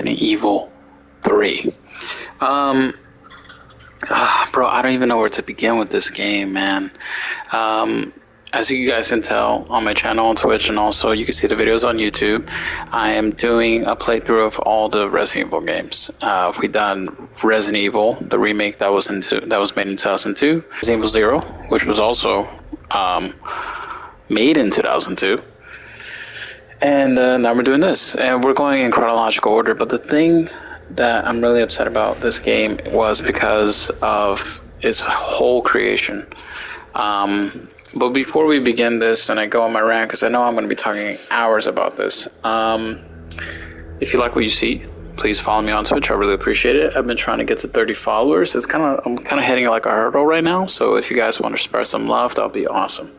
Resident Evil 3. Bro, I don't even know where to begin with this game, man. As you guys can tell on my channel on Twitch, and also you can see the videos on YouTube, I am doing a playthrough of all the Resident Evil games. We've done Resident Evil, the remake that was made in 2002, Resident Evil 0, which was also made in 2002, and now we're doing this, and we're going in chronological order. But the thing that I'm really upset about this game was because of its whole creation. But before we begin this, and I go on my rant, because I know I'm going to be talking hours about this, if you like what you see, please follow me on Twitch. I really appreciate it. I've been trying to get to 30 followers. I'm kind of hitting like a hurdle right now, so if you guys want to spread some love, that'll be awesome.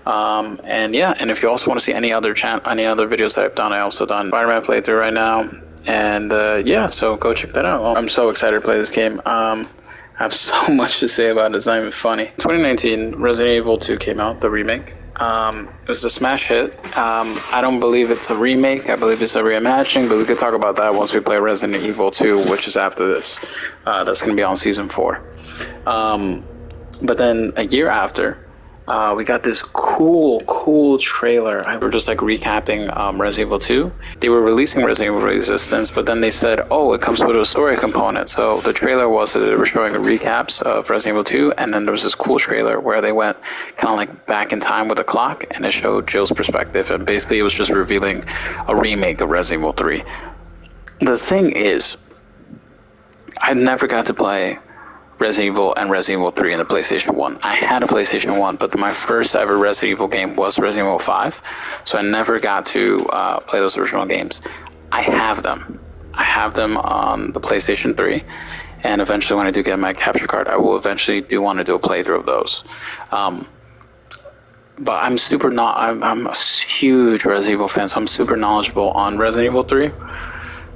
And yeah, and if you also want to see any other videos that I've done, I also done Spider-Man playthrough right now, and yeah, so go check that out. I'm so excited to play this game. I have so much to say about it, it's not even funny. 2019, Resident Evil 2 came out, the remake. It was a smash hit. I don't believe it's a remake, I believe it's a reimagining, but we could talk about that once we play Resident Evil 2, which is after this. That's going to be on Season 4. But then a year after, we got this cool trailer. We're just like recapping Resident Evil 2. They were releasing Resident Evil Resistance, but then they said, oh, it comes with a story component. So the trailer was that they were showing recaps of Resident Evil 2, and then there was this cool trailer where they went kind of like back in time with a clock, and it showed Jill's perspective, and basically it was just revealing a remake of Resident Evil 3. The thing is, I never got to play Resident Evil and Resident Evil 3 in the PlayStation 1. I had a PlayStation 1, but my first ever Resident Evil game was Resident Evil 5, so I never got to play those original games. I have them. I have them on the PlayStation 3, and eventually when I do get my capture card, I will eventually want to do a playthrough of those. But I'm a huge Resident Evil fan, so I'm super knowledgeable on Resident Evil 3.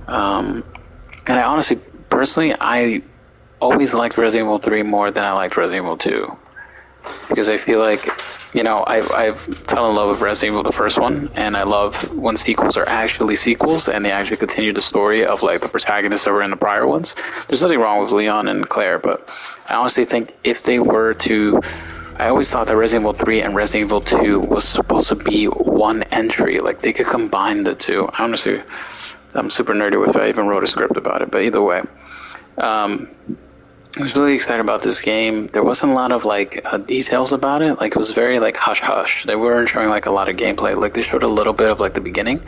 And I honestly, personally, I always liked Resident Evil 3 more than I liked Resident Evil 2, because I feel like, you know, I've fell in love with Resident Evil, the first one, and I love when sequels are actually sequels and they actually continue the story of like the protagonists that were in the prior ones. There's nothing wrong with Leon and Claire, but I honestly think if they were to, I always thought that Resident Evil 3 and Resident Evil 2 was supposed to be one entry, like they could combine the two. Honestly, I'm super nerdy with it. I even wrote a script about it, but either way, I was really excited about this game. There wasn't a lot of like details about it. Like it was very like hush hush. They weren't showing like a lot of gameplay. Like they showed a little bit of like the beginning,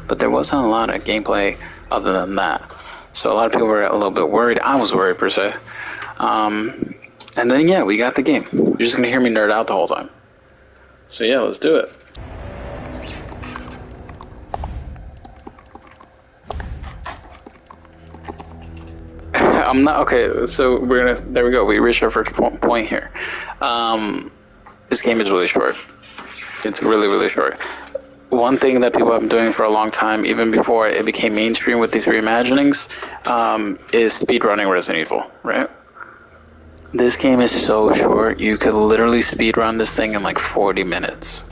but there wasn't a lot of gameplay other than that. So a lot of people were a little bit worried. I was worried per se. And then yeah, we got the game. You're just gonna hear me nerd out the whole time. So yeah, let's do it. I'm not okay. So there we go. We reached our first point here. This game is really short. It's really short. One thing that people have been doing for a long time, even before it became mainstream with these reimaginings, is speedrunning Resident Evil. Right? This game is so short. You could literally speedrun this thing in like 40 minutes.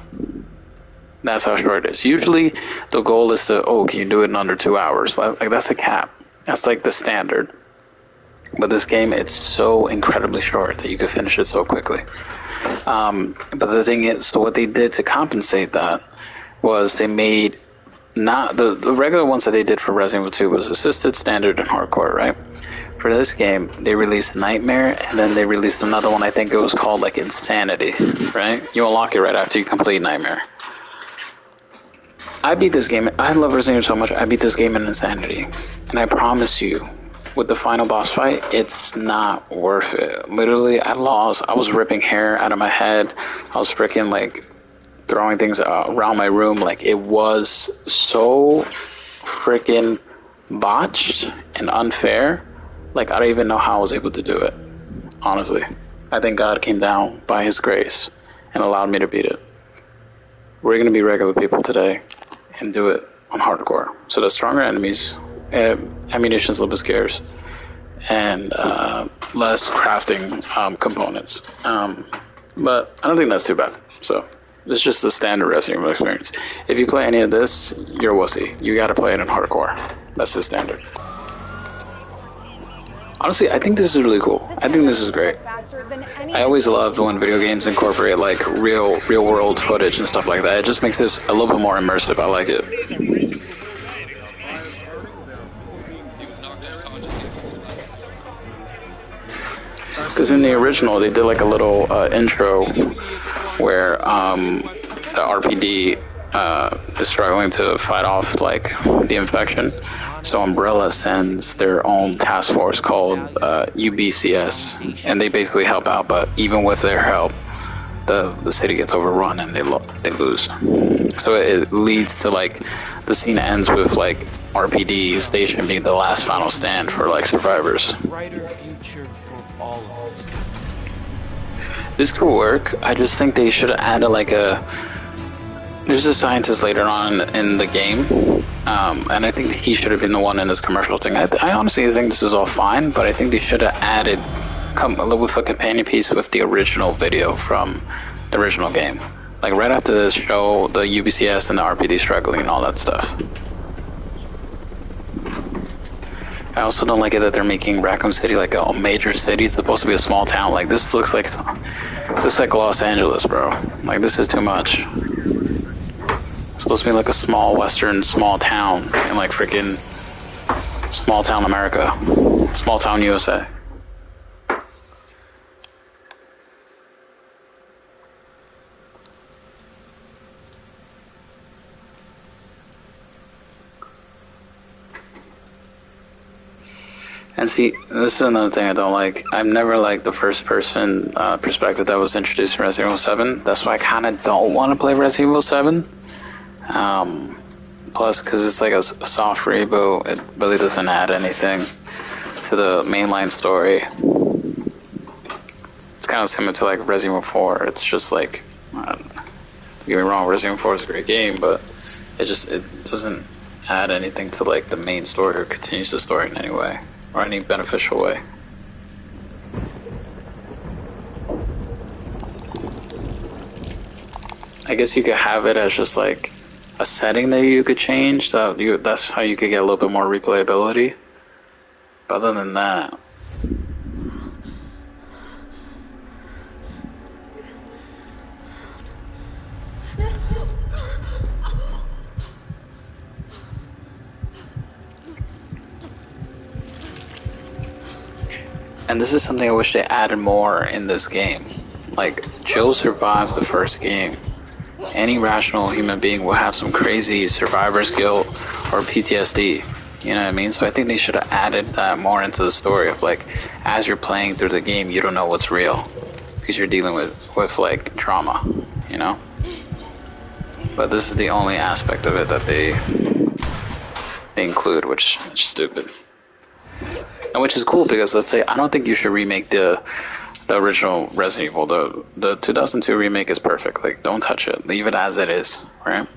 That's how short it is. Usually, the goal is can you do it in under 2 hours? Like that's the cap. That's like the standard. But this game, it's so incredibly short that you could finish it so quickly. But the thing is, so what they did to compensate that was they made not the regular ones that they did for Resident Evil 2 was assisted, standard, and hardcore, right? For this game, they released Nightmare, and then they released another one. I think it was called like Insanity, right? You unlock it right after you complete Nightmare. I beat this game. I love Resident Evil so much. I beat this game in Insanity, and I promise you, with the final boss fight, it's not worth it. Literally, I lost. I was ripping hair out of my head. I was freaking like throwing things around my room. Like it was so freaking botched and unfair. Like I don't even know how I was able to do it. Honestly, I think God came down by His grace and allowed me to beat it. We're gonna be regular people today and do it on hardcore. So the stronger enemies. Ammunition is a little bit scarce, and less crafting components. But I don't think that's too bad. So it's just the standard Resident Evil experience. If you play any of this, you're a wussy. You got to play it in hardcore. That's the standard. Honestly, I think this is really cool. I think this is great. I always loved when video games incorporate like real world footage and stuff like that. It just makes this a little bit more immersive. I like it. Because in the original, they did like a little intro where the RPD is struggling to fight off like the infection. So Umbrella sends their own task force called UBCS, and they basically help out. But even with their help, the city gets overrun and they lose. So it leads to like the scene ends with like RPD station being the last final stand for like survivors. This could work. I just think they should have added like there's a scientist later on in the game, and I think he should have been the one in this commercial thing. I honestly think this is all fine, but I think they should have added with a companion piece with the original video from the original game. Like right after this, show the UBCS and the RPD struggling and all that stuff. I also don't like it that they're making Raccoon City like a major city. It's supposed to be a small town. Like this looks like Los Angeles, bro. Like this is too much. It's supposed to be like a small town in like freaking small town America, small town USA. And see, this is another thing I don't like. I've never liked the first-person perspective that was introduced in Resident Evil 7. That's why I kind of don't want to play Resident Evil 7. Plus, because it's like a soft reboot, it really doesn't add anything to the mainline story. It's kind of similar to like Resident Evil 4. It's just like, don't get me wrong, Resident Evil 4 is a great game, but it doesn't add anything to like the main story or continues the story in any way or any beneficial way. I guess you could have it as just like a setting that you could change. That's how you could get a little bit more replayability. But other than that, and this is something I wish they added more in this game. Like, Jill survived the first game. Any rational human being will have some crazy survivor's guilt or PTSD. You know what I mean? So I think they should have added that more into the story of like, as you're playing through the game, you don't know what's real because you're dealing with like trauma, you know? But this is the only aspect of it that they include, which is stupid. And which is cool because, let's say, I don't think you should remake the original Resident Evil. The 2002 remake is perfect. Like, don't touch it. Leave it as it is, right?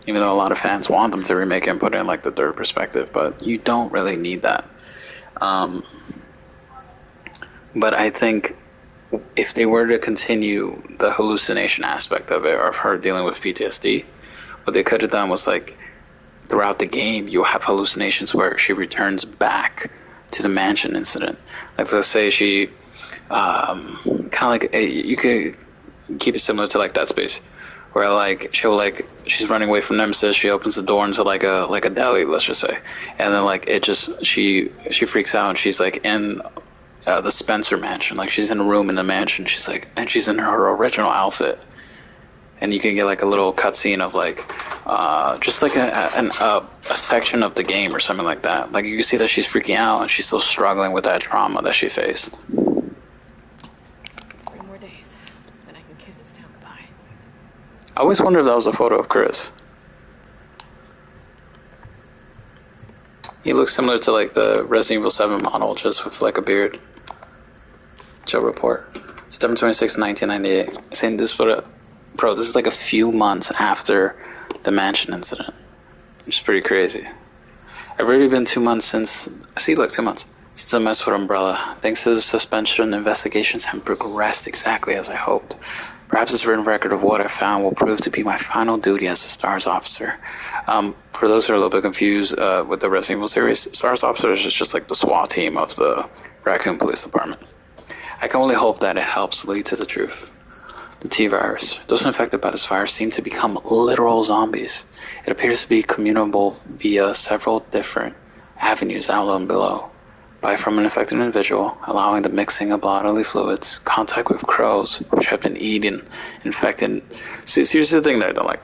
Even though a lot of fans want them to remake it and put it in like the third perspective, but you don't really need that. But I think if they were to continue the hallucination aspect of it, or of her dealing with PTSD, what they could have done was like, throughout the game, you'll have hallucinations where she returns back to the mansion incident. Like, let's say she kind of like, you could keep it similar to like Dead Space, where like she's running away from Nemesis, she opens the door into like a deli, let's just say, and then like she freaks out and she's like in the Spencer mansion, like she's in a room in the mansion, she's in her original outfit, and you can get like a little cutscene of like just like a section of the game or something like that. Like you can see that she's freaking out and she's still struggling with that trauma that she faced. 3 more days, then I can kiss this town goodbye. I always wondered if that was a photo of Chris. He looks similar to like the Resident Evil 7 model, just with like a beard. Joe report. September 26, 1998. Saying this photo. Bro, this is like a few months after the mansion incident. Which is pretty crazy. I've already been 2 months since... See, look, 2 months. Since I messed with Umbrella. Thanks to the suspension, investigations have progressed exactly as I hoped. Perhaps this written record of what I found will prove to be my final duty as a STARS officer. For those who are a little bit confused with the Resident Evil series, STARS officers is just like the SWAT team of the Raccoon Police Department. I can only hope that it helps lead to the truth. The T-virus. Those infected by this virus seem to become literal zombies. It appears to be communicable via several different avenues outlined below. By from an infected individual, allowing the mixing of bodily fluids, contact with crows, which have been eaten, infected. See, here's the thing that I don't like.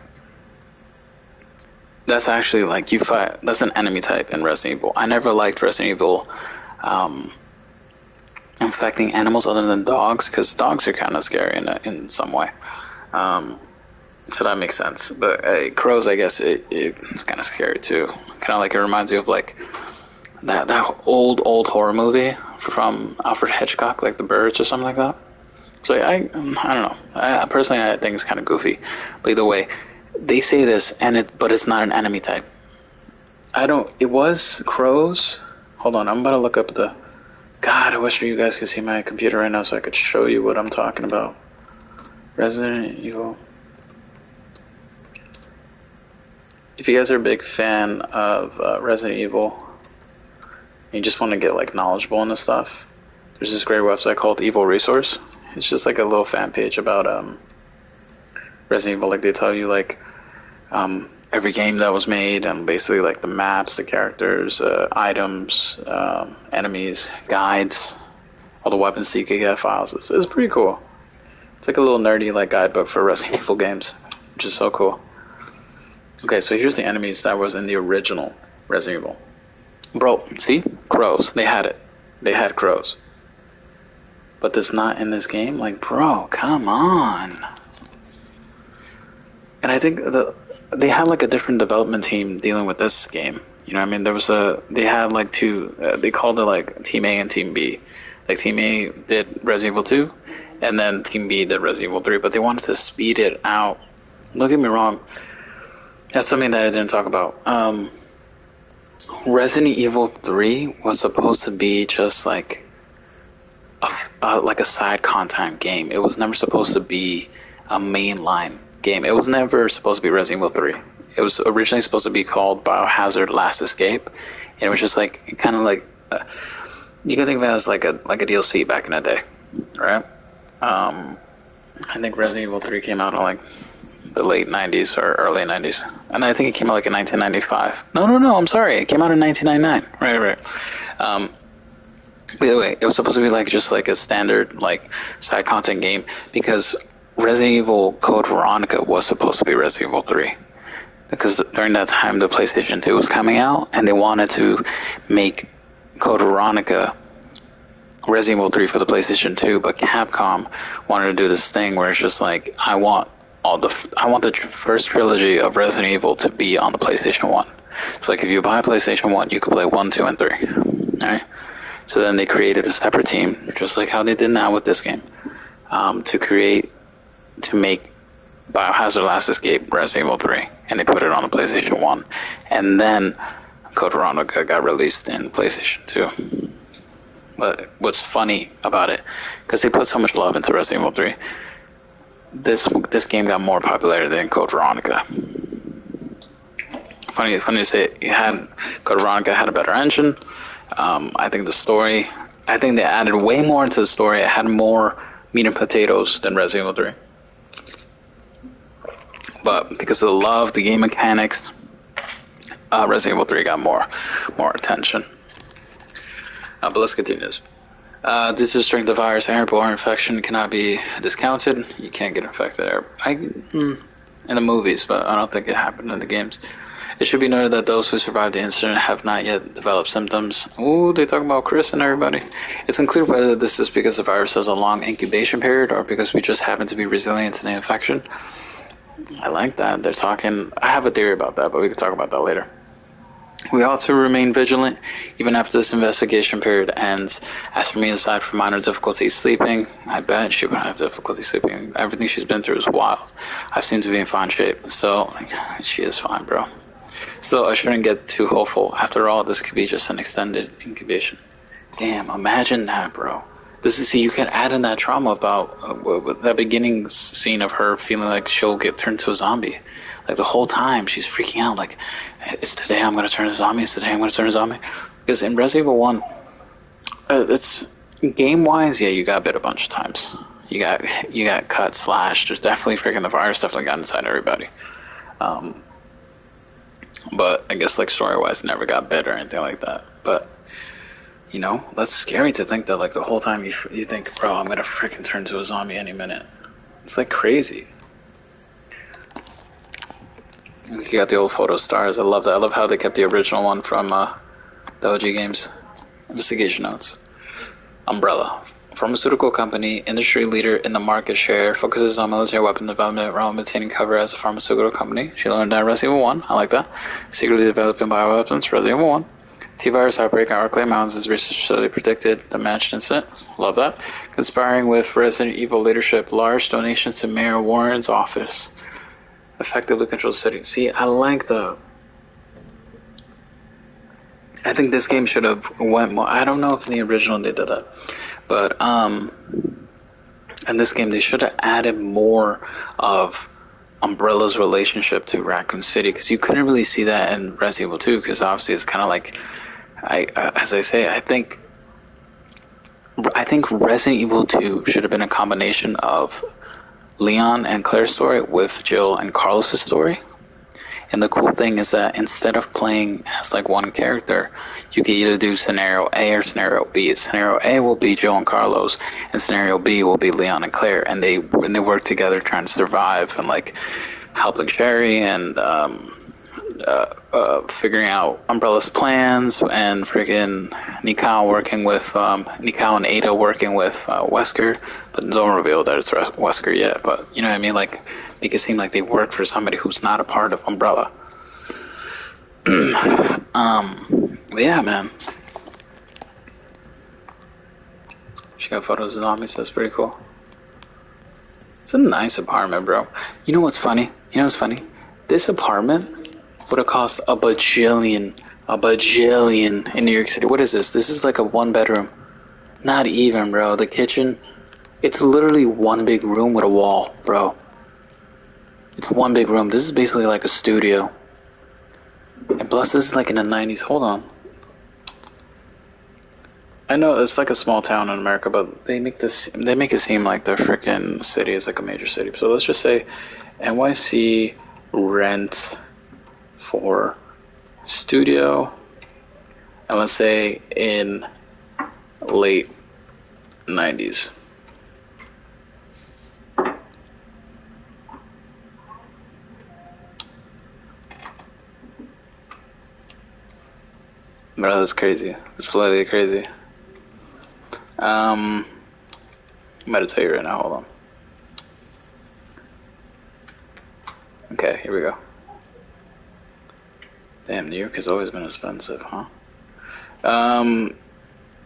That's actually like you fight. That's an enemy type in Resident Evil. I never liked Resident Evil infecting animals other than dogs, because dogs are kind of scary in some way. So that makes sense. But crows, I guess it's kind of scary too. Kind of like it reminds you of like that old horror movie from Alfred Hitchcock, like The Birds or something like that. So I don't know. Personally, I think it's kind of goofy. But either way, they say this, but it's not an enemy type. It was crows. Hold on, I'm about to look up the. God, I wish you guys could see my computer right now so I could show you what I'm talking about. Resident Evil. If you guys are a big fan of Resident Evil, and you just want to get like knowledgeable on this stuff, there's this great website called Evil Resource. It's just like a little fan page about Resident Evil. Like they tell you like every game that was made, and basically like the maps, the characters, items, enemies, guides, all the weapons that you could get, files. It's pretty cool. It's like a little nerdy like guidebook for Resident Evil games, which is so cool. Okay, so here's the enemies that was in the original Resident Evil. Bro, see? Crows. They had it. They had crows. But that's not in this game? Like, bro, come on. And I think they had like a different development team dealing with this game. You know what I mean? They had like two, they called it like Team A and Team B. Like Team A did Resident Evil 2, and then Team B did Resident Evil 3, but they wanted to speed it out. Don't get me wrong. That's something that I didn't talk about. Resident Evil 3 was supposed to be just like a side content game. It was never supposed to be a mainline game. It was never supposed to be Resident Evil 3. It was originally supposed to be called Biohazard Last Escape, and it was just like kind of like you can think of it as like a DLC back in the day, right? I think Resident Evil 3 came out in like the late 90s or early 90s, and I think it came out like in 1995. No, I'm sorry, it came out in 1999. Right. Either way, it was supposed to be like just like a standard like side content game, because Resident Evil Code Veronica was supposed to be Resident Evil 3, because during that time the PlayStation 2 was coming out, and they wanted to make Code Veronica Resident Evil 3 for the PlayStation 2, but Capcom wanted to do this thing where it's just like, I want the first trilogy of Resident Evil to be on the PlayStation 1. So like if you buy a PlayStation 1, you could play 1, 2, and 3. Alright? So then they created a separate team, just like how they did now with this game, to make Biohazard Last Escape Resident Evil 3, and they put it on the PlayStation 1. And then Code Veronica got released in PlayStation 2. But what's funny about it, because they put so much love into Resident Evil 3, this game got more popular than Code Veronica. Funny to say, Code Veronica had a better engine. I think the story, they added way more into the story. It had more meat and potatoes than Resident Evil 3. But because of the love, the game mechanics, Resident Evil 3 got more attention. But let's continue this. Due to the strength of the virus, airborne infection cannot be discounted. You can't get infected in the movies, but I don't think it happened in the games. It should be noted that those who survived the incident have not yet developed symptoms. Ooh, they talk about Chris and everybody. It's unclear whether this is because the virus has a long incubation period or because we just happen to be resilient to the infection. I like that. They're talking. I have a theory about that, but we can talk about that later. We ought to remain vigilant even after this investigation period ends. As for me, aside from minor difficulty sleeping, I bet she would have difficulty sleeping. Everything she's been through is wild. I seem to be in fine shape. So, she is fine, bro. Still, I shouldn't get too hopeful. After all, this could be just an extended incubation. Damn, imagine that, bro. This is, see, you can add in that trauma about that beginning scene of her feeling like she'll get turned to a zombie. Like the whole time she's freaking out, like, it's today I'm going to turn to a zombie, it's today I'm going to turn to a zombie. Because in Resident Evil 1, it's game-wise, yeah, you got bit a bunch of times. You got cut, slashed. There's definitely freaking the virus definitely got inside everybody. But I guess like story-wise, never got bit or anything like that. But you know, that's scary to think that like the whole time you think, bro, I'm gonna freaking turn to a zombie any minute. It's like crazy. You got the old photo stars. I love that. I love how they kept the original one from the OG games. Investigation notes. Umbrella, pharmaceutical company, industry leader in the market share, focuses on military weapon development while maintaining cover as a pharmaceutical company. She learned that Resident Evil 1. I like that. Secretly developing bioweapons. Resident Evil 1. T-virus outbreak on Arclay Mountains as research facility predicted the matched incident. Love that. Conspiring with Resident Evil leadership. Large donations to Mayor Warren's office. Effectively control the city. See, I like the... I think this game should have went more... I don't know if in the original they did that. But, in this game they should have added more of Umbrella's relationship to Raccoon City. Because you couldn't really see that in Resident Evil 2. Because obviously it's kind of like... as I say, I think Resident Evil 2 should have been a combination of Leon and Claire's story with Jill and Carlos's story. And the cool thing is that instead of playing as like one character, you can either do scenario A or scenario B. Scenario A will be Jill and Carlos, and scenario B will be Leon and Claire. And they work together trying to survive and like helping Sherry and figuring out Umbrella's plans, and freaking Nikao working with Nikao and Ada working with Wesker, but don't reveal that it's Wesker yet. But you know what I mean, like make it seem like they work for somebody who's not a part of Umbrella. But yeah, man. She got photos of zombies. That's pretty cool. It's a nice apartment, bro. You know what's funny? This apartment would have cost a bajillion in New York City. What is this? This is like a 1-bedroom. Not even, bro. The kitchen, it's literally one big room with a wall, bro. It's one big room. This is basically like a studio. And plus, this is like in the 90s. Hold on. I know it's like a small town in America, but they make it seem like the freaking city is like a major city. So let's just say NYC rent for studio, and let's say in late 90s. Bro, that's crazy. That's literally crazy. I'm about to tell you right now, hold on. Okay, here we go. Damn, New York has always been expensive, huh?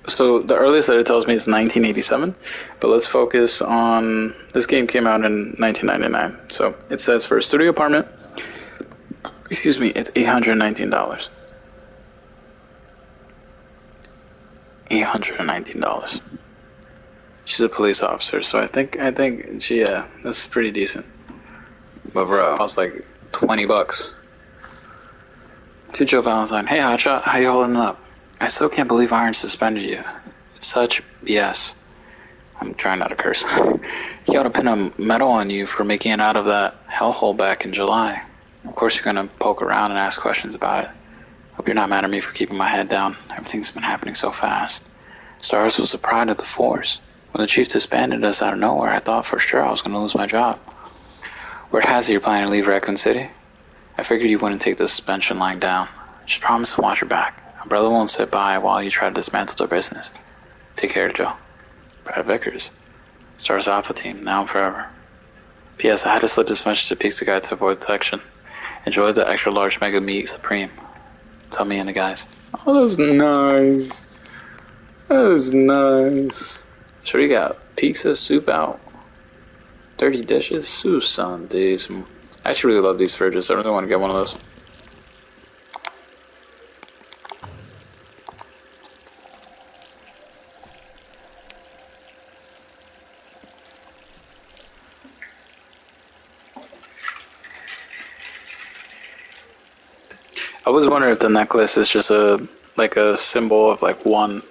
So the earliest that it tells me is 1987, but let's focus on, this game came out in 1999. So it says for a studio apartment, it's $819. $819. She's a police officer, so I think she, yeah, that's pretty decent. But bro, it was like $20. To Joe Valentine, hey Hotshot, how you holding up? I still can't believe Iron suspended you. It's such BS. I'm trying not to curse. He ought to pin a medal on you for making it out of that hellhole back in July. Of course you're gonna poke around and ask questions about it. Hope you're not mad at me for keeping my head down. Everything's been happening so fast. Stars was the pride of the force. When the chief disbanded us out of nowhere, I thought for sure I was gonna lose my job. Word has it you're planning to leave Raccoon City? I figured you wouldn't take the suspension lying down. Just promise to watch your back. My brother won't sit by while you try to dismantle their business. Take care, Joe. Brad Vickers. Stars Alpha Team, now and forever. P.S. I had to slip this message to Pizza Guy to avoid detection. Enjoy the extra large Mega Meat Supreme. Tell me and the guys. Oh, that's nice. That is nice. Sure, you got pizza, soup out. Dirty dishes, Susan days. I actually really love these fridges. I really want to get one of those. I was wondering if the necklace is just a like a symbol of like one.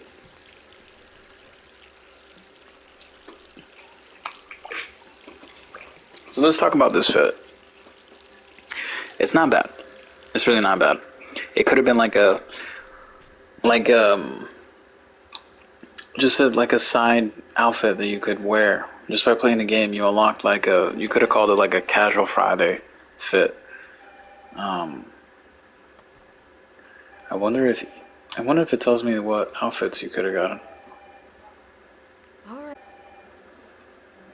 So let's talk about this fit. It's not bad. It's really not bad. It could have been like a like just like a side outfit that you could wear just by playing the game. You unlocked like a, you could have called it like a casual Friday fit. I wonder if it tells me what outfits you could have gotten. All right.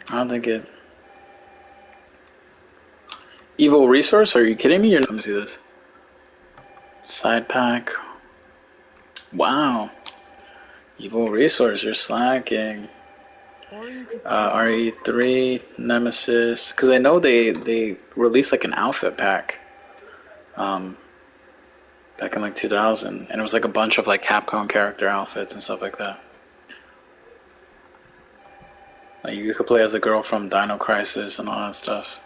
I don't think it. Evil resource? Are you kidding me? Let me see this. Side pack. Wow. Evil resource. You're slacking. Or you could RE3 Nemesis. Because I know they released like an outfit pack. Back in like 2000, and it was like a bunch of like Capcom character outfits and stuff like that. Like you could play as a girl from Dino Crisis and all that stuff.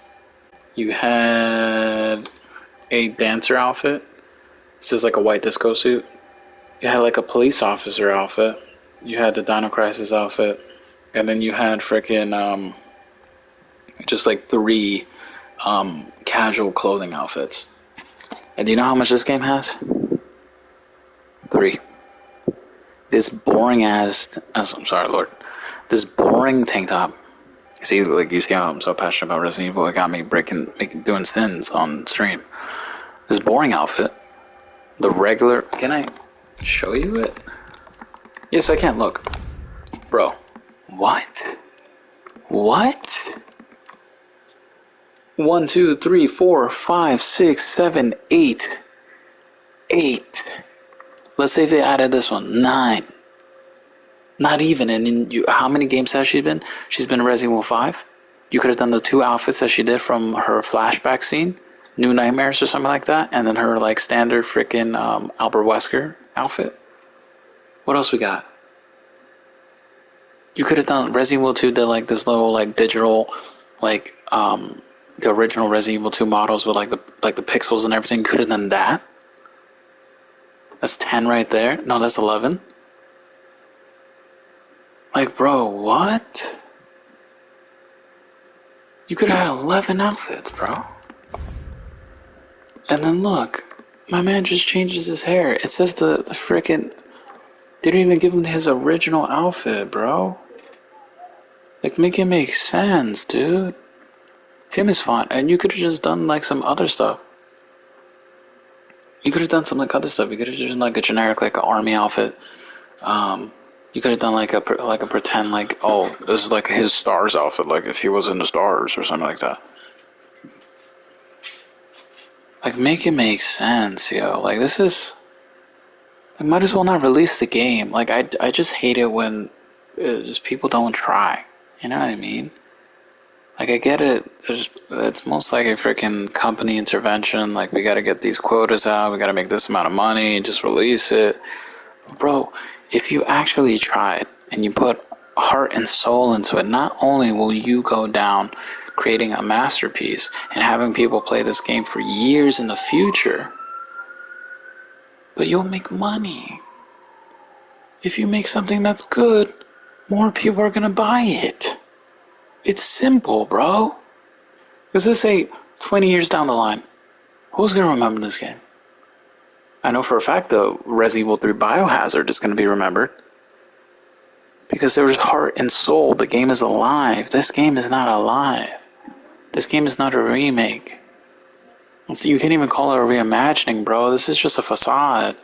You had a dancer outfit. This is like a white disco suit. You had like a police officer outfit. You had the Dino Crisis outfit, and then you had freaking just like 3 casual clothing outfits. And do you know how much this game has? 3. This boring ass. I'm sorry, Lord. This boring tank top. See, like you see how I'm so passionate about Resident Evil. It got me doing sins on stream. This boring outfit. The regular. Can I show you it? Yes, I can. Look, bro. What? What? 1, 2, 3, 4, 5, 6, 7, 8. 8. Let's say they added this one. 9. Not even. And in how many games has she been? She's been in Resident Evil 5. You could have done the 2 outfits that she did from her flashback scene, New Nightmares or something like that, and then her like standard freaking Albert Wesker outfit. What else we got? You could have done Resident Evil 2 did like this little like digital like the original Resident Evil 2 models with like the pixels and everything. Could have done that. That's 10 right there. No, that's 11. Like, bro, what? You could have had 11 outfits, bro. And then look, my man just changes his hair. It says the frickin'. They didn't even give him his original outfit, bro. Like, make it make sense, dude. Him is fine. And you could have just done like some other stuff. You could have done some like other stuff. You could have just done like a generic like an army outfit. You could have done like a pretend like, oh, this is like his stars outfit, like if he was in the stars or something like that. Like make it make sense, yo. Like this is. I might as well not release the game. Like I just hate it when just people don't try. You know what I mean? Like I get it. It's most like a freaking company intervention. Like we got to get these quotas out. We got to make this amount of money and just release it, bro. If you actually try it and you put heart and soul into it, not only will you go down creating a masterpiece and having people play this game for years in the future, but you'll make money. If you make something that's good, more people are gonna buy it. It's simple, bro. Because let's say 20 years down the line, who's gonna remember this game? I know for a fact the Resident Evil 3 Biohazard is going to be remembered. Because there was heart and soul. The game is alive. This game is not alive. This game is not a remake. You can't even call it a reimagining, bro. This is just a facade.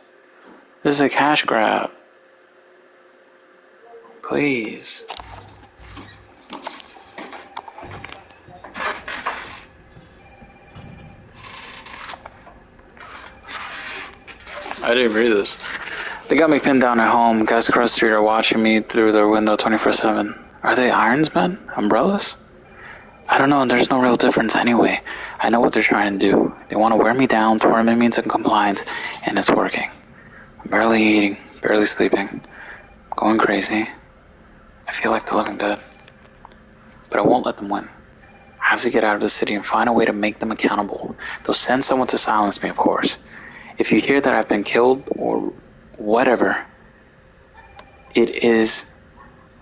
This is a cash grab. Please. I didn't read this. They got me pinned down at home. Guys across the street are watching me through their window 24/7. Are they irons, man? Umbrellas? I don't know. There's no real difference anyway. I know what they're trying to do. They want to wear me down, torment me into compliance, and it's working. I'm barely eating, barely sleeping, going crazy. I feel like the living dead. But I won't let them win. I have to get out of the city and find a way to make them accountable. They'll send someone to silence me, of course. If you hear that I've been killed or whatever, it is,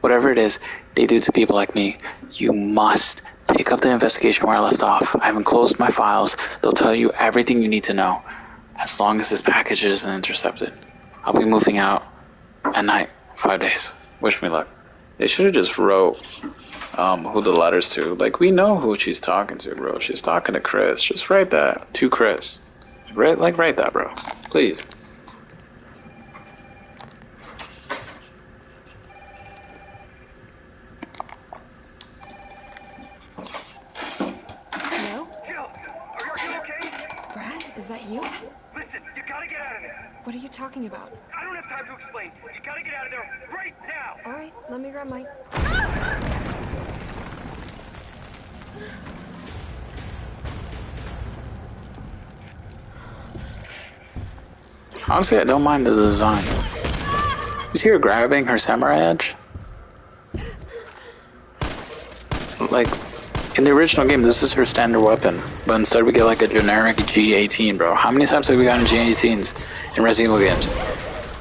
whatever it is they do to people like me, you must pick up the investigation where I left off. I haven't closed my files. They'll tell you everything you need to know as long as this package isn't intercepted. I'll be moving out at night, 5 days. Wish me luck. They should have just wrote who the letter's to. Like, we know who she's talking to, bro. She's talking to Chris. Just write that to Chris. Write that, bro. Please. Hello? Jill, are you okay? Brad, is that you? Listen, you gotta get out of there. What are you talking about? I don't have time to explain. You gotta get out of there right now. All right, let me grab my... Honestly, I don't mind the design. You see her grabbing her samurai edge? Like, in the original game, this is her standard weapon. But instead we get like a generic G18, bro. How many times have we gotten G18s in Resident Evil games?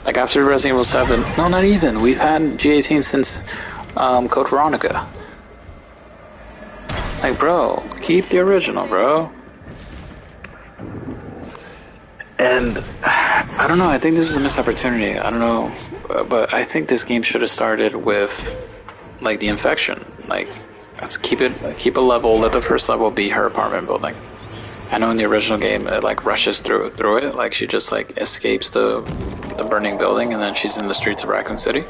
Like after Resident Evil 7, no, not even. We've had G18 since Code Veronica. Like, bro, keep the original, bro. And I don't know, I think this is a missed opportunity. I don't know, but I think this game should have started with like the infection. Like, let's keep a level, let the first level be her apartment building. I know in the original game it like rushes through it, like she just like escapes the burning building and then she's in the streets of Raccoon City.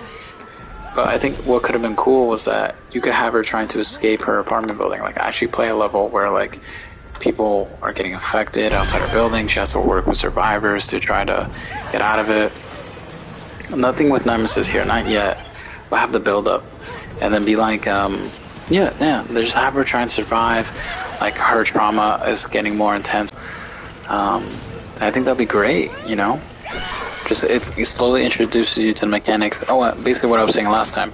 But I think what could have been cool was that you could have her trying to escape her apartment building, like actually play a level where like people are getting infected outside her building. She has to work with survivors to try to get out of it. Nothing with Nemesis here, not yet. But have the build up, and then be like, yeah. Just have her try and survive. Like her trauma is getting more intense. I think that'd be great. You know, just it slowly introduces you to the mechanics. Oh, basically what I was saying last time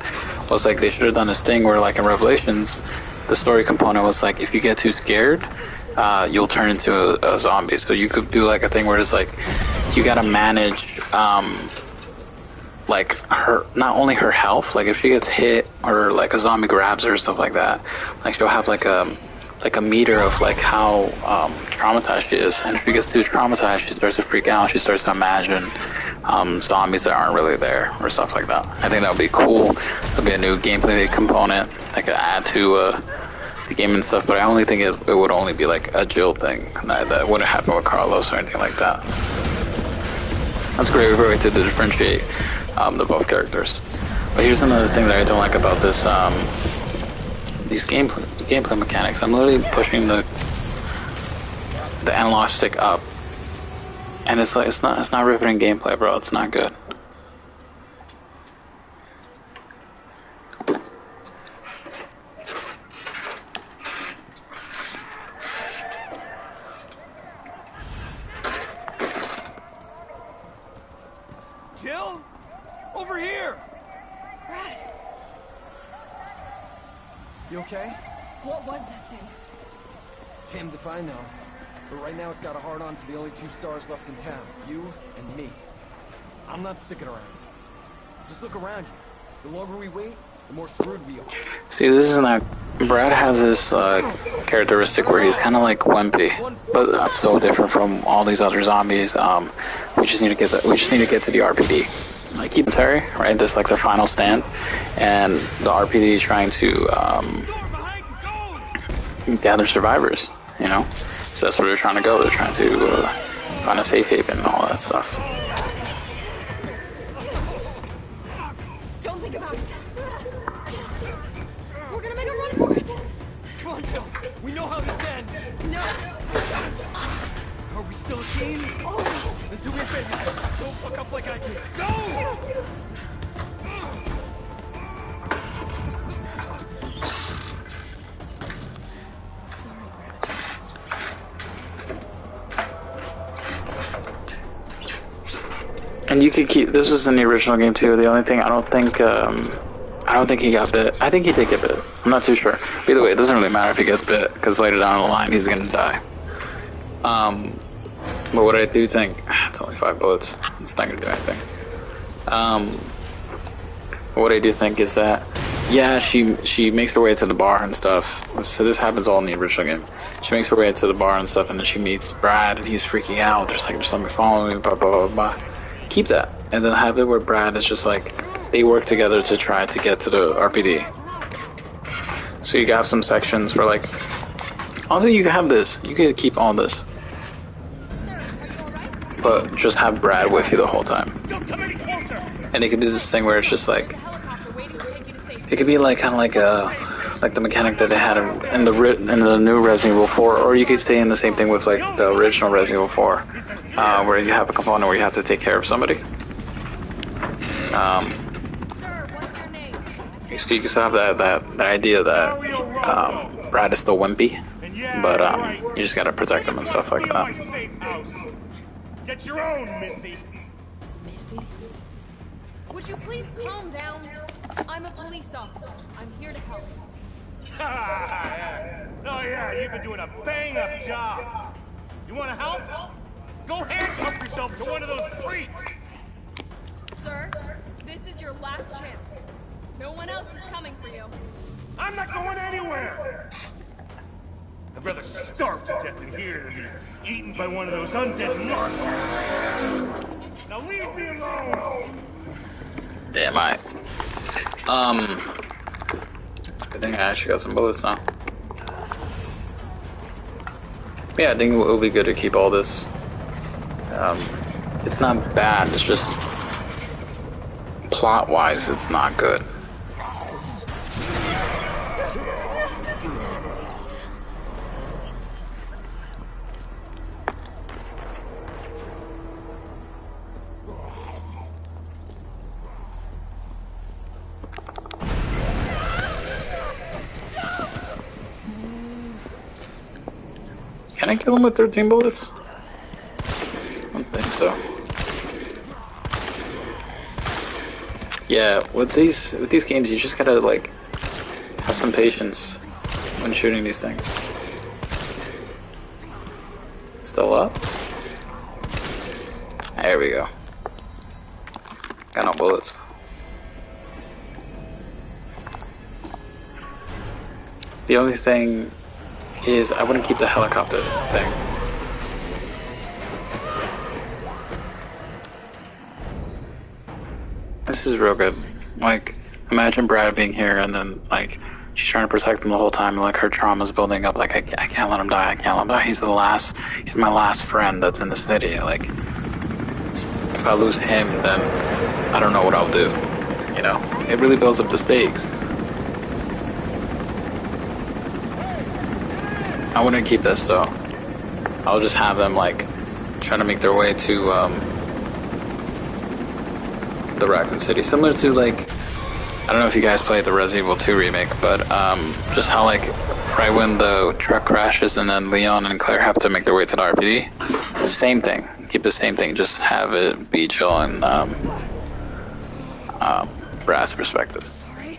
was like they should have done this thing where like in Revelations, the story component was like if you get too scared, you'll turn into a zombie. So you could do like a thing where it's like you gotta manage like her, not only her health, like if she gets hit or like a zombie grabs her or stuff like that, like she'll have like a meter of like how traumatized she is, and if she gets too traumatized she starts to freak out. She starts to imagine zombies that aren't really there or stuff like that. I think that would be cool. That'd be a new gameplay component I could add to the game and stuff, but I only think it would only be like a Jill thing. That wouldn't happen with Carlos or anything like that. That's a great way to differentiate the both characters. But here's another thing that I don't like about this these gameplay mechanics. I'm literally pushing the analog stick up, and it's like it's not riveting gameplay, bro. It's not good. Jill? Over here! Brad, You okay? what was that thing? Damned if I know. But right now it's got a hard-on for the only 2 stars left in town. You and me. I'm not sticking around. Just look around you. The longer we wait, the more screwed we are. See, this is not. Brad has this characteristic where he's kind of like wimpy, but that's so different from all these other zombies. We just need to get to the RPD. Like keep Terry, right? This is like their final stand, and the RPD is trying to gather survivors. You know, so that's where they're trying to go. They're trying to find a safe haven and all that stuff. Don't think about it. We're gonna make a run for it. Come on, Jill. We know how this ends. No, don't. Are we still a team? Always. Then do me a favor. Don't fuck up like I did. Go! Sorry, Brad. And you could keep. This was in the original game too. The only thing I don't think he got bit. I think he did get bit. I'm not too sure. But either way, it doesn't really matter if he gets bit because later down the line he's gonna die. But what I do think, It's only 5 bullets. It's not gonna do anything. What I do think is that, yeah, she makes her way to the bar and stuff. So this happens all in the original game. She makes her way to the bar and stuff, and then she meets Brad, and he's freaking out. Just like, just let me follow me, blah blah blah blah. Keep that, and then have it where Brad is just like, they work together to try to get to the RPD. So you have some sections for like, also you can have this. You could keep all this, but just have Brad with you the whole time. And they could do this thing where it's just like, it could be like kind of like the mechanic that they had in the new Resident Evil 4, or you could stay in the same thing with like the original Resident Evil 4, where you have a component where you have to take care of somebody. You can still have that idea that Brad is still wimpy, but you just gotta protect him and stuff like that. Get your own, Missy. Missy? Would you please calm down? I'm a police officer. I'm here to help. Oh yeah, you've been doing a bang-up job. You want to help? Go handcuff yourself to one of those freaks. Sir, this is your last chance. No one else is coming for you. I'm not going anywhere. I'd rather starve to death in here than be eaten by one of those undead monsters. Now leave me alone. Damn, I think I actually got some bullets now. Yeah, I think it would be good to keep all this. It's not bad, it's just plot-wise, it's not good. Can I kill him with 13 bullets? I don't think so. Yeah, with these games, you just gotta like have some patience when shooting these things. Still up? There we go. Got no bullets. The only thing is I wouldn't keep the helicopter thing. This is real good. Like, imagine Brad being here and then, like, she's trying to protect him the whole time, and, like, her trauma's building up. Like, I can't let him die, I can't let him die. He's my last friend that's in the city. Like, if I lose him, then I don't know what I'll do. You know? It really builds up the stakes. I wouldn't keep this, though. I'll just have them, like, try to make their way to, the Raccoon City. Similar to, like, I don't know if you guys played the Resident Evil 2 remake, but, just how, like, right when the truck crashes and then Leon and Claire have to make their way to the RPD, same thing. Keep the same thing. Just have it be Jill and, Brad's perspective. Sorry.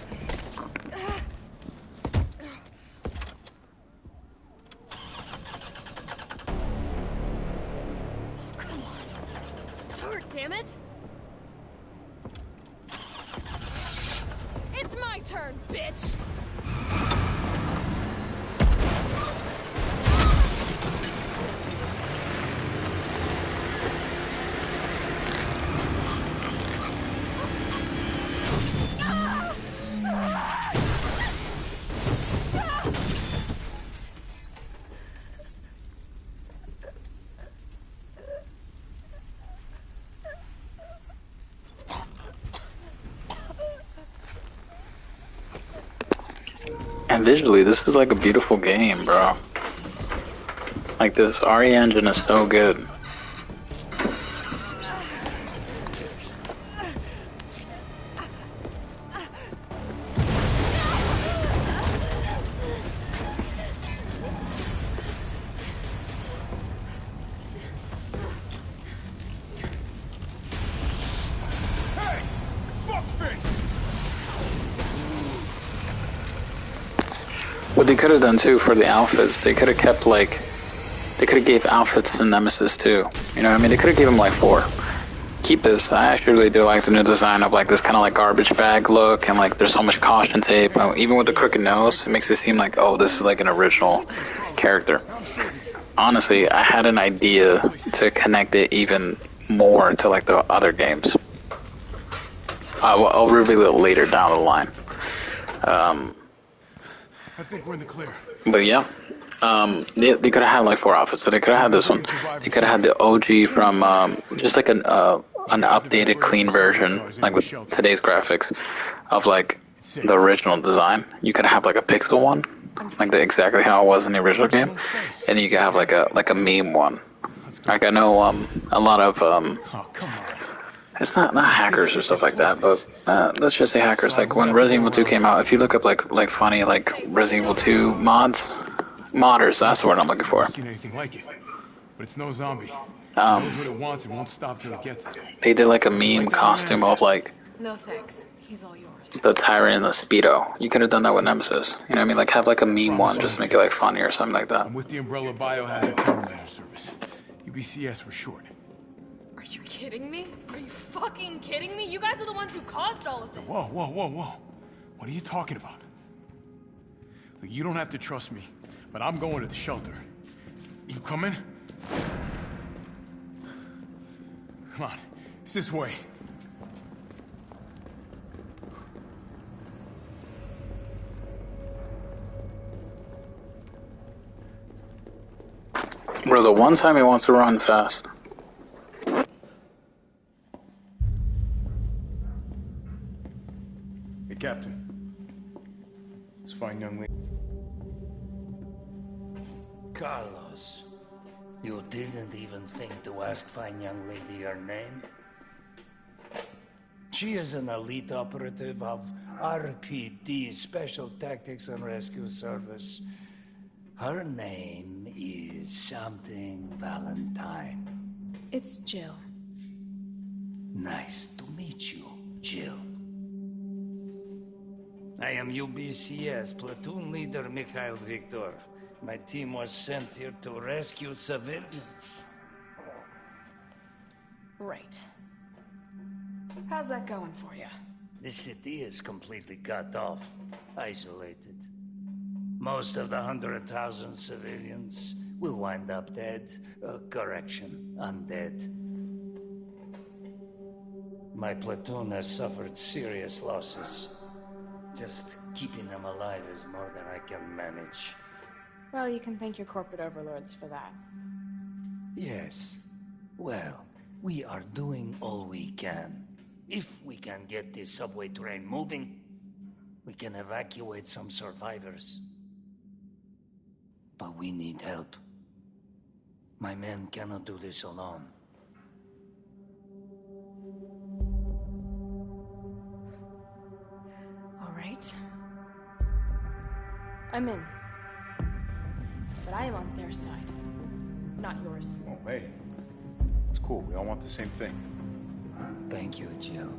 Come on. Start, damn it. It's my turn, bitch. And visually, this is like a beautiful game, bro. Like, this RE engine is so good. Hey, fuckface! What they could have done too for the outfits, they could have kept like They could have gave outfits to Nemesis too. You know what I mean? They could have gave him like 4. Keep this. I actually really do like the new design of like this kind of like garbage bag look, and like there's so much caution tape. Even with the crooked nose, it makes it seem like, oh, this is like an original character. Honestly, I had an idea to connect it even more to like the other games. I'll reveal it later down the line. I think we're in the clear. But yeah, they could have had like 4 outfits. So they could have had this one. They could have had the OG from just like an updated, clean version, like with today's graphics, of like the original design. You could have like a pixel one, like exactly how it was in the original game, and you could have like a meme one. Like I know a lot of it's not hackers or stuff like that, but let's just say hackers. Like when Resident Evil 2 came out, if you look up like funny like Resident Evil 2 modders, that's the word I'm looking for. I've seen anything like it, but it's no zombie. It knows what it wants and won't stop till it gets it. They did like a meme costume of like No thanks. He's all yours. the Tyrant and the Speedo. You could have done that with Nemesis. You know what I mean? Like have like a meme one, just make it like funny or something like that. I'm with the Umbrella Biohazard Countermeasure Service, UBCS for short. Are you kidding me? Are you fucking kidding me? You guys are the ones who caused all of this. Whoa. What are you talking about? Look, you don't have to trust me, but I'm going to the shelter. You coming? Come on, it's this way. Bro, the one time he wants to run fast. Hey, Captain. This fine young lady. Carlos, you didn't even think to ask fine young lady her name? She is an elite operative of RPD, Special Tactics and Rescue Service. Her name is something Valentine. It's Jill. Nice to meet you, Jill. I am UBCS Platoon Leader Mikhail Victor. My team was sent here to rescue civilians. Right. How's that going for you? The city is completely cut off, isolated. Most of the 100,000 civilians will wind up dead. Correction, undead. My platoon has suffered serious losses. Just keeping them alive is more than I can manage. Well, you can thank your corporate overlords for that. Yes. Well, we are doing all we can. If we can get this subway train moving, we can evacuate some survivors. But we need help. My men cannot do this alone. All right. I'm in. But I am on their side, not yours. Oh, hey. It's cool. We all want the same thing. Thank you, Jill.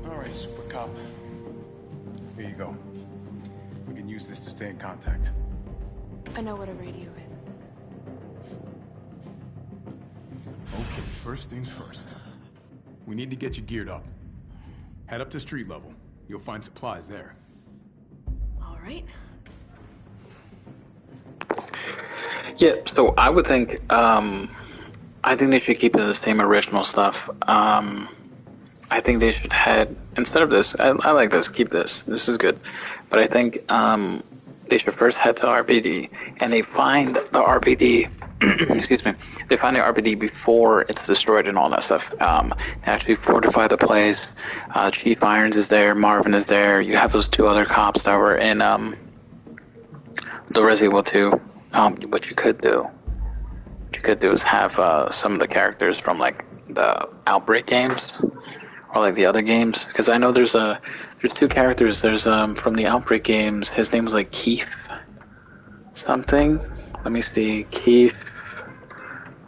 All right, Super Cop. Here you go. We can use this to stay in contact. I know what a radio is. Okay, first things first. We need to get you geared up. Head up to street level. You'll find supplies there. All right. Yeah, so I would think, I think they should keep it the same original stuff. I think they should head, instead of this, I like this, keep this. This is good. But I think they should first head to RPD, and they find the RPD, excuse me, they find the RPD before it's destroyed and all that stuff. Actually fortify the place. Chief Irons is there, Marvin is there. You have those 2 other cops that were in the Resident Evil 2. What you could do is have some of the characters from like the Outbreak games or like the other games, because I know there's 2 characters. There's from the Outbreak games. His name was like Keith something. Let me see. Keith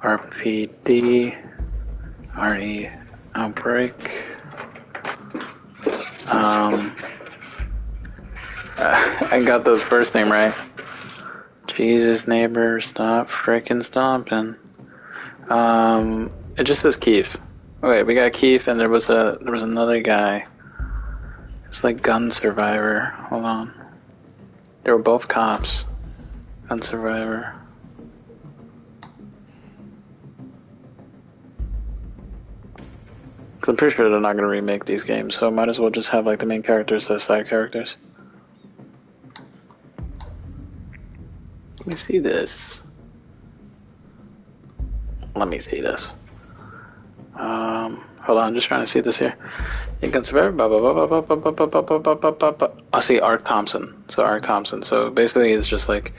RPD RE Outbreak. I got the first name right. Jesus, neighbor, stop frickin' stomping. It just says Keith. Okay, we got Keith, and there was another guy. It's like gun survivor. Hold on. They were both cops. Gun survivor. Cause I'm pretty sure they're not gonna remake these games, so I might as well just have like the main characters as side characters. Let me see this. Let me see this. Hold on, I'm just trying to see this here. You can survive. I see Ark Thompson. So Ark Thompson. So basically, it's just like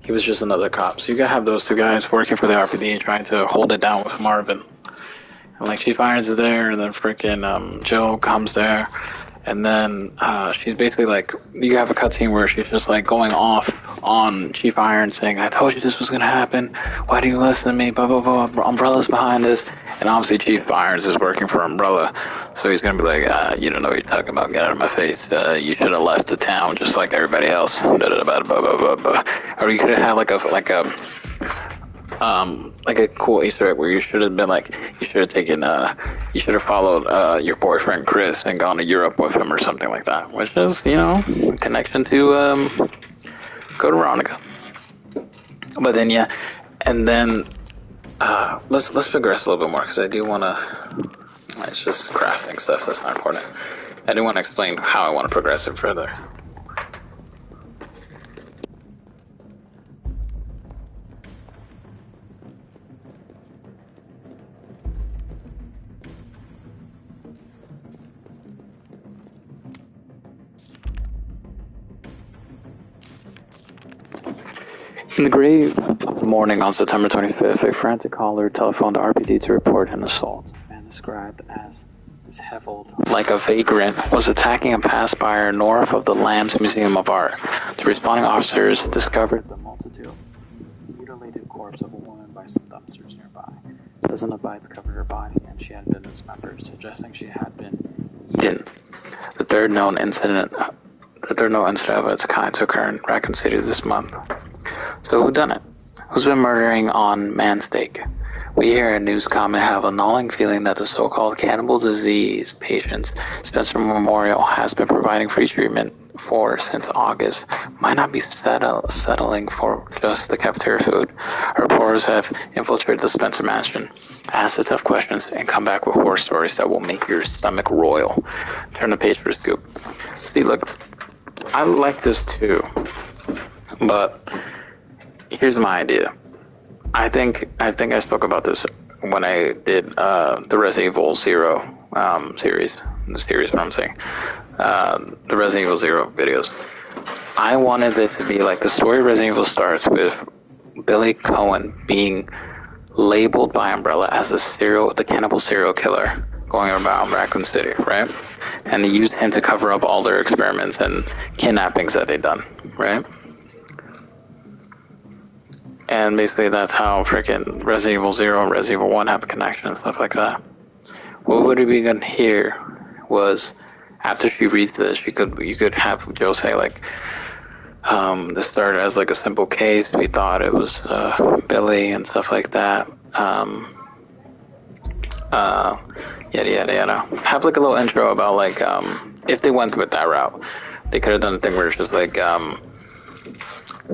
he was just another cop. So you gotta have those two guys working for the RPD trying to hold it down with Marvin. And like Chief Irons is there, and then freaking Jill comes there, and then she's basically like, you have a cutscene where she's just like going off on Chief Irons saying, "I told you this was gonna happen. Why do you listen to me? Blah blah blah. Umbrella's behind this." And obviously Chief Irons is working for Umbrella, so he's gonna be like, "You don't know what you're talking about. Get out of my face. You should have left the town just like everybody else." Or you could have had like a cool Easter egg where you should have been like, you should have taken, you should have followed your boyfriend Chris and gone to Europe with him or something like that, which is, you know, a connection to Code Veronica. But then yeah, and then let's progress a little bit more because I do want to. It's just crafting stuff that's not important. I do want to explain how I want to progress it further. In the gray morning on September 25th, a frantic caller telephoned RPD to report an assault. A man described as disheveled, like a vagrant, was attacking a passer north of the Lambs Museum of Art. The responding officers discovered the mutilated corpse of a woman by some dumpsters nearby. A dozen of bites covered her body, and she had been dismembered, suggesting she had been eaten. The third known incident of its kind to occur in Raccoon City this month. So who done it? Who's been murdering on Manstake? We here at Newscom have a gnawing feeling that the so-called cannibal disease patients Spencer Memorial has been providing free treatment for since August might not be settling for just the cafeteria food. Reporters have infiltrated the Spencer mansion, asked the tough questions, and come back with horror stories that will make your stomach roil. Turn the page for a scoop. See, look, I like this too, but here's my idea. I think I spoke about this when I did the Resident Evil Zero series. The series, what I'm saying, the Resident Evil Zero videos. I wanted it to be like the story of Resident Evil starts with Billy Cohen being labeled by Umbrella as the cannibal serial killer going around Raccoon City, right? And they used him to cover up all their experiments and kidnappings that they'd done, right? And basically that's how freaking Resident Evil 0 and Resident Evil 1 have a connection and stuff like that. What would be good here was, after she reads this, you could have Joe say like, this started as like a simple case. We thought it was Billy and stuff like that. Yada yada yada. Have like a little intro about like if they went with that route, they could have done a thing where it's just like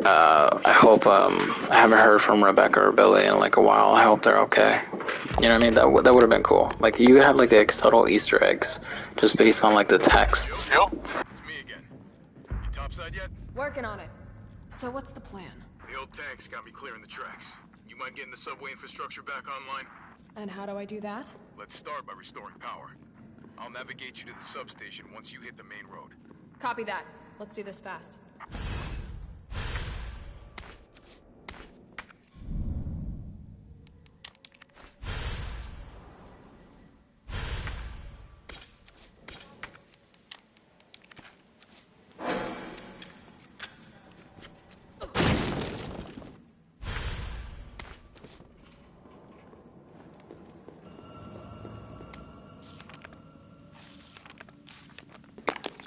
I hope I haven't heard from Rebecca or Billy in like a while. I hope they're okay. You know what I mean? That would have been cool. Like you could have like the subtle Easter eggs just based on like the text. Jill? It's me again. You topside yet? Working on it. So what's the plan? The old tanks got me clearing the tracks. You mind getting the subway infrastructure back online? And how do I do that? Let's start by restoring power. I'll navigate you to the substation once you hit the main road. Copy that. Let's do this fast.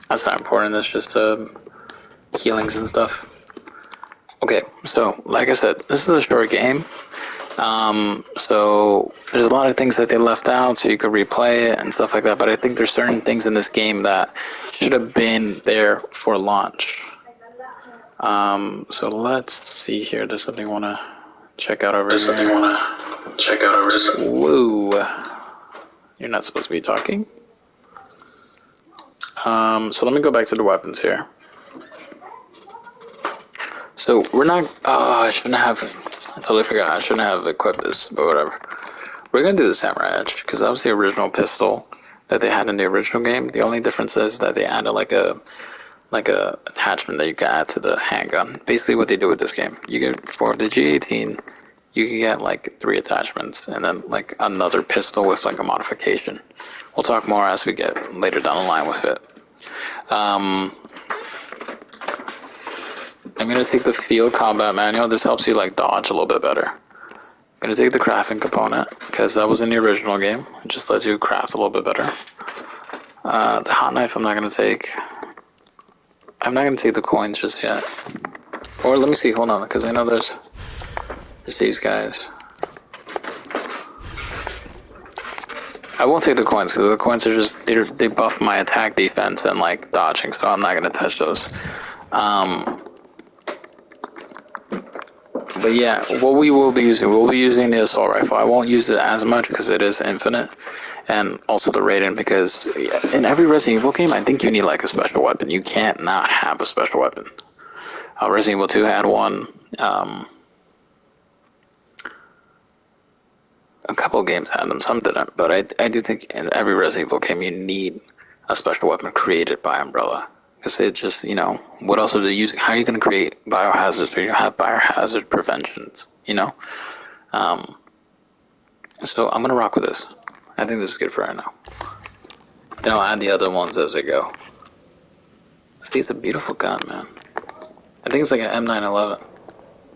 That's not important. That's just healings and stuff. Okay, So, like I said, this is a short game. So there's a lot of things that they left out, so you could replay it and stuff like that. But I think there's certain things in this game that should have been there for launch. So let's see here. There's something I want to check out over here. Whoa. You're not supposed to be talking. So let me go back to the weapons here. So we're not, I shouldn't have, I totally forgot, I shouldn't have equipped this, but whatever. We're going to do the Samurai Edge, because that was the original pistol that they had in the original game. The only difference is that they added like a attachment that you can add to the handgun. Basically what they do with this game, you get, for the G18, you can get like 3 attachments, and then like another pistol with like a modification. We'll talk more as we get later down the line with it. I'm going to take the field combat manual. This helps you like dodge a little bit better. I'm going to take the crafting component because that was in the original game. It just lets you craft a little bit better. The hot knife I'm not going to take. I'm not going to take the coins just yet. Or let me see, hold on, because I know there's these guys. I won't take the coins because the coins are just, they buff my attack, defense, and like dodging, so I'm not going to touch those. But yeah, what we'll be using the assault rifle. I won't use it as much because it is infinite, and also the rating, because in every Resident Evil game, I think you need like a special weapon. You can't not have a special weapon. Resident Evil 2 had one. A couple of games had them, some didn't. But I do think in every Resident Evil game, you need a special weapon created by Umbrella. Because it just, you know, what else are they using? How are you going to create biohazards where you have biohazard preventions, you know? So I'm going to rock with this. I think this is good for right now. And I'll add the other ones as they go. See, it's a beautiful gun, man. I think it's like an M911,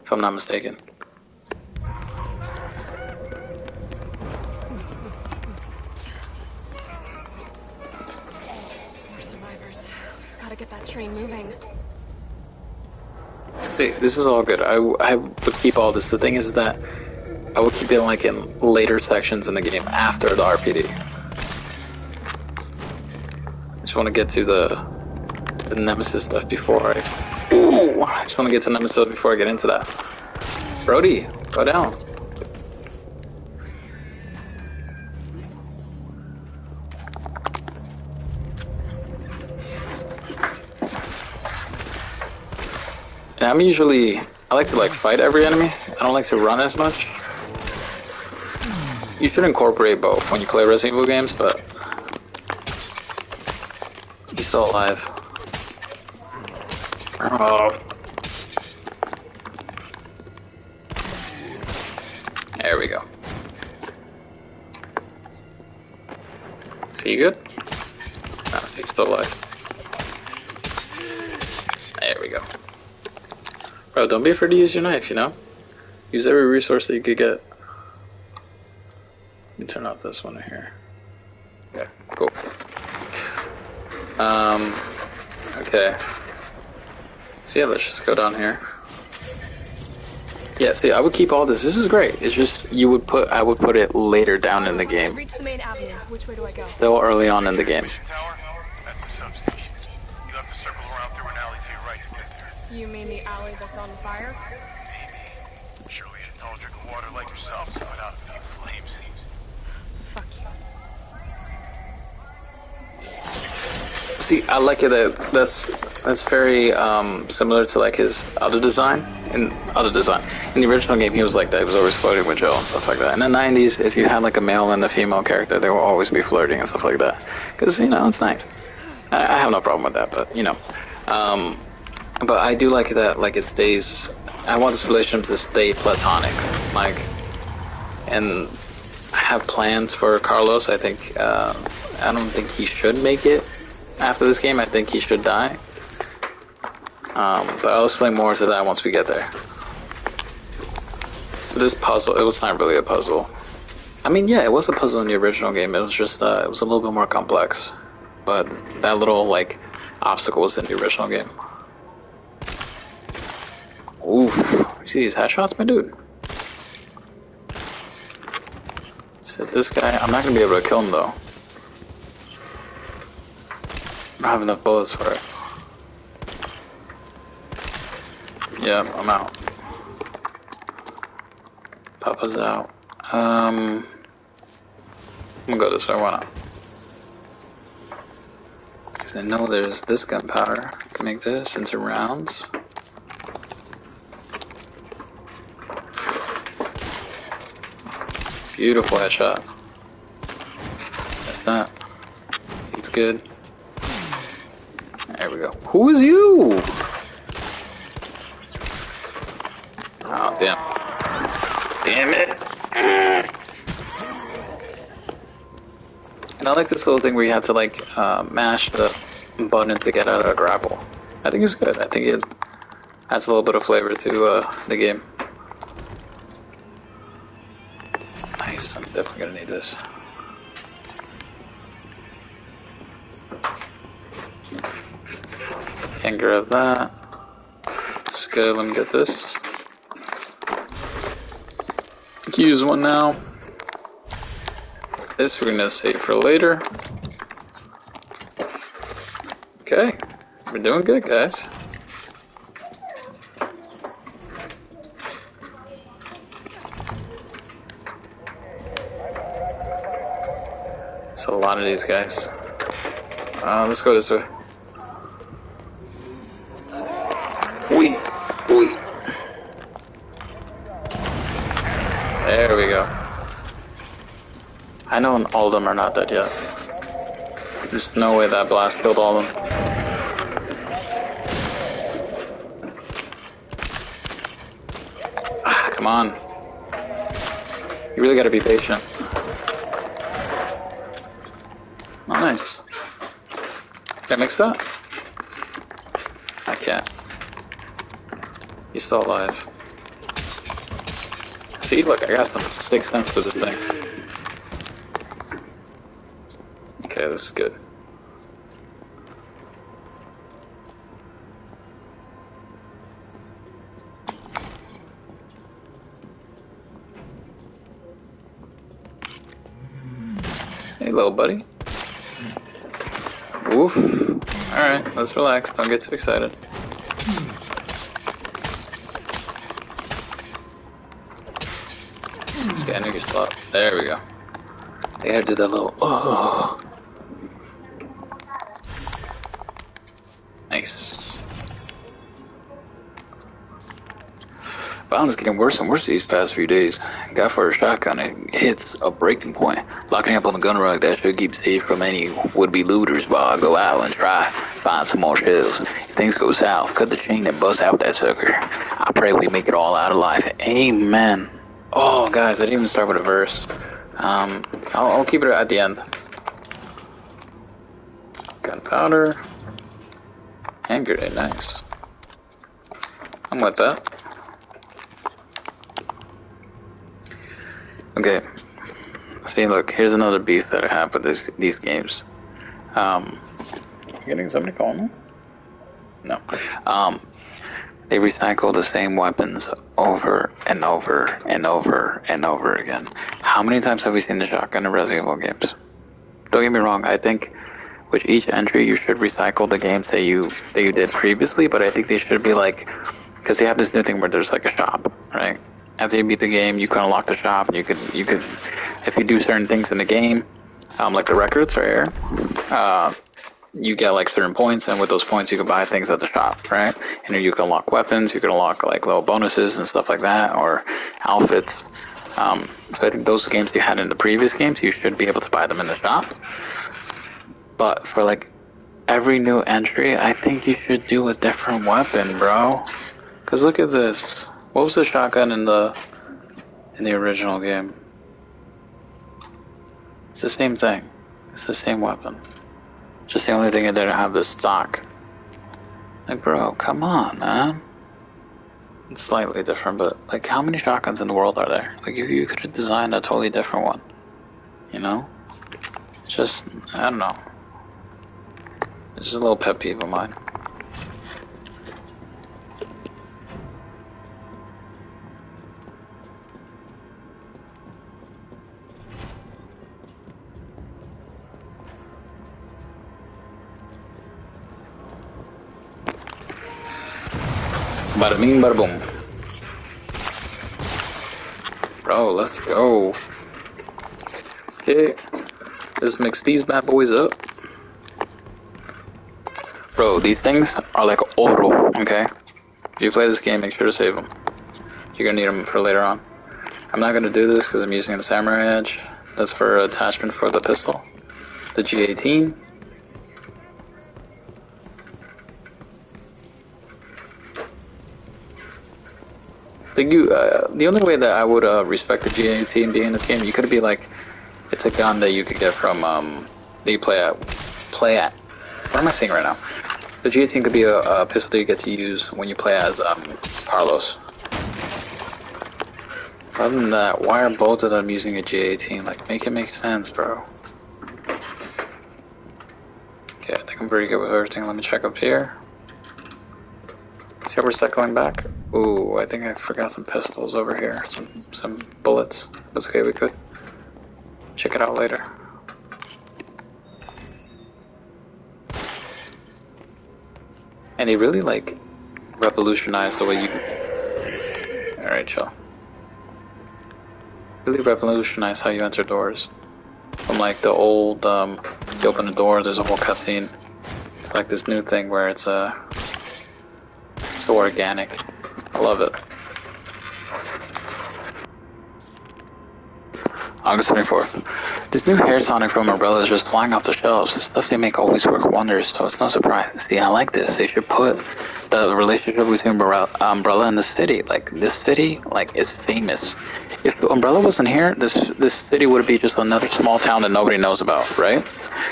if I'm not mistaken. Get that train moving. See, this is all good. I would keep all this. The thing is that I would keep it like in later sections in the game after the RPD. I just want to get to the Nemesis stuff before I just want to get to Nemesis before I get into that. Brody, go down. And I like to like fight every enemy. I don't like to run as much. You should incorporate both when you play Resident Evil games, but he's still alive. Oh. There we go. Is he good? No, he's still alive. There we go. Bro, don't be afraid to use your knife, you know? Use every resource that you could get. Let me turn off this one right here. Okay, cool. Okay. So yeah, let's just go down here. Yeah, see, I would keep all this. This is great. It's just, I would put it later down in the game. Reach the main avenue. Which way do I go? Still early on in the game. That's the substation. You'll have to circle around through an alley to your right to get there. You mean the alley that's on fire? Maybe. Surely a tall drink of water like yourself to put out a few flames. Fuck you. See, I like it that's very similar to like his other design. In the original game, he was like that. He was always flirting with Joe and stuff like that. In the 90s, if you had like a male and a female character, they will always be flirting and stuff like that. Because, you know, it's nice. I have no problem with that, but, you know. But I do like that, like, it stays... I want this relationship to stay platonic. Like, and I have plans for Carlos. I think, I don't think he should make it after this game. I think he should die. But I'll explain more to that once we get there. So this puzzle, it was not really a puzzle. I mean, yeah, it was a puzzle in the original game. It was just, it was a little bit more complex. But that little, like, obstacle was in the original game. Oof. You see these headshots, my dude? So this guy, I'm not gonna be able to kill him though. I don't have enough bullets for it. Yeah, I'm out. Papa's out. I'm gonna go this way, why not? Because I know there's this gunpowder. I can make this into rounds. Beautiful headshot. That's that. He's good. There we go. Who is you? Oh, damn. Damn it. And I like this little thing where you have to like mash the button to get out of a grapple. I think it's good. I think it adds a little bit of flavor to the game. Nice. I'm definitely gonna need this. Can't grab that. It's good. Let me get this. Use one now. This we're gonna save for later. Okay, we're doing good, guys. It's a lot of these guys. Let's go this way. Wait. There we go. I know all of them are not dead yet. There's no way that blast killed all of them. Ah, come on. You really gotta be patient. Oh, nice. Can I mix that? I can't. He's still alive. See, look, I got some sixth sense to this thing. Okay, this is good. Hey, little buddy. Oof. Alright, let's relax. Don't get too excited. Scanning your slot. There we go. I gotta do that little. Oh. Nice. Violence is getting worse and worse these past few days. Got for a shotgun, it hits a breaking point. Locking up on the gun rug, that should keep safe from any would-be looters while I go out and try find some more shells. If things go south, cut the chain and bust out that sucker. I pray we make it all out alive. Amen. Oh, guys, I didn't even start with a verse. I'll keep it at the end. Gunpowder. Hand grenade, nice. I'm with that. Okay. See, look, here's another beef that I have with these games. Getting somebody calling me? No. They recycle the same weapons over and over and over and over again. How many times have we seen the shotgun in Resident Evil games? Don't get me wrong, I think with each entry you should recycle the games that you did previously, but I think they should be like, because they have this new thing where there's like a shop, right? After you beat the game, you can unlock the shop, and you could, if you do certain things in the game, like the records right here, you get like certain points, and with those points you can buy things at the shop, right? And you can unlock weapons, you can unlock like little bonuses and stuff like that, or outfits. So I think those games you had in the previous games, you should be able to buy them in the shop. But for like every new entry, I think you should do a different weapon, bro. Cause look at this. What was the shotgun in the original game? It's the same thing. It's the same weapon. Just the only thing it didn't have the stock. Like, bro, come on, man. It's slightly different, but like, how many shotguns in the world are there? Like, if you could have designed a totally different one, you know? Just, I don't know. It's just a little pet peeve of mine. Bada bing, bada boom. Bro, let's go. Okay, let's mix these bad boys up. Bro, these things are like oro, okay? If you play this game, make sure to save them. You're gonna need them for later on. I'm not gonna do this because I'm using the Samurai Edge. That's for attachment for the pistol. The G18. The only way that I would respect the G18 being in this game, you could be like, it's a gun that you could get from that you play at. What am I saying right now? The G18 could be a pistol that you get to use when you play as Carlos. Other than that, why are both of them using a G18? Like, make it make sense, bro. Okay, I think I'm pretty good with everything. Let me check up here. See how we're cycling back? Ooh, I think I forgot some pistols over here. Some bullets. That's okay, we could check it out later. And he really, like, revolutionized the way you... Alright, chill. Really revolutionized how you enter doors. From, like, the old, you open the door, there's a whole cutscene. It's like this new thing where it's, so organic. I love it. August 24th. This new hair tonic from Umbrella is just flying off the shelves. The stuff they make always work wonders, so it's no surprise. See, I like this. They should put the relationship between Umbrella and the city. Like, this city, like, is famous. If Umbrella wasn't here, this city would be just another small town that nobody knows about, right?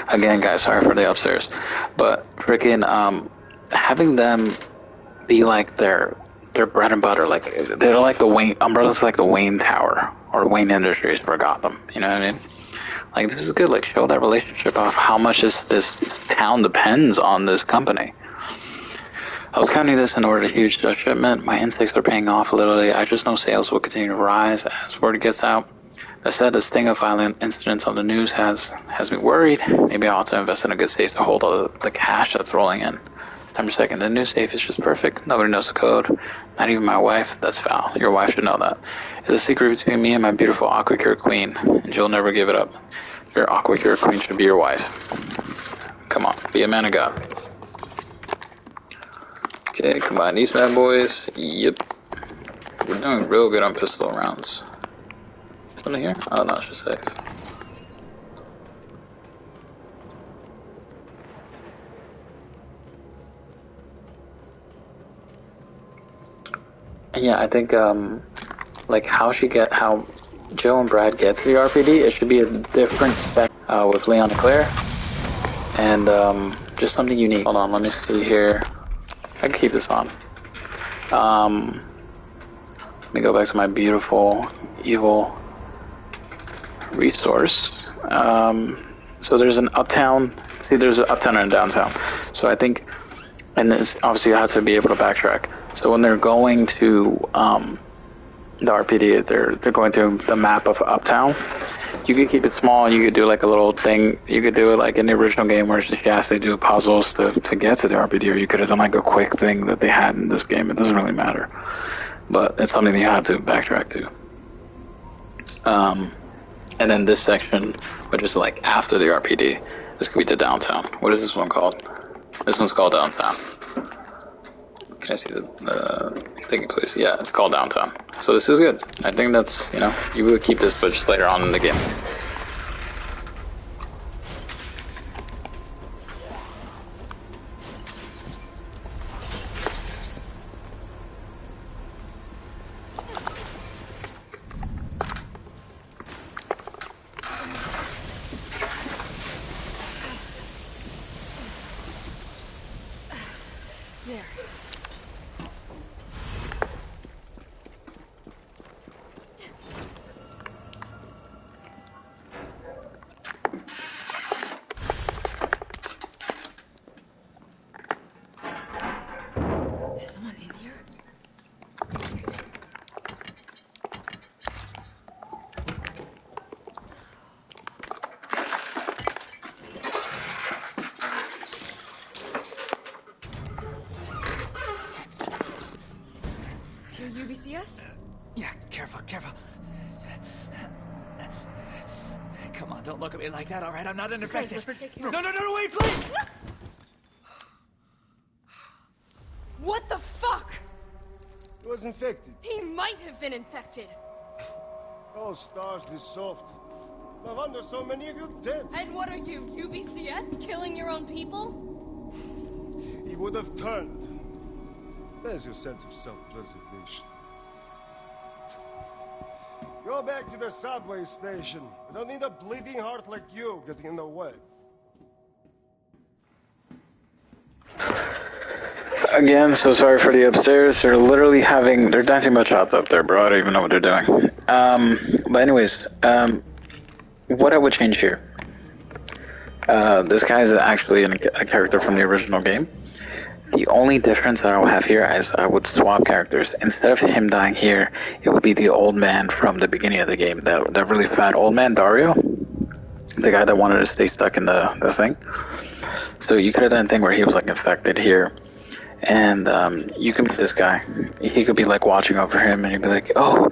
Again, guys, sorry for the upstairs. But, freaking, having them be like their bread and butter, like, they're like the Wayne, Umbrella's like the Wayne Tower, or Wayne Industries for Gotham, you know what I mean? Like, this is good, like, show that relationship of how much this town depends on this company. I was counting this in order to huge shipment. My instincts are paying off literally. I just know sales will continue to rise as word gets out. That said, the sting of violent incidents on the news has me worried. Maybe I ought to invest in a good safe to hold all the cash that's rolling in. September 2nd, the new safe is just perfect. Nobody knows the code. Not even my wife. That's foul. Your wife should know that. It's a secret between me and my beautiful Aquacure queen, and you'll never give it up. Your Aquacure queen should be your wife. Come on, be a man of God. Okay, combine these bad boys. Yep. We're doing real good on pistol rounds. Something here? Oh, no, it's just safe. Yeah, I think, like, how Joe and Brad get to the RPD, it should be a different set, with Leon and Claire. And, just something unique. Hold on, let me see here. I can keep this on. Let me go back to my beautiful, evil resource. So there's an uptown. See, there's an uptown and a downtown. So I think, and this, obviously you have to be able to backtrack. So when they're going to the RPD, they're going to the map of uptown. You could keep it small. You could do like a little thing. You could do it like in the original game where you have to do puzzles to get to the RPD, or you could have done like a quick thing that they had in this game. It doesn't really matter, but it's something that you have to backtrack to. And then this section, which is like after the RPD, this could be the downtown. What is this one called? This one's called downtown. Can I see the thingy, please? Yeah, it's called downtown. So this is good. I think that's, you know, you will keep this, but just later on in the game. There. serious? Yeah, careful. Come on, don't look at me like that, all right? I'm not infected. let's take care of No, wait, please! What the fuck? He was infected. He might have been infected. Oh, stars, this soft. No wonder so many of you dead. And what are you, UBCS? Killing your own people? He would have turned. There's your sense of self-preservation. Go back to the subway station. We don't need a bleeding heart like you getting in the way. Again, so sorry for the upstairs. They're literally they're dancing bachata up there, bro. I don't even know what they're doing. But anyways, what I would change here. This guy is actually a character from the original game. The only difference that I would have here is I would swap characters. Instead of him dying here, it would be the old man from the beginning of the game. That really fat old man, Dario. The guy that wanted to stay stuck in the thing. So you could have done a thing where he was like infected here. And you can be this guy. He could be like watching over him, and he'd be like, "Oh,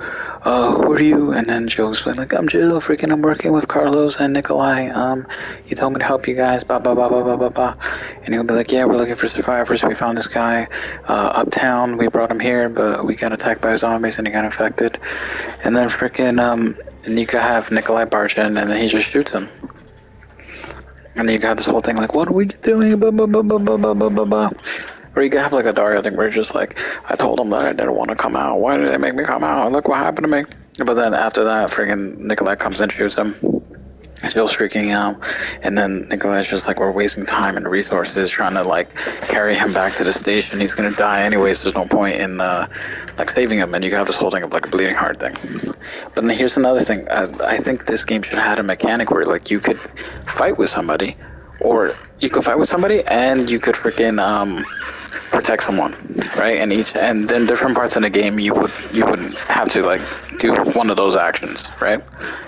who are you?" And then Joe explain like, "I'm Jill. Freaking, I'm working with Carlos and Nikolai. He told me to help you guys. Blah blah blah blah blah blah blah." And he'll be like, "Yeah, we're looking for survivors. We found this guy uptown. We brought him here, but we got attacked by zombies and he got infected." And then freaking and you could have Nikolai barge in, and then he just shoots him. And then you got this whole thing like, "What are we doing?" Blah blah blah blah blah blah blah blah blah. Or you could have like a Dario thing where you're just like, I told them that I didn't want to come out. Why did they make me come out? Look what happened to me. But then after that, freaking Nikolai comes and shoots him. He's still shrieking out. And then Nikolai's just like, we're wasting time and resources trying to like carry him back to the station. He's going to die anyways. There's no point in like saving him. And you have this whole thing of like a bleeding heart thing. But then here's another thing. I think this game should have had a mechanic where like you could fight with somebody. Or you could fight with somebody and you could freaking protect someone, right? And then different parts in the game you would have to like do one of those actions, right?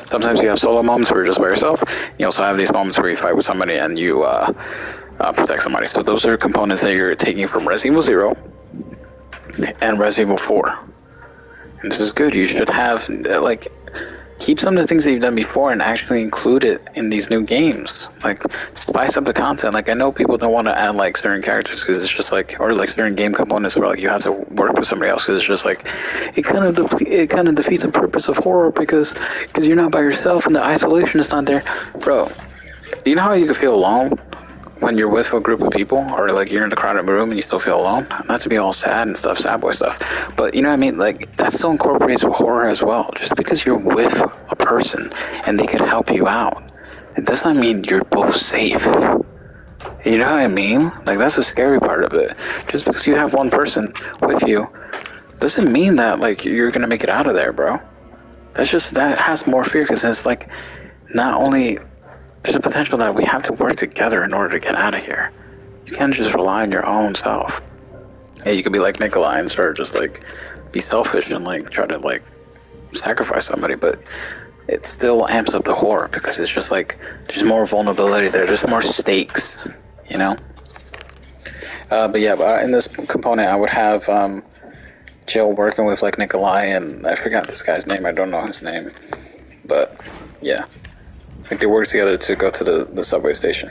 Sometimes you have solo moments where you're just by yourself. You also have these moments where you fight with somebody and you protect somebody. So those are components that you're taking from Resident Evil 0 and Resident Evil 4. And this is good. You should have like keep some of the things that you've done before and actually include it in these new games. Like, spice up the content. Like, I know people don't want to add, like, certain characters because it's just, like, or, like, certain game components where, like, you have to work with somebody else because it's just, like, it kind of defeats the purpose of horror because you're not by yourself and the isolation is not there. Bro, you know how you can feel alone when you're with a group of people, or like you're in a crowded room and you still feel alone? Not to be all sad and stuff, sad boy stuff, but you know what I mean? Like, that still incorporates horror as well. Just because you're with a person and they can help you out, it does not mean you're both safe. You know what I mean? Like, that's the scary part of it. Just because you have one person with you doesn't mean that like you're gonna make it out of there, bro. That has more fear because it's like not only there's a potential that we have to work together in order to get out of here. You can't just rely on your own self. Yeah, you could be like Nikolai and start just like be selfish and like try to like sacrifice somebody, but it still amps up the horror because it's just like there's more vulnerability there, there's more stakes, you know? But in this component I would have Jill working with like Nikolai and I forgot this guy's name, I don't know his name. But yeah. Like they work together to go to the subway station.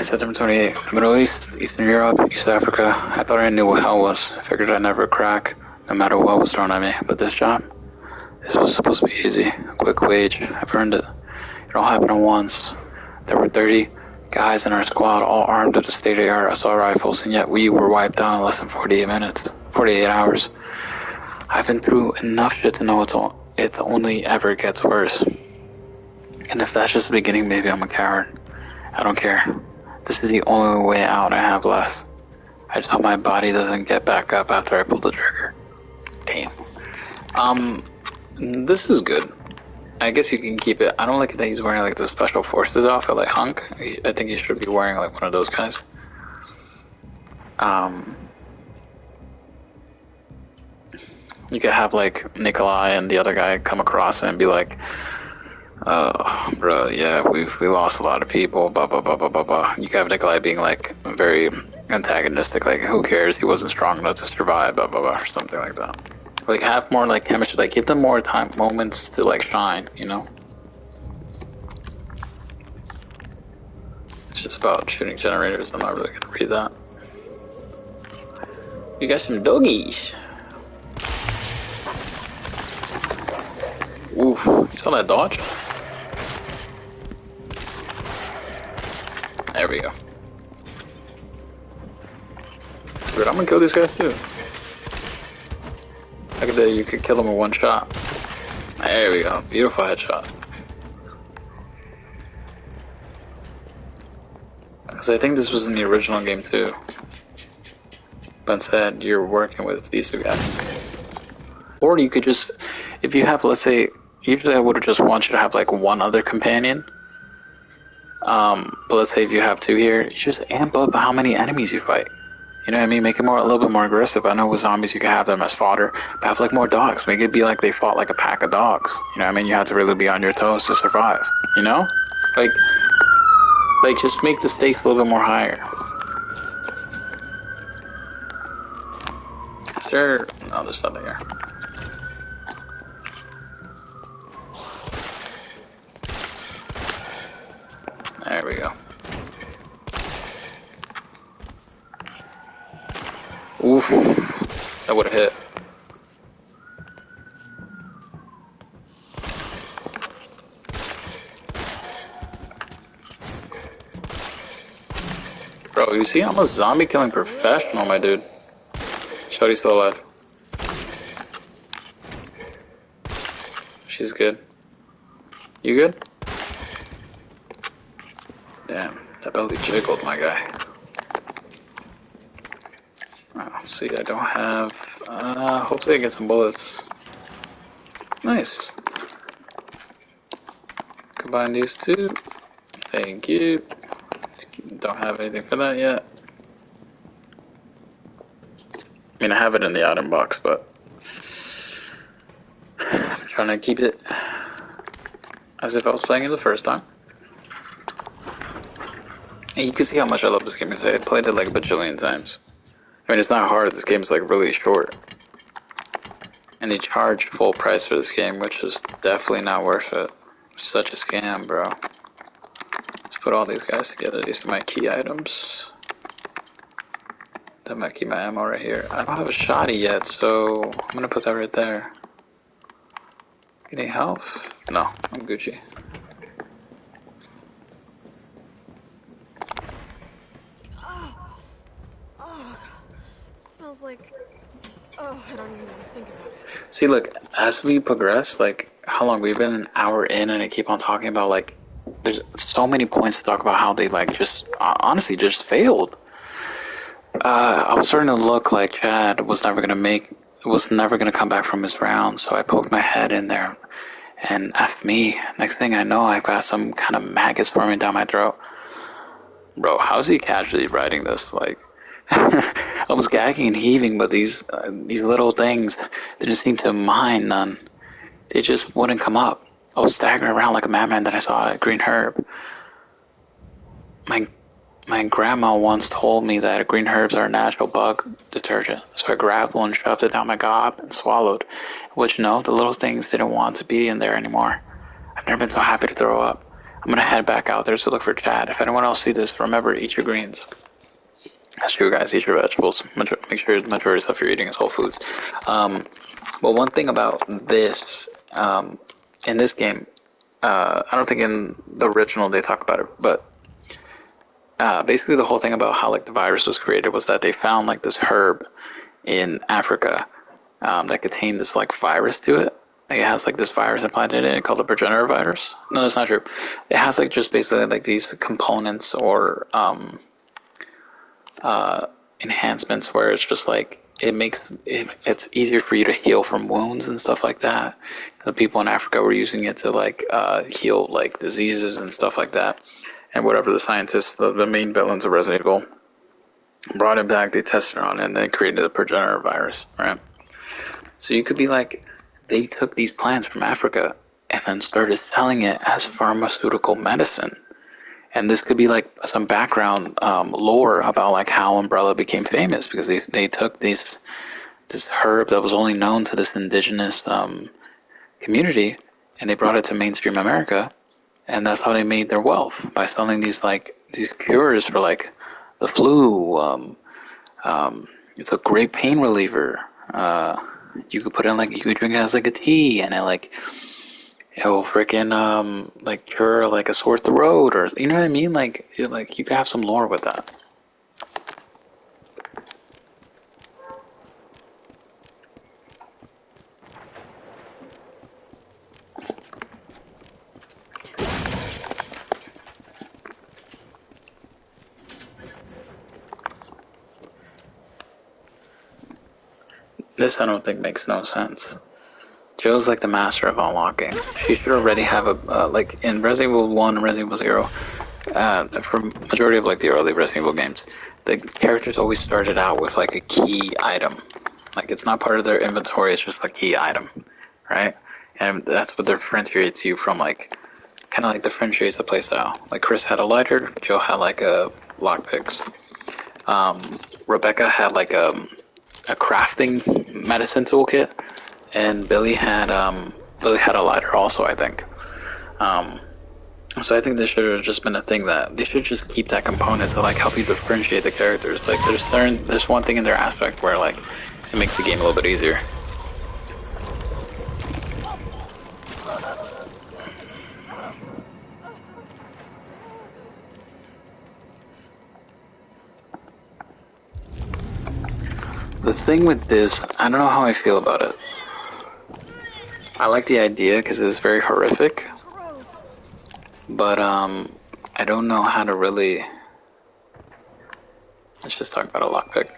September 28th. Middle East, Eastern Europe, East Africa. I thought I knew what hell was. I figured I'd never crack, no matter what was thrown at me. But this was supposed to be easy. A quick wage. I've earned it. It all happened at once. There were 30 guys in our squad, all armed with the state-of-the-art assault rifles, and yet we were wiped out in less than 48 hours. I've been through enough shit to know it only ever gets worse. And if that's just the beginning, maybe I'm a coward. I don't care. This is the only way out I have left. I just hope my body doesn't get back up after I pull the trigger. Damn. This is good. I guess you can keep it. I don't like it that he's wearing like the special forces outfit like Hunk. I think he should be wearing like one of those guys. You could have like Nikolai and the other guy come across and be like, Oh, bro, yeah, we lost a lot of people. Blah blah blah blah blah blah. You have Nikolai being like very antagonistic, like who cares? He wasn't strong enough to survive. Blah blah blah, or something like that. Like have more like chemistry. Like give them more time, moments to like shine. You know. It's just about shooting generators. I'm not really gonna read that. You got some doggies. Oof, you saw that dodge? There we go. Dude, I'm gonna kill these guys too. Look at that, you could kill them with one shot. There we go, beautiful headshot. Because I think this was in the original game too. But instead, you're working with these two guys. Or you could just, if you have, let's say, usually I would have just want you to have like one other companion. But let's say if you have two here, you just amp up how many enemies you fight. You know what I mean? Make it more a little bit more aggressive. I know with zombies you can have them as fodder, but have like more dogs. Make it be like they fought like a pack of dogs. You know what I mean? You have to really be on your toes to survive. You know? Like just make the stakes a little bit more higher. Is there? No, there's nothing here. There we go. Oof, that would have hit. Bro, you see, I'm a zombie killing professional, my dude. Shorty's still alive. She's good. You good? Damn, that belly jiggled, my guy. Oh, see, I don't have... hopefully I get some bullets. Nice. Combine these two. Thank you. Don't have anything for that yet. I mean, I have it in the item box, but... I'm trying to keep it as if I was playing it the first time. And you can see how much I love this game because I played it like a bajillion times. I mean, it's not hard, this game's like really short. And they charge full price for this game, which is definitely not worth it. Such a scam, bro. Let's put all these guys together. These are my key items. That might keep my ammo right here. I don't have a shotty yet, so I'm gonna put that right there. Any health? No, I'm Gucci. Smells like... Oh, I don't even want to think about it. See, look, as we progress, like, how long we've been an hour in and I keep on talking about, like, there's so many points to talk about how they, like, just, honestly, just failed. I was starting to look like Chad was never going to come back from his round, so I poked my head in there, and F me, next thing I know, I've got some kind of maggot swarming down my throat. Bro, how's he casually writing this, like... I was gagging and heaving, but these little things didn't seem to mind none. They just wouldn't come up. I was staggering around like a madman that I saw at Green Herb. My grandma once told me that green herbs are a natural bug detergent, so I grabbed one, shoved it down my gob, and swallowed. Which, no, the little things didn't want to be in there anymore. I've never been so happy to throw up. I'm gonna head back out there to look for Chad. If anyone else sees this, remember, eat your greens. That's true, guys. Eat your vegetables. Make sure the majority of stuff you're eating is whole foods. But one thing about this, in this game, I don't think in the original they talk about it, but basically the whole thing about how like the virus was created was that they found like this herb in Africa that contained this like virus to it. Like, it has like this virus implanted in it called the progenitor virus. No, that's not true. It has like just basically like these components or enhancements where it's just like it's easier for you to heal from wounds and stuff like that. The people in Africa were using it to like heal like diseases and stuff like that. And whatever the scientists, the main villains of Resident Evil, brought it back, they tested it on it, and they created the progenitor virus, right? So you could be like, they took these plants from Africa and then started selling it as pharmaceutical medicine. And this could be like some background lore about like how Umbrella became famous, because they took this herb that was only known to this indigenous community, and they brought it to mainstream America, and that's how they made their wealth, by selling these cures for like the flu. It's a great pain reliever. You could put in you could drink it as like a tea, and it'll freaking like cure like a sore throat, or you know what I mean? Like you could have some lore with that. This I don't think makes no sense. Joe's like the master of unlocking. She should already have a like in Resident Evil 1 and Resident Evil 0. For majority of like the early Resident Evil games, the characters always started out with like a key item. Like it's not part of their inventory; it's just a key item, right? And that's what differentiates you from like kind of like differentiates the playstyle. Like Chris had a lighter, Joe had like a lockpicks. Rebecca had like a crafting medicine toolkit, and Billy had a lighter also, I think. So I think this should have just been a thing that they should just keep that component to like help you differentiate the characters. Like there's one thing in their aspect where like it makes the game a little bit easier. The thing with this, I don't know how I feel about it. I like the idea because it's very horrific, but I don't know how to really. Let's just talk about a lockpick.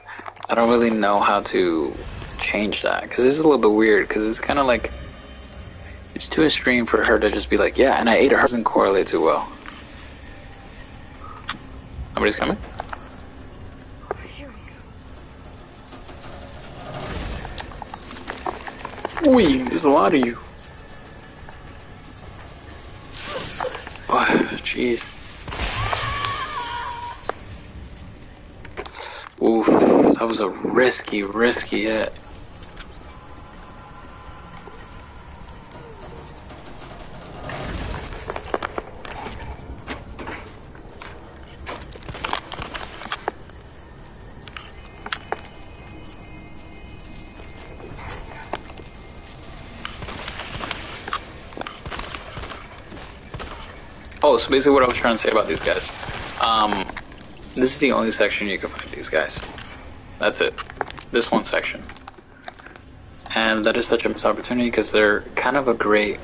I don't really know how to change that, because this is a little bit weird, because it's kind of like it's too extreme for her to just be like, yeah, and I ate her. It doesn't correlate too well. Somebody's coming. Ooh, there's a lot of you. Oh, jeez. Oof, that was a risky hit. Oh, so basically what I was trying to say about these guys. This is the only section you can find these guys. That's it. This one section. And that is such a missed opportunity, because they're kind of a great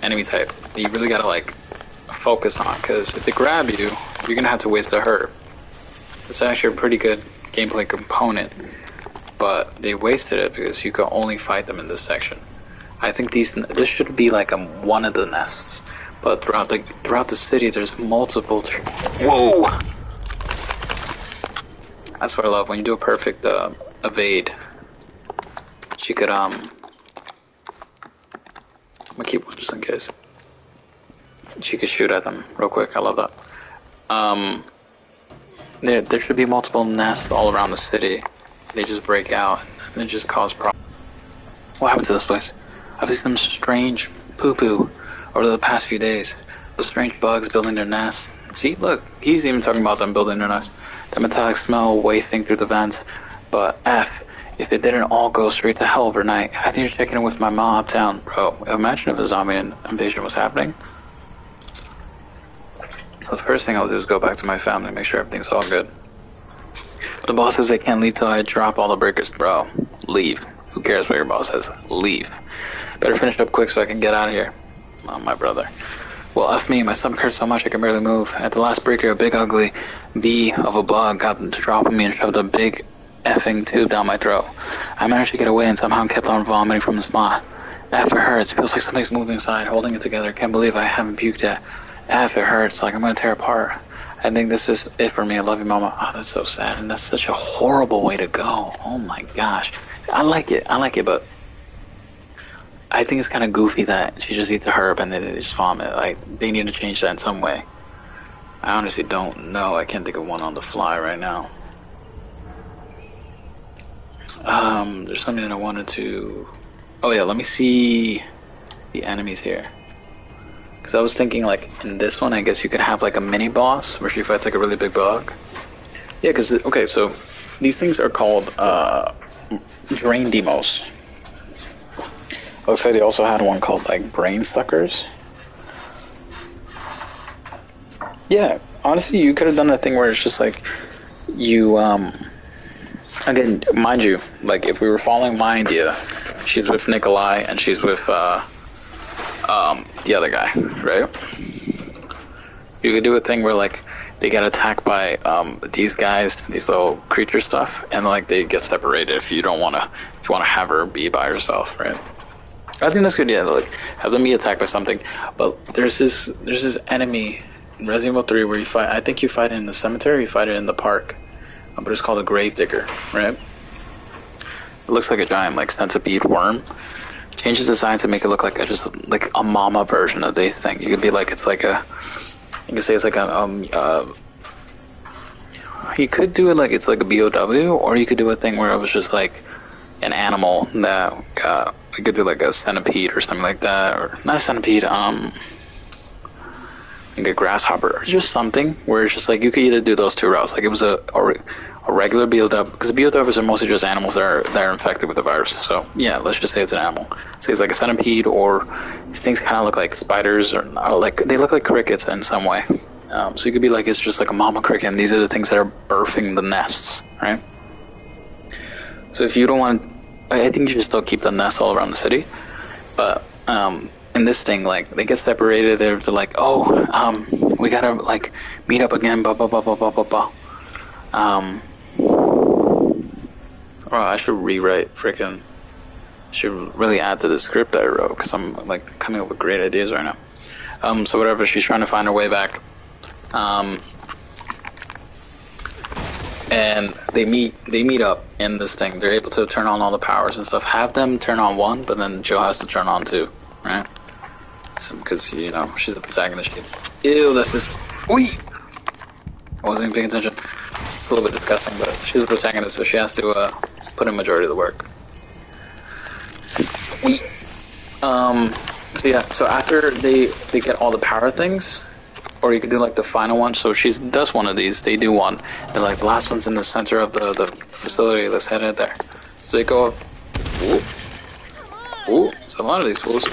enemy type that you really gotta like focus on, because if they grab you, you're gonna have to waste a herb. It's actually a pretty good gameplay component, but they wasted it because you can only fight them in this section. I think this should be like one of the nests. But throughout the city, there's multiple. Whoa! That's what I love when you do a perfect evade. She could I'm gonna keep one just in case. She could shoot at them real quick. I love that. There should be multiple nests all around the city. They just break out and it just cause problems. What happened to this place? I've seen some strange poo-poo over the past few days. Those strange bugs building their nests. See, look, he's even talking about them building their nests. The metallic smell wafting through the vents. But if it didn't all go straight to hell overnight, I need to check in with my mom uptown. Bro, imagine if a zombie invasion was happening. The first thing I'll do is go back to my family, make sure everything's all good. The boss says they can't leave till I drop all the breakers. Bro, leave. Who cares what your boss says? Leave. Better finish up quick so I can get out of here. Oh, my brother. Well, F me, my stomach hurts so much I can barely move. At the last breaker, a big ugly bee of a bug got to drop on me and shoved a big effing tube down my throat. I managed to get away and somehow kept on vomiting from the spot. F, it hurts. Feels like something's moving inside, holding it together. Can't believe I haven't puked yet. F, it hurts. Like I'm gonna tear apart. I think this is it for me. I love you, Mama. Oh, that's so sad, and that's such a horrible way to go. Oh my gosh. I like it, but I think it's kind of goofy that she just eats a herb and then they just vomit. Like, they need to change that in some way. I honestly don't know. I can't think of one on the fly right now. There's something that I wanted to... Oh yeah, let me see the enemies here. Because I was thinking, like, in this one, I guess you could have, like, a mini-boss where she fights, like, a really big bug. Yeah, because, okay, so these things are called, brain demos. Looks like they also had one called, like, brain suckers. Yeah, honestly, you could have done that thing where it's just, like, you, again, mind you, like, if we were following my idea, she's with Nikolai and she's with, the other guy, right? You could do a thing where, like, they get attacked by, these guys, these little creature stuff, and, like, they get separated if you don't want to, if you want to have her be by herself, right? I think that's good, yeah, like, have them be attacked by something, but there's this enemy in Resident Evil 3 where you fight, I think you fight it in the cemetery, you fight it in the park, but it's called a grave digger, right? It looks like a giant, like, centipede worm. Change the design to make it look like just like a mama version of this thing. You could be like, it's like a, you could say it's like a, you could do it like it's like a BOW, or you could do a thing where it was just like an animal that you could do like a centipede or something like that, or not a centipede, like a grasshopper, or just something where it's just like you could either do those two routes. Like it was a regular BOW, because BOWs are mostly just animals that are infected with the virus. So yeah, let's just say it's an animal. Say it's like a centipede, or these things kind of look like spiders, or like they look like crickets in some way. So you could be like, it's just like a mama cricket, and these are the things that are birthing the nests, right? So if you don't want, I think you should still keep the nests all around the city, but in this thing, like, they get separated. They're like, oh, we gotta like meet up again, blah blah blah blah blah blah blah. Oh, I should rewrite freaking. Should really add to the script that I wrote, because I'm like coming up with great ideas right now. So whatever, she's trying to find her way back. And they meet up in this thing. They're able to turn on all the powers and stuff. Have them turn on one, but then Joe has to turn on two, right? Because you know she's the protagonist. Ew, that's this. Oi! I wasn't even paying attention. It's a little bit disgusting, but she's the protagonist, so she has to put in majority of the work. So yeah, so after they get all the power things, or you could do like the final one. So she does one of these, they do one, and like the last one's in the center of the facility. Let's head in there. So they go up. Ooh, it's a lot of these fools.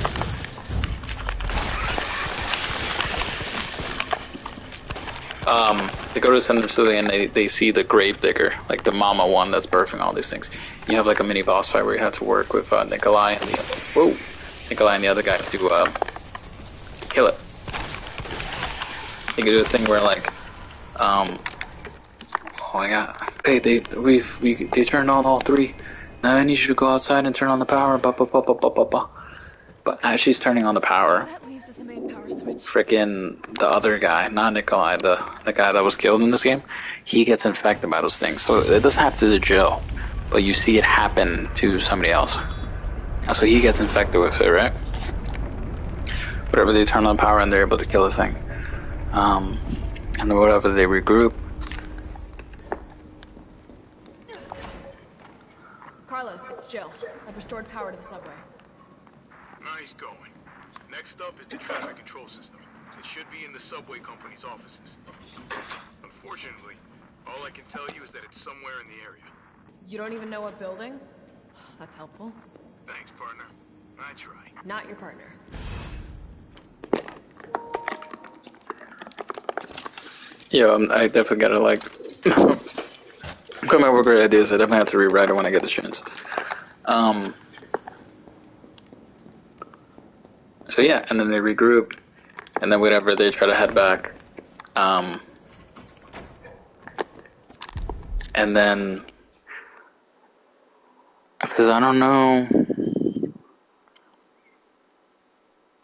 They go to the center of the facility and they see the grave digger, like the mama one that's birthing all these things. You have like a mini boss fight where you have to work with Nikolai and the other guy to kill it. You can do a thing where like, oh my god, hey, they turned on all three. Now I need you to go outside and turn on the power. But as she's turning on the power, frickin' the other guy, not Nikolai, the guy that was killed in this game, he gets infected by those things. So it doesn't happen to Jill, but you see it happen to somebody else. So he gets infected with it, right? Whatever, they turn on power and they're able to kill the thing. And then whatever, they regroup. Carlos, it's Jill. I've restored power to the subway. Nice going. Next up is the traffic control system. It should be in the subway company's offices. Unfortunately, all I can tell you is that it's somewhere in the area. You don't even know what building? That's helpful. Thanks, partner. I try. Not your partner. Yeah, I definitely gotta like I'm coming up with great ideas. I definitely have to rewrite it when I get the chance. So yeah, and then they regroup, and then whatever, they try to head back. And then, because I don't know,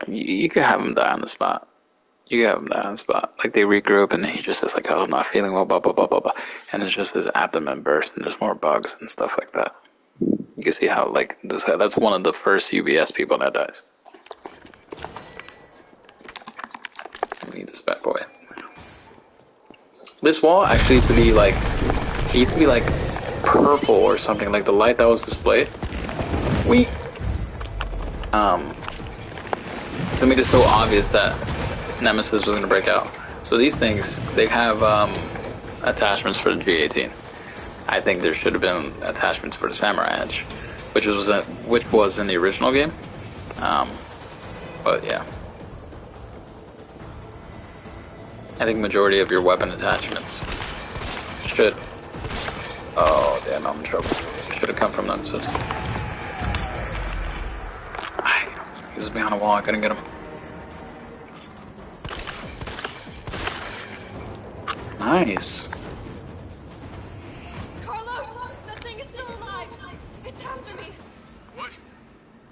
you could have him die on the spot. You could have him die on the spot. Like, they regroup, and he just says, like, oh, I'm not feeling well, blah, blah, blah, blah, blah. And it's just his abdomen burst, and there's more bugs and stuff like that. You can see how, like, that's one of the first UBS people that dies. We need this bad boy. This wall actually used to be like, it used to be like purple or something, like the light that was displayed. To make it so obvious that Nemesis was gonna break out. So these things, they have attachments for the G18. I think there should have been attachments for the Samurai Edge, which was in the original game. But yeah, I think majority of your weapon attachments should. Oh damn, I'm in trouble. Should have come from Nemesis. He was behind a wall. I couldn't get him. Nice. Carlos, that thing is still alive. It's after me. What?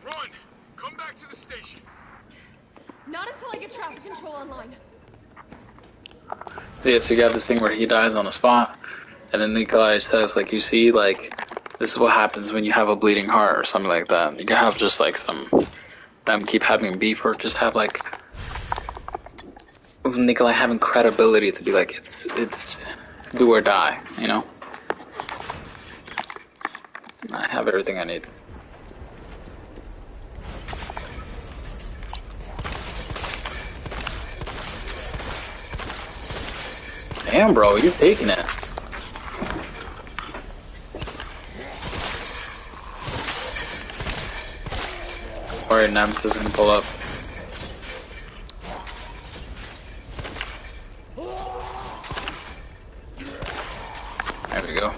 Run! Come back to the station. Not until I get traffic control online. Yeah, so you got this thing where he dies on the spot, and then Nikolai says, like, you see, like, this is what happens when you have a bleeding heart or something like that. You can have just like them keep having beef, or just have like Nikolai having credibility to be like, it's do or die, you know? I have everything I need. Damn, bro, you're taking it. Alright, Nemesis is gonna pull up. There we go.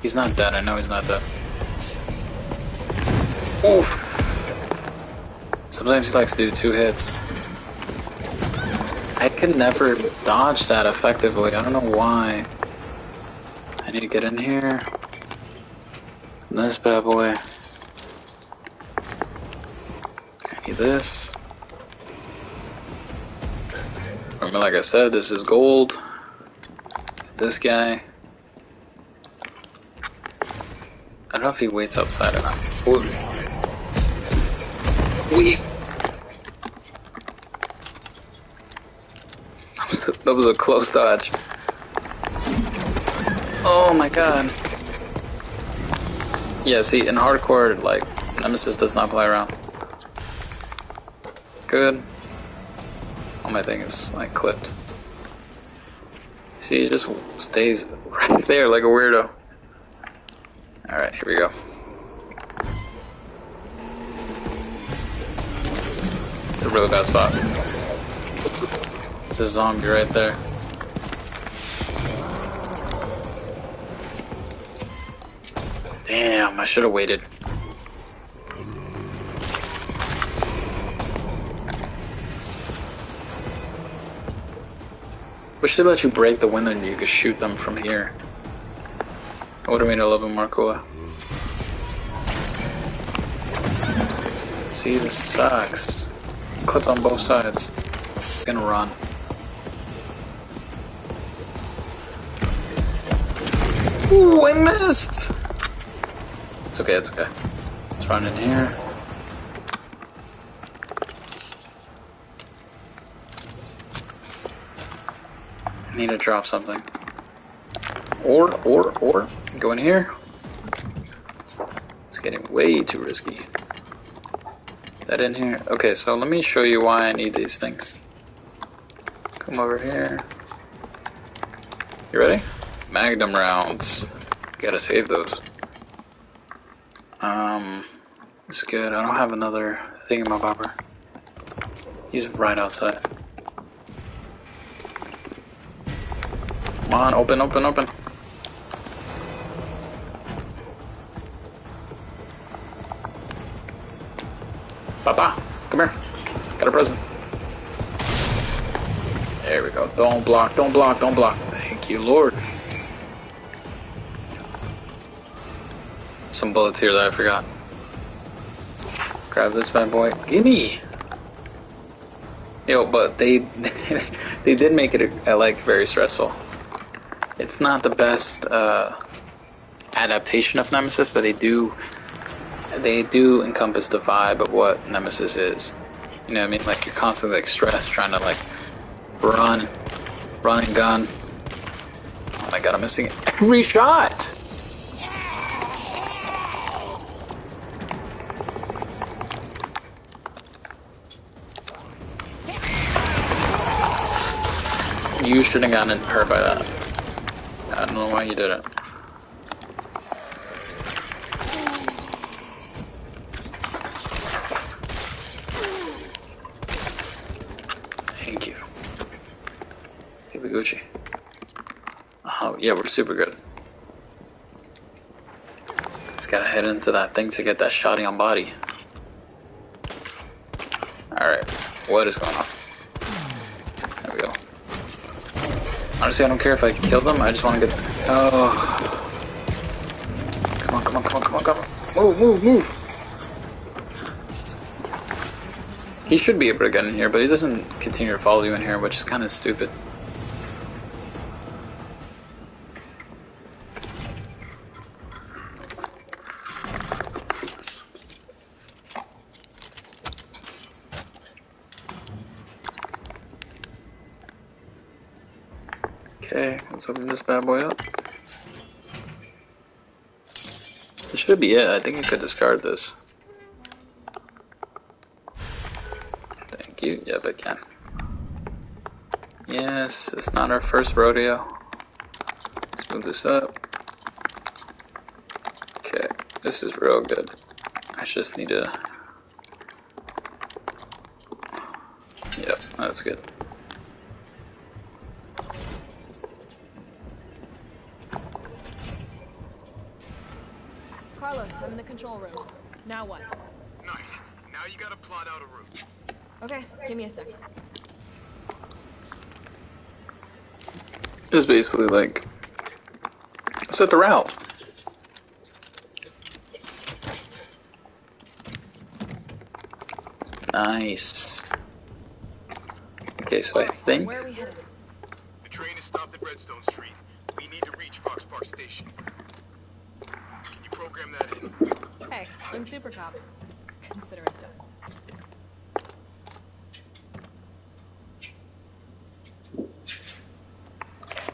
He's not dead, I know he's not dead. Oof. Sometimes he likes to do 2 hits. I can never dodge that effectively. I don't know why. I need to get in here. This bad boy. I need this. Remember, like I said, this is gold. This guy. I don't know if he waits outside or not. Ooh. That was a close dodge. Oh my god. Yeah, see, in hardcore, like, Nemesis does not play around. Good. All my thing is, like, clipped. See, he just stays right there like a weirdo. Alright, here we go. It's a really bad spot. It's a zombie right there. Damn, I should have waited. Wish they let you break the window and you could shoot them from here. It would have made it a little bit more cool. See, this sucks. Clipped on both sides. Gonna run. Ooh, I missed! It's okay, it's okay. Let's run in here. I need to drop something. Or, go in here. It's getting way too risky. That in here. Okay, so let me show you why I need these things. Come over here. You ready? Magnum rounds. Gotta save those. It's good. I don't have another thing in my bobber. He's right outside. Come on, open, open, open. Papa, come here. Got a present. There we go. Don't block, don't block, don't block. Thank you, Lord. Some bullets here that I forgot. Grab this bad boy. Gimme! Yo, but they they did make it like very stressful. It's not the best adaptation of Nemesis, but they do they do encompass the vibe of what Nemesis is. You know what I mean? Like, you're constantly like stressed, trying to like run and gun. Oh my god, I'm missing every shot! You should have gotten hurt by that. I don't know why you did it. Thank you. Gucci. Oh, yeah, we're super good. Just gotta head into that thing to get that shotty on body. Alright, what is going on? There we go. Honestly, I don't care if I kill them, I just want to get... Oh. Come on, come on, come on, come on, come on. Move, move, move! He should be able to get in here, but he doesn't continue to follow you in here, which is kind of stupid. Okay, let's open this bad boy up. This should be it. I think I could discard this. Thank you. Yep, I can. Yes, it's not our first rodeo. Let's move this up. Okay, this is real good. I just need to... Yep, that's good. Carlos, I'm in the control room. Now what? Nice. Now you gotta plot out a route. Okay, give me a second. It's basically like... set the route. Nice. Okay, so I think... Where are we headed? The train is stopped at Redstone Street. We need to reach Fox Park Station. Can you program that in? Hey, I'm Super Cop. Consider it done.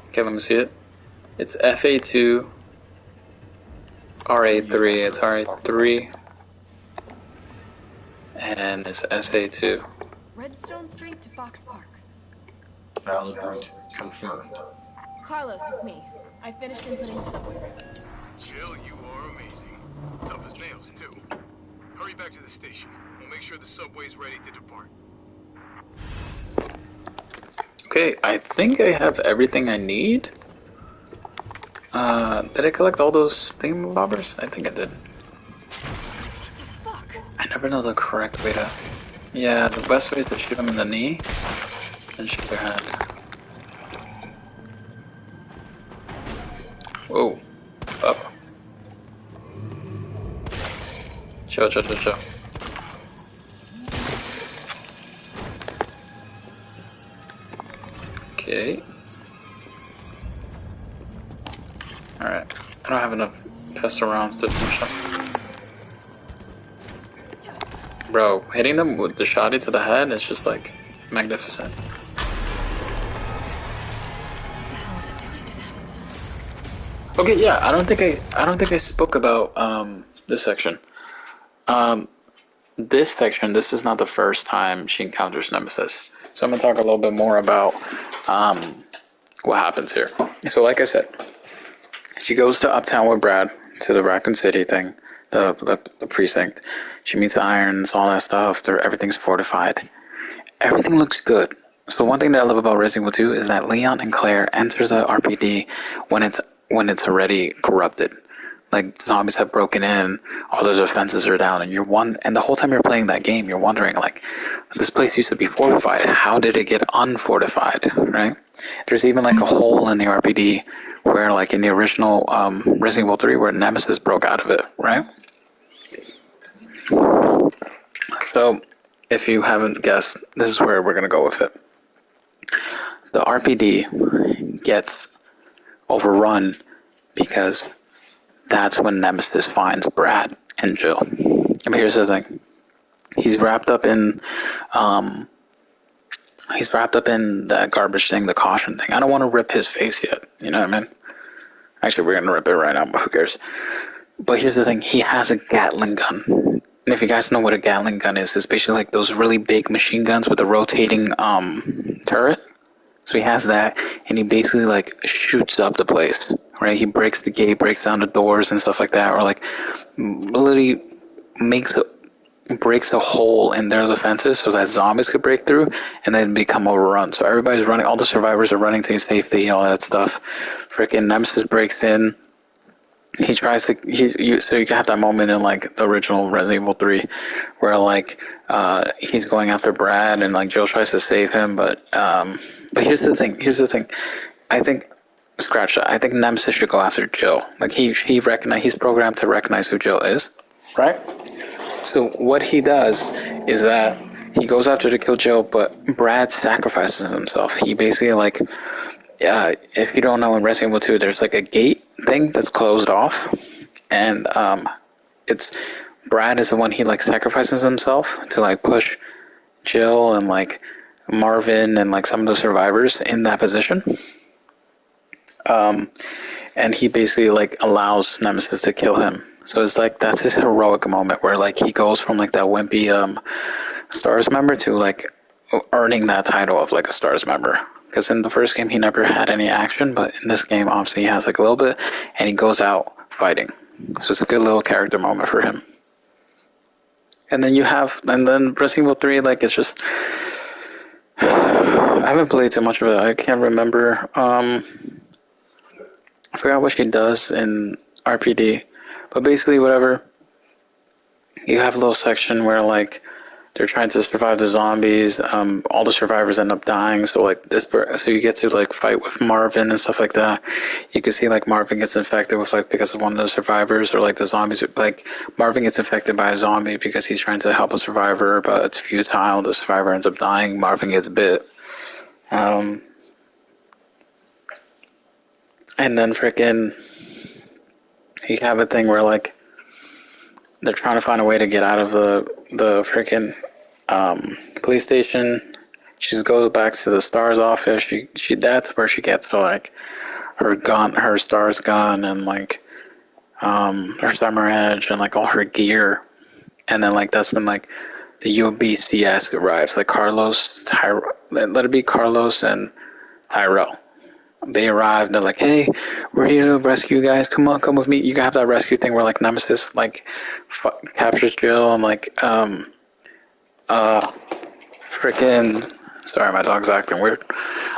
Okay, let me see it. It's FA2, RA3, it's RA3, and it's SA2. Redstone Street to Fox Park. Valid route confirmed. Carlos, it's me. I finished inputting the subway route. Jill, you are amazing. Tough as nails, too. Hurry back to the station. We'll make sure the subway's ready to depart. Okay, I think I have everything I need. Did I collect all those thingamabobbers? I think I did. What the fuck? I never know the correct way to... Yeah, the best way is to shoot them in the knee and shoot their head. Whoa. Up. Chill, chill, chill, chill. Okay. Alright. I don't have enough pistol rounds to finish them. Bro, hitting them with the shotty to the head is just like magnificent. Okay, yeah, I don't think I spoke about this section. This section, this is not the first time she encounters Nemesis. So I'm gonna talk a little bit more about what happens here. So like I said, she goes to Uptown with Brad to the Raccoon City thing, the precinct. She meets the Irons, all that stuff. Everything's fortified. Everything looks good. So one thing that I love about Resident Evil 2 is that Leon and Claire enters the RPD when it's already corrupted. Like, zombies have broken in, all those defenses are down, and the whole time you're playing that game, you're wondering, like, this place used to be fortified. How did it get unfortified, right? There's even, like, a hole in the RPD where, like, in the original Resident Evil 3, where Nemesis broke out of it, right? So, if you haven't guessed, this is where we're going to go with it. The RPD gets overrun because that's when Nemesis finds Brad and Jill. But here's the thing. He's wrapped up in that garbage thing, the caution thing. I don't want to rip his face yet. You know what I mean? Actually, we're gonna rip it right now, but who cares? But here's the thing. He has a Gatling gun. And if you guys know what a Gatling gun is, it's basically like those really big machine guns with a rotating turret. So he has that, and he basically like shoots up the place, right? He breaks the gate, breaks down the doors and stuff like that, or like literally breaks a hole in their defenses so that zombies could break through and then become overrun. So everybody's running, all the survivors are running to safety, all that stuff. Freaking Nemesis breaks in. He tries to, so you can have that moment in like the original Resident Evil 3 where like he's going after Brad and like Jill tries to save him, but here's the thing. I think, scratch that. I think Nemesis should go after Jill. Like he's programmed to recognize who Jill is, right? So what he does is that he goes after to kill Jill, but Brad sacrifices himself. He basically like, if you don't know, in Resident Evil 2, there's like a gate thing that's closed off, and it's Brad is the one, he like sacrifices himself to like push Jill and like Marvin and like some of the survivors in that position. And he basically like allows Nemesis to kill him. So it's like that's his heroic moment where like he goes from like that wimpy STARS member to like earning that title of like a STARS member. Because in the first game he never had any action, but in this game obviously he has like a little bit, and he goes out fighting. So it's a good little character moment for him. And then Resident Evil 3, like it's just I haven't played too much of it. I can't remember. I forgot what she does in RPD, but basically whatever. You have a little section where like they're trying to survive the zombies. All the survivors end up dying. So like so you get to like fight with Marvin and stuff like that. You can see like Marvin gets infected with like because of one of the survivors, or like the zombies. Like Marvin gets infected by a zombie because he's trying to help a survivor, but it's futile. The survivor ends up dying. Marvin gets bit. And then freaking, you have a thing where like they're trying to find a way to get out of the freaking police station. She goes back to the STARS office. She that's where she gets like her gun, her STARS gun, and like her Summer Edge and like all her gear. And then like that's when like the UBCS arrives. Like let it be Carlos and Tyrell. They arrive and they're like, hey, we're here to rescue you guys. Come on, come with me. You can have that rescue thing where like Nemesis like captures Jill and like freaking, sorry, my dog's acting weird.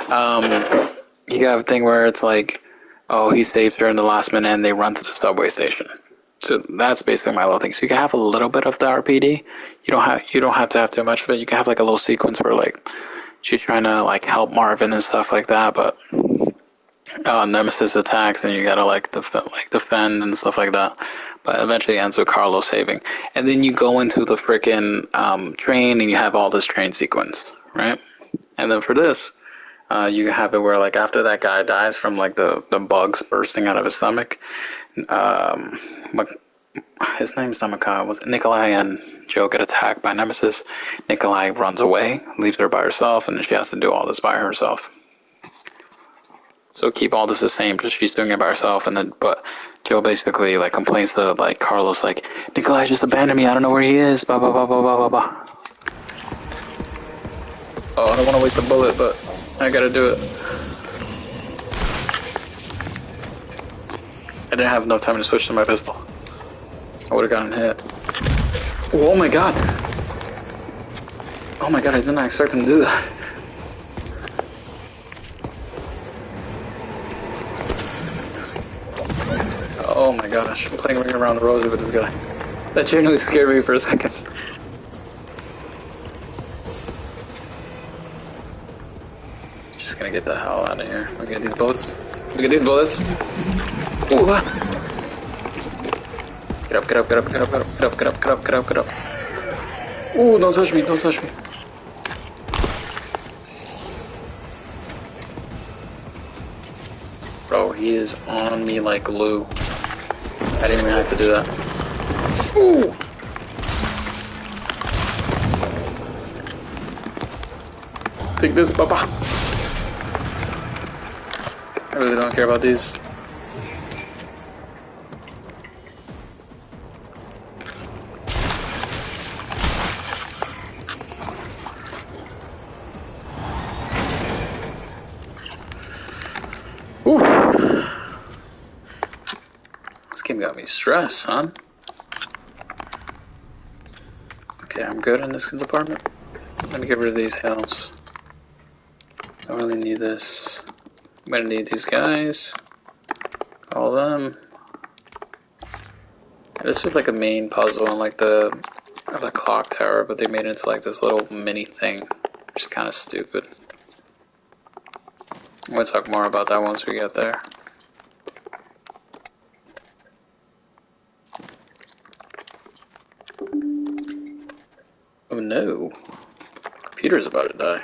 You have a thing where it's like, oh, he saves her in the last minute and they run to the subway station. So that's basically my little thing. So you can have a little bit of the RPD. You don't have to have too much of it. You can have like a little sequence where like she's trying to like help Marvin and stuff like that, but Nemesis attacks and you gotta like defend and stuff like that. But eventually it ends with Carlos saving. And then you go into the freaking train and you have all this train sequence, right? And then for this, you have it where like after that guy dies from like the bugs bursting out of his stomach, his name's not Makai, was Nikolai and Jill get attacked by Nemesis. Nikolai runs away, leaves her by herself, and she has to do all this by herself. So keep all this the same, because she's doing it by herself, but Jill basically like complains to like Carlos, like, Nikolai just abandoned me, I don't know where he is, blah blah blah blah blah blah blah. Oh, I don't want to waste a bullet, but I gotta do it. I didn't have enough time to switch to my pistol. I would've gotten hit. Oh my god! Oh my god, I did not expect him to do that. Oh my gosh, I'm playing Ring Around the Rosie with this guy. That genuinely scared me for a second. Just gonna get the hell out of here. Look at these bullets. Look at these bullets. Ooh, ah. Get up, get up, get up, get up, get up, get up, get up, get up, get up, get up. Ooh, don't touch me, don't touch me. Bro, he is on me like glue. I didn't even have to do that. Ooh! Take this, Papa. I really don't care about these. Ooh. This game got me stressed, son. Okay, I'm good in this department. Let me get rid of these hills. Don't really need this. I'm gonna need these guys. All of them. This was like a main puzzle in like the clock tower, but they made it into like this little mini thing, which is kind of stupid. I'm gonna talk more about that once we get there. Oh no. Computer's about to die.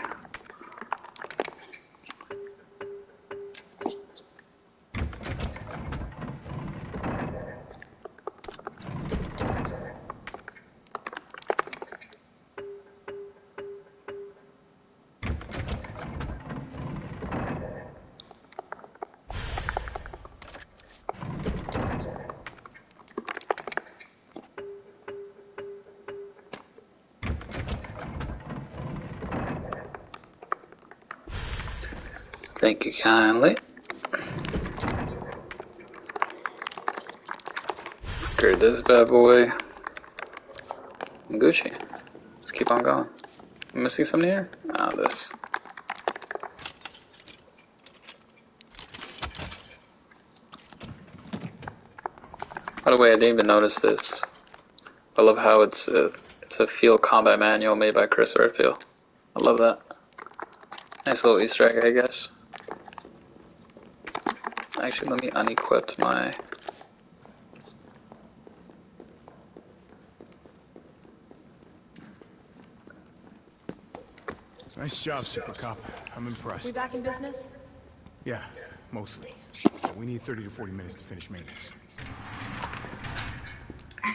Thank you kindly. Upgrade this bad boy. I'm Gucci. Let's keep on going. I'm missing something here? Ah, this. By the way, I didn't even notice this. I love how it's a field combat manual made by Chris Redfield. I love that. Nice little Easter egg, I guess. Actually, let me unequip my... Nice job, Super Cop. I'm impressed. We back in business? Yeah, mostly. But we need 30 to 40 minutes to finish maintenance.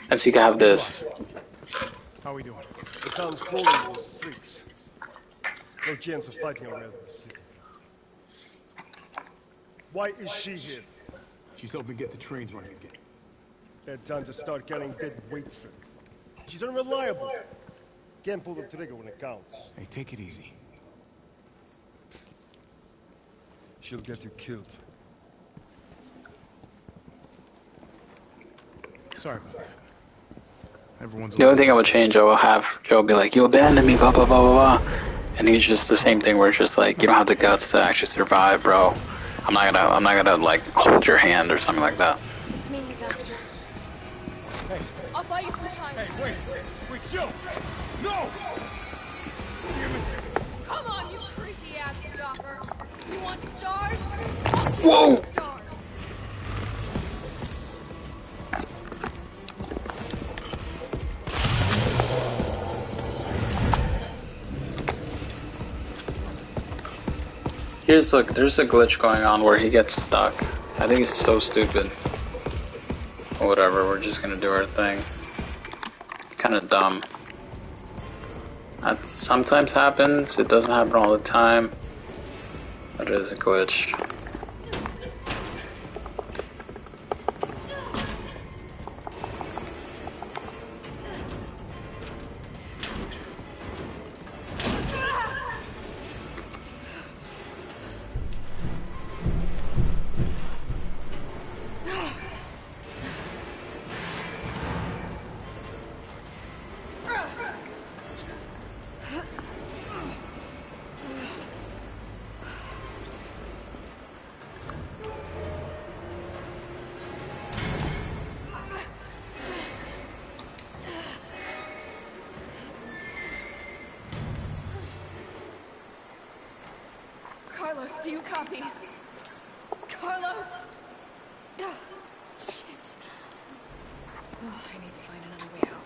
And so you can have this. How are we doing? The town's crawling with those freaks. No chance of fighting around the city. Why is she here? She's helping get the trains running again. Bad time to start carrying dead weight for her. She's unreliable. Can't pull the trigger when it counts. Hey, take it easy. She'll get you killed. Sorry about that. Everyone's The only thing I would change, I will have Joe be like, "You abandoned me, blah blah blah blah blah," and he's just the same thing where it's just like, you don't have the guts to actually survive, bro. I'm not gonna like hold your hand or something like that. It's me he's after. Hey. I'll buy you some time. Hey, wait, Joe! No! Damn it! Come on, you creepy ass stopper. You want stars? I'll give Whoa! you stars. There's a glitch going on where he gets stuck. I think he's so stupid. Whatever, we're just gonna do our thing. It's kind of dumb. That sometimes happens, it doesn't happen all the time. But it is a glitch. Carlos, do you copy? Carlos! Oh, shit. Oh, I need to find another way out.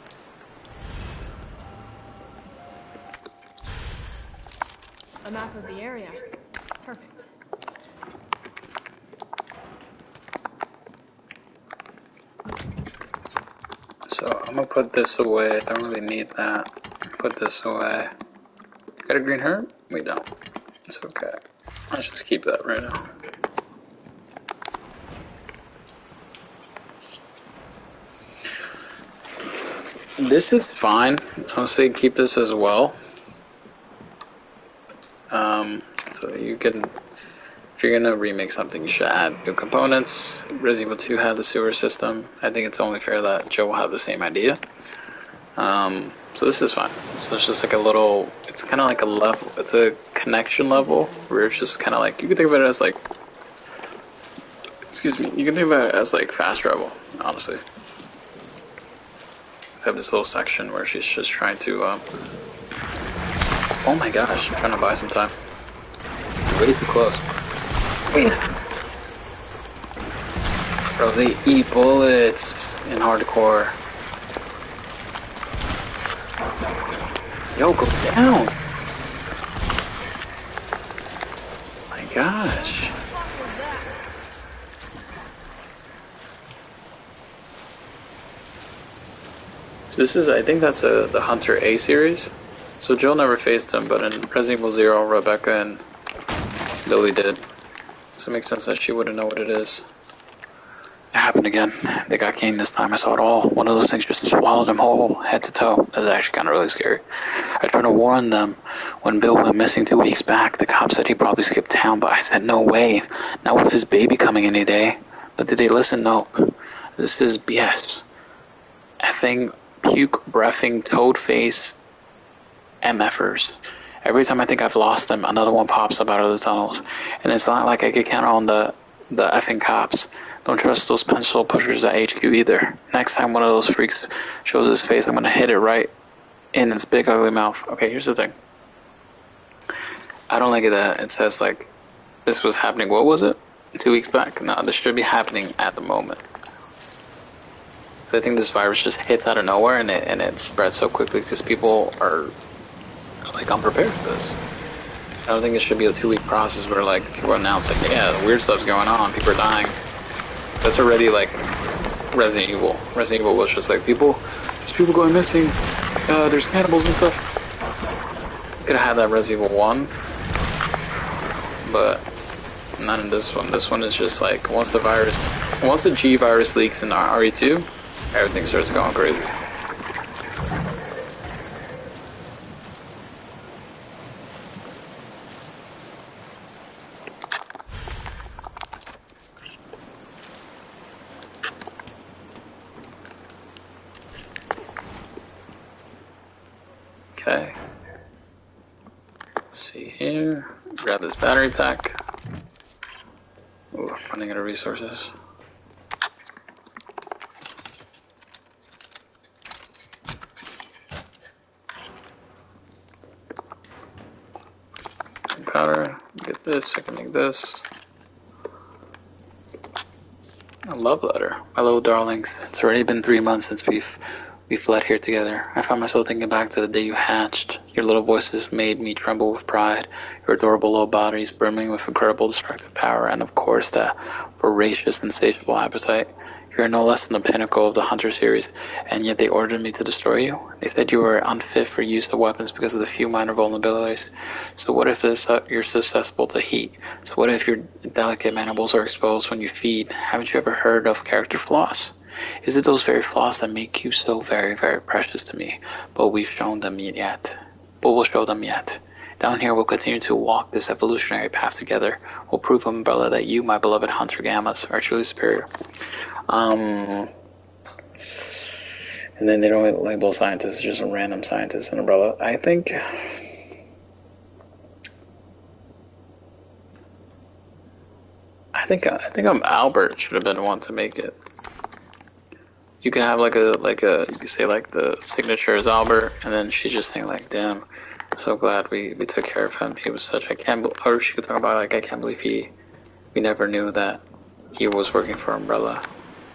A map of the area. Perfect. So I'm gonna put this away. I don't really need that. Put this away. Got a green heart? We don't. It's okay. Let's just keep that right now. This is fine. I'll say keep this as well. So you can, if you're gonna remake something, you should add new components. Resident Evil 2 had the sewer system. I think it's only fair that Joe will have the same idea. So this is fine. So it's just like a little, it's kind of like a level, it's a connection level where it's just kind of like, you can think of it as like, excuse me, you can think of it as like fast travel, honestly. I have this little section where she's just trying to, oh my gosh, I'm trying to buy some time. Way too close. Bro, they eat bullets in hardcore. Yo, go down! My gosh. So this is, I think that's the Hunter A series. So Jill never faced him, but in Resident Evil 0, Rebecca and Lily did. So it makes sense that she wouldn't know what it is. It happened again. They got Kane this time. I saw it all. One of those things just swallowed him whole, head to toe. That's actually kind of really scary. I tried to warn them when Bill went missing 2 weeks back. The cop said he'd probably skip town, but I said no way. Not with his baby coming any day. But did they listen? No. This is BS. Effing, puke, breathing, toad face, MFers. Every time I think I've lost them, another one pops up out of the tunnels. And it's not like I could count on the effing cops. Don't trust those pencil pushers at HQ either. Next time one of those freaks shows his face, I'm gonna hit it right in its big ugly mouth. Okay, here's the thing. I don't like it that it says like this was happening. What was it? 2 weeks back? No, this should be happening at the moment. So I think this virus just hits out of nowhere and it spreads so quickly because people are like unprepared for this. I don't think it should be a 2 week process where like people announce like, yeah, weird stuff's going on, people are dying. That's already like Resident Evil. Resident Evil was just like there's people going missing, there's cannibals and stuff. Could have had that Resident Evil 1, but not in this one. This one is just like once the G virus leaks in RE2, everything starts going crazy. Okay. Let's see here. Grab this battery pack. Ooh, I'm running out of resources. Powder. Get this. I can make this. A love letter. My little darlings. It's already been 3 months since we fled here together. I found myself thinking back to the day you hatched. Your little voices made me tremble with pride. Your adorable little bodies brimming with incredible destructive power, and of course that voracious, insatiable appetite. You are no less than the pinnacle of the Hunter series, and yet they ordered me to destroy you. They said you were unfit for use of weapons because of the few minor vulnerabilities. So what if you're susceptible to heat? So what if your delicate mandibles are exposed when you feed? Haven't you ever heard of character flaws? Is it those very flaws that make you so very, very precious to me? But we'll show them yet. Down here, we'll continue to walk this evolutionary path together. We'll prove, Umbrella, that you, my beloved Hunter Gammas, are truly superior. And then they don't label scientists, just a random scientist in Umbrella. I think Albert should have been the one to make it. You can have like a you can say like the signature is Albert, and then she's just saying like, damn, I'm so glad we took care of him. He was such, or she could talk about like, I can't believe we never knew that he was working for Umbrella.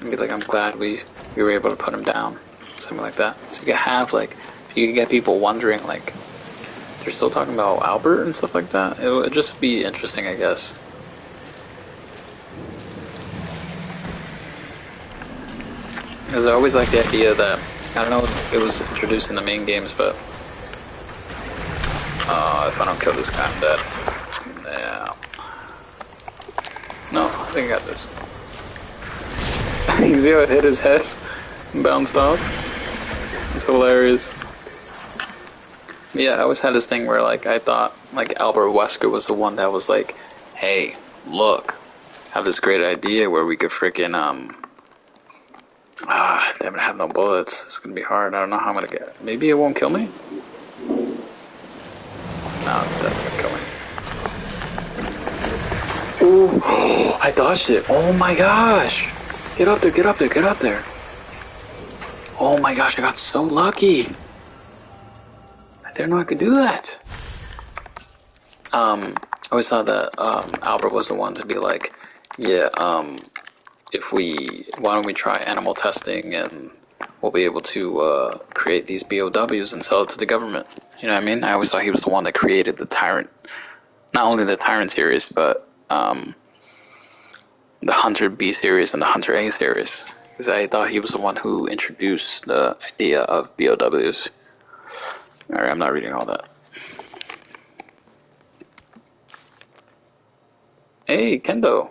And be like, I'm glad we were able to put him down. Something like that. So you can have like, you can get people wondering like, they're still talking about Albert and stuff like that. It would just be interesting, I guess. Because I always like the idea that I don't know if it was introduced in the main games, but if I don't kill this guy, I'm dead. Yeah. No, I think I got this. You see how it hit his head and bounced off? It's hilarious. Yeah, I always had this thing where, like, I thought, like, Albert Wesker was the one that was like, hey, look, I have this great idea where we could freaking, damn it, I have no bullets. It's gonna be hard. I don't know how I'm gonna get. Maybe it won't kill me? No, it's definitely gonna kill me. Ooh, I dodged it. Oh my gosh. Get up there, get up there, get up there. Oh my gosh, I got so lucky. I didn't know I could do that. I always thought that Albert was the one to be like, yeah, why don't we try animal testing and we'll be able to create these BOWs and sell it to the government. You know what I mean? I always thought he was the one that created the Tyrant. Not only the Tyrant series, but the Hunter B series and the Hunter A series. Because I thought he was the one who introduced the idea of BOWs. Alright, I'm not reading all that. Hey, Kendo.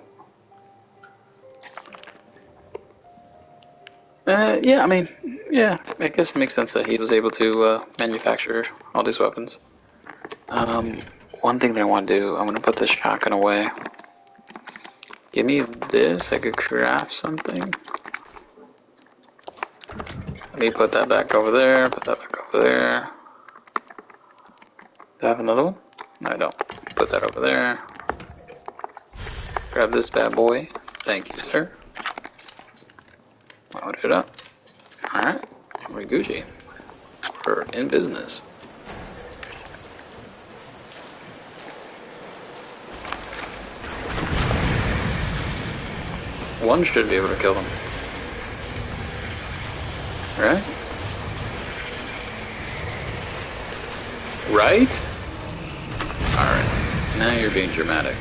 Yeah, I mean, yeah, I guess it makes sense that he was able to manufacture all these weapons. One thing that I want to do, I'm going to put this shotgun away. Give me this, I could craft something. Let me put that back over there, put that back over there. Do I have another one? No, I don't. Put that over there. Grab this bad boy. Thank you, sir. Load it up. Alright, we're Gucci. We're in business. One should be able to kill them. Right? Right? Alright, now you're being dramatic.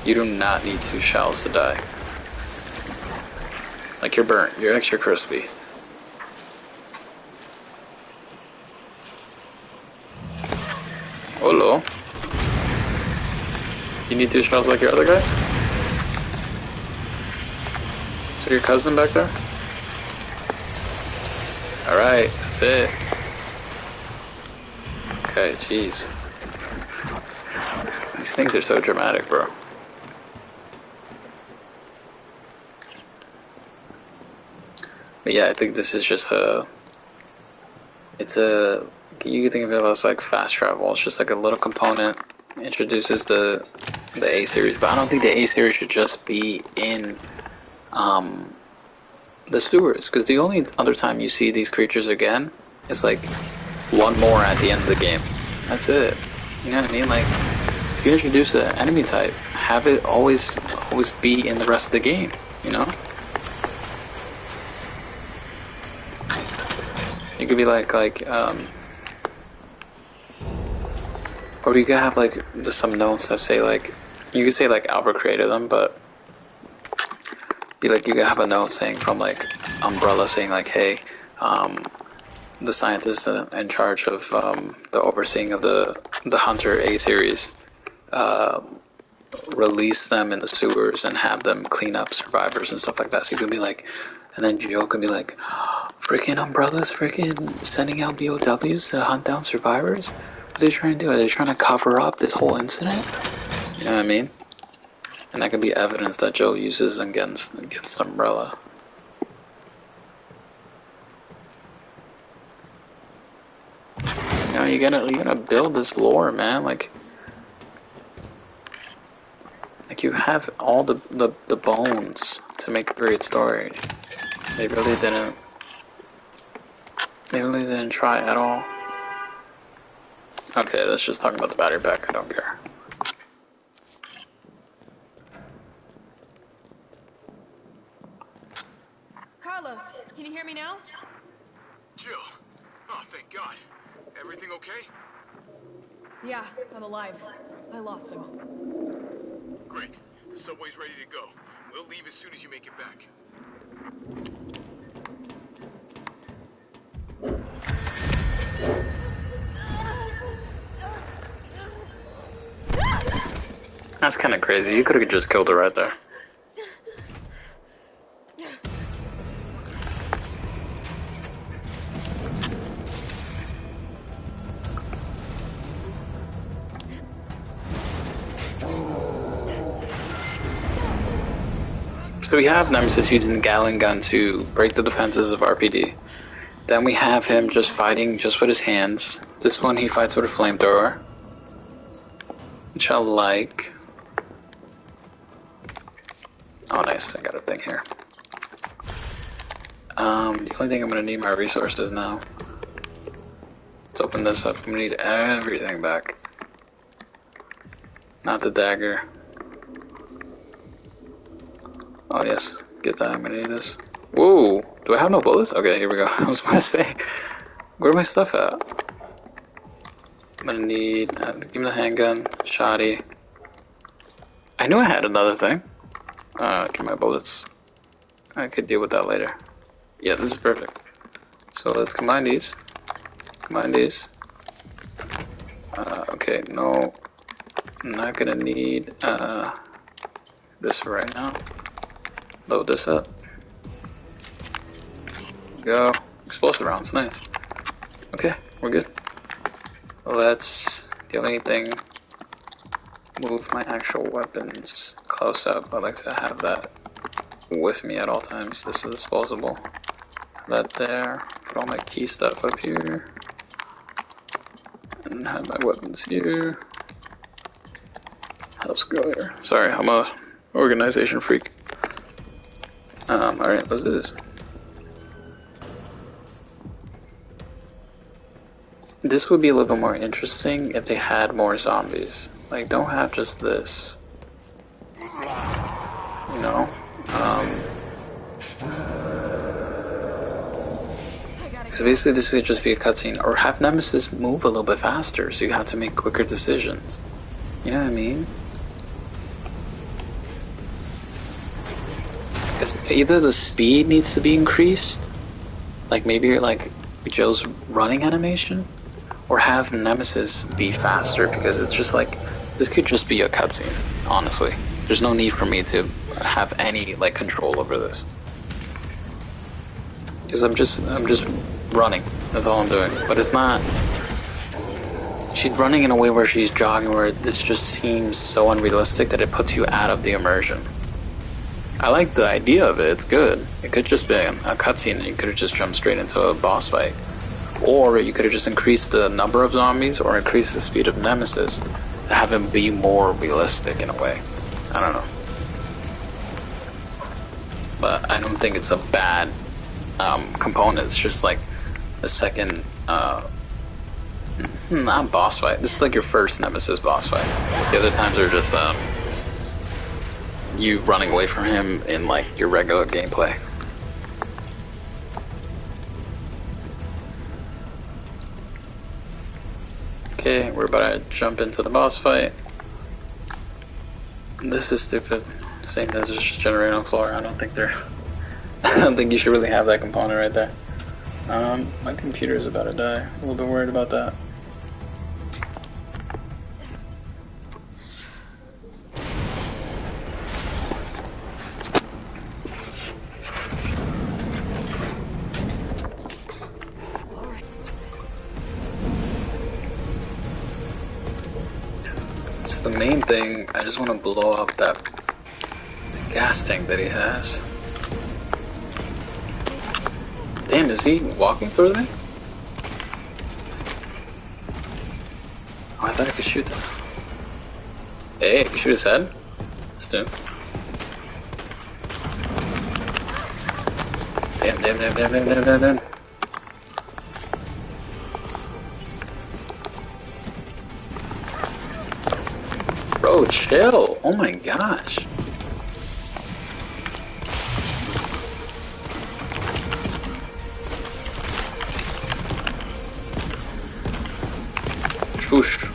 You do not need 2 shells to die. Like, you're burnt, you're extra crispy. Hello. You need 2 shells like your other guy? Is that your cousin back there? Alright, that's it. Okay, jeez. These things are so dramatic, bro. But yeah, I think this is just you can think of it as like fast travel. It's just like a little component, introduces the A series, but I don't think the A series should just be in the sewers, because the only other time you see these creatures again is like one more at the end of the game. That's it. You know what I mean? Like, if you introduce an enemy type, have it always be in the rest of the game, you know? You could be like, or you could have like some notes that say like, you could say like Albert created them, but be like, you could have a note saying from like Umbrella saying like, hey, the scientists in charge of the overseeing of the Hunter A series release them in the sewers and have them clean up survivors and stuff like that. So you can be like, and then Joe can be like, freaking Umbrella's freaking sending out BOWs to hunt down survivors? What are they trying to do? Are they trying to cover up this whole incident? You know what I mean? And that could be evidence that Joe uses against Umbrella. You know, you gotta build this lore, man. Like you have all the bones to make a great story. They really didn't try at all. Okay, let's just talk about the battery pack. I don't care. Carlos, can you hear me now? Jill! Oh, thank God. Everything okay? Yeah, I'm alive. I lost him. Great. The subway's ready to go. We'll leave as soon as you make it back. That's kind of crazy. You could have just killed her right there. So we have Nemesis using the Gatling gun to break the defenses of RPD. Then we have him just fighting just with his hands. This one he fights with a flamethrower, which I like. Oh nice, I got a thing here. The only thing I'm gonna need my resources now. Let's open this up. I'm gonna need everything back. Not the dagger. Oh yes, get that, I'm gonna need this. Whoa, do I have no bullets? Okay, here we go. I was about to say, where my stuff at? I'm gonna need, give me the handgun, shoddy. I knew I had another thing. Get my bullets. I could deal with that later. Yeah, this is perfect. So let's combine these. Combine these. Okay, no. I'm not gonna need this for right now. Load this up. Go. Explosive rounds, nice. Okay, we're good. Let's, the only thing, move my actual weapons close up. I like to have that with me at all times. This is disposable. That there. Put all my key stuff up here. And have my weapons here. Let's go here. Sorry, I'm a organization freak. Alright, let's do this. This would be a little bit more interesting if they had more zombies. Like, don't have just this. You know? So basically this would just be a cutscene. Or have Nemesis move a little bit faster so you have to make quicker decisions. You know what I mean? Because either the speed needs to be increased, like maybe like Joe's running animation, or have Nemesis be faster, because it's just like, this could just be a cutscene, honestly. There's no need for me to have any like control over this. Because I'm just running, that's all I'm doing. But it's not, she's running in a way where she's jogging, where this just seems so unrealistic that it puts you out of the immersion. I like the idea of it, it's good. It could just be a cutscene and you could have just jumped straight into a boss fight. Or you could have just increased the number of zombies or increased the speed of Nemesis to have him be more realistic in a way. I don't know. But I don't think it's a bad component, it's just like a second, not boss fight. This is like your first Nemesis boss fight. The other times are just you running away from him in like your regular gameplay. Okay, we're about to jump into the boss fight. This is stupid. Saying that it's just generated on floor. I don't think they're. I don't think you should really have that component right there. My computer is about to die. I'm a little bit worried about that. So the main thing, I just want to blow up the gas tank that he has. Damn, is he walking through there? Oh, I thought I could shoot him. Hey, I can shoot his head? Let's do it. Damn. Bro, chill. Oh my gosh. Swoosh.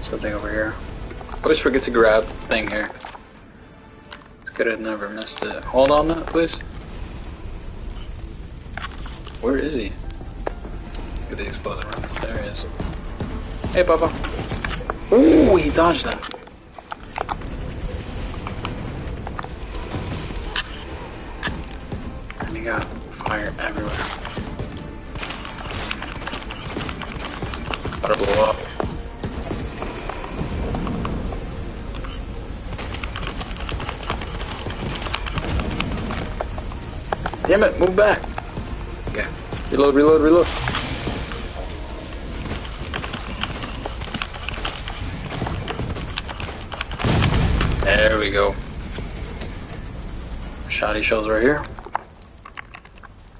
Something over here. always forget to grab the thing here. It's good I never missed it. Hold on that, please. Where is he? Look at the explosive rounds. There he is. Hey, Papa. Ooh, he dodged that. And he got fire everywhere. It's about to blow up. Damn it, move back. Okay. Reload, reload, reload. There we go. Shoddy shells right here.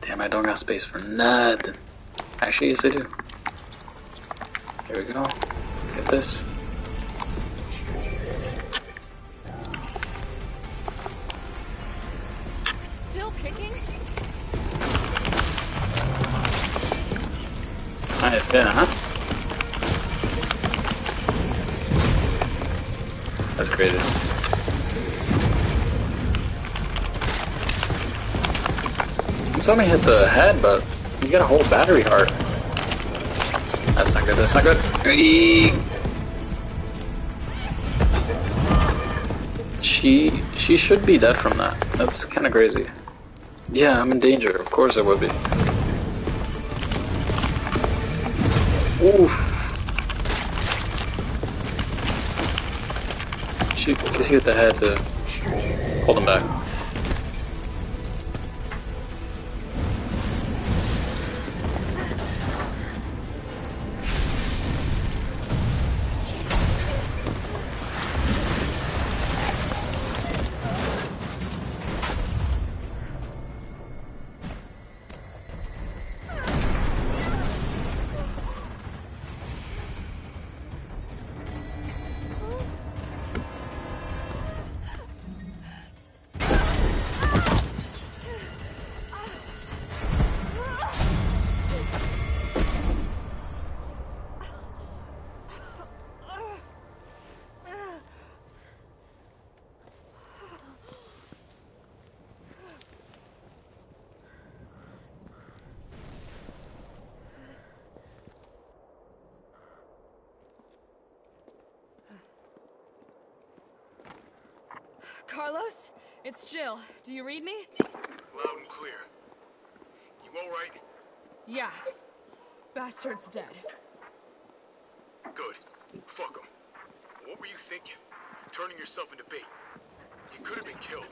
Damn, I don't got space for nothing. Actually, yes I do. Here we go. Get this. Still kicking? Nice, yeah, huh? That's crazy. Somebody hit the head, but you got a whole battery heart. That's not good, that's not good. She should be dead from that. That's kind of crazy. Yeah, I'm in danger. Of course I would be. Oof. She hit the head to hold him back. Carlos? It's Jill. Do you read me? Loud and clear. You all right? Yeah. Bastard's dead. Good. Fuck him. What were you thinking? Turning yourself into bait. You could have been killed.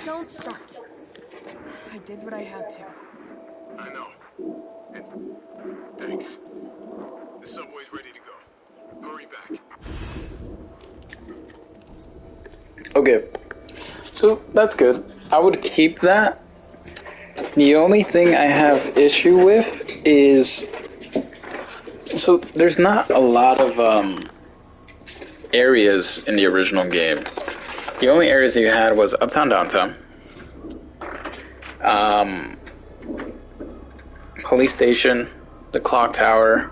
Don't start. I did what I had to. I know. And thanks. The subway's ready to go. Hurry back. Okay. So that's good. I would keep that. The only thing I have issue with is, so there's not a lot of areas in the original game. The only areas that you had was uptown, downtown, police station, the clock tower,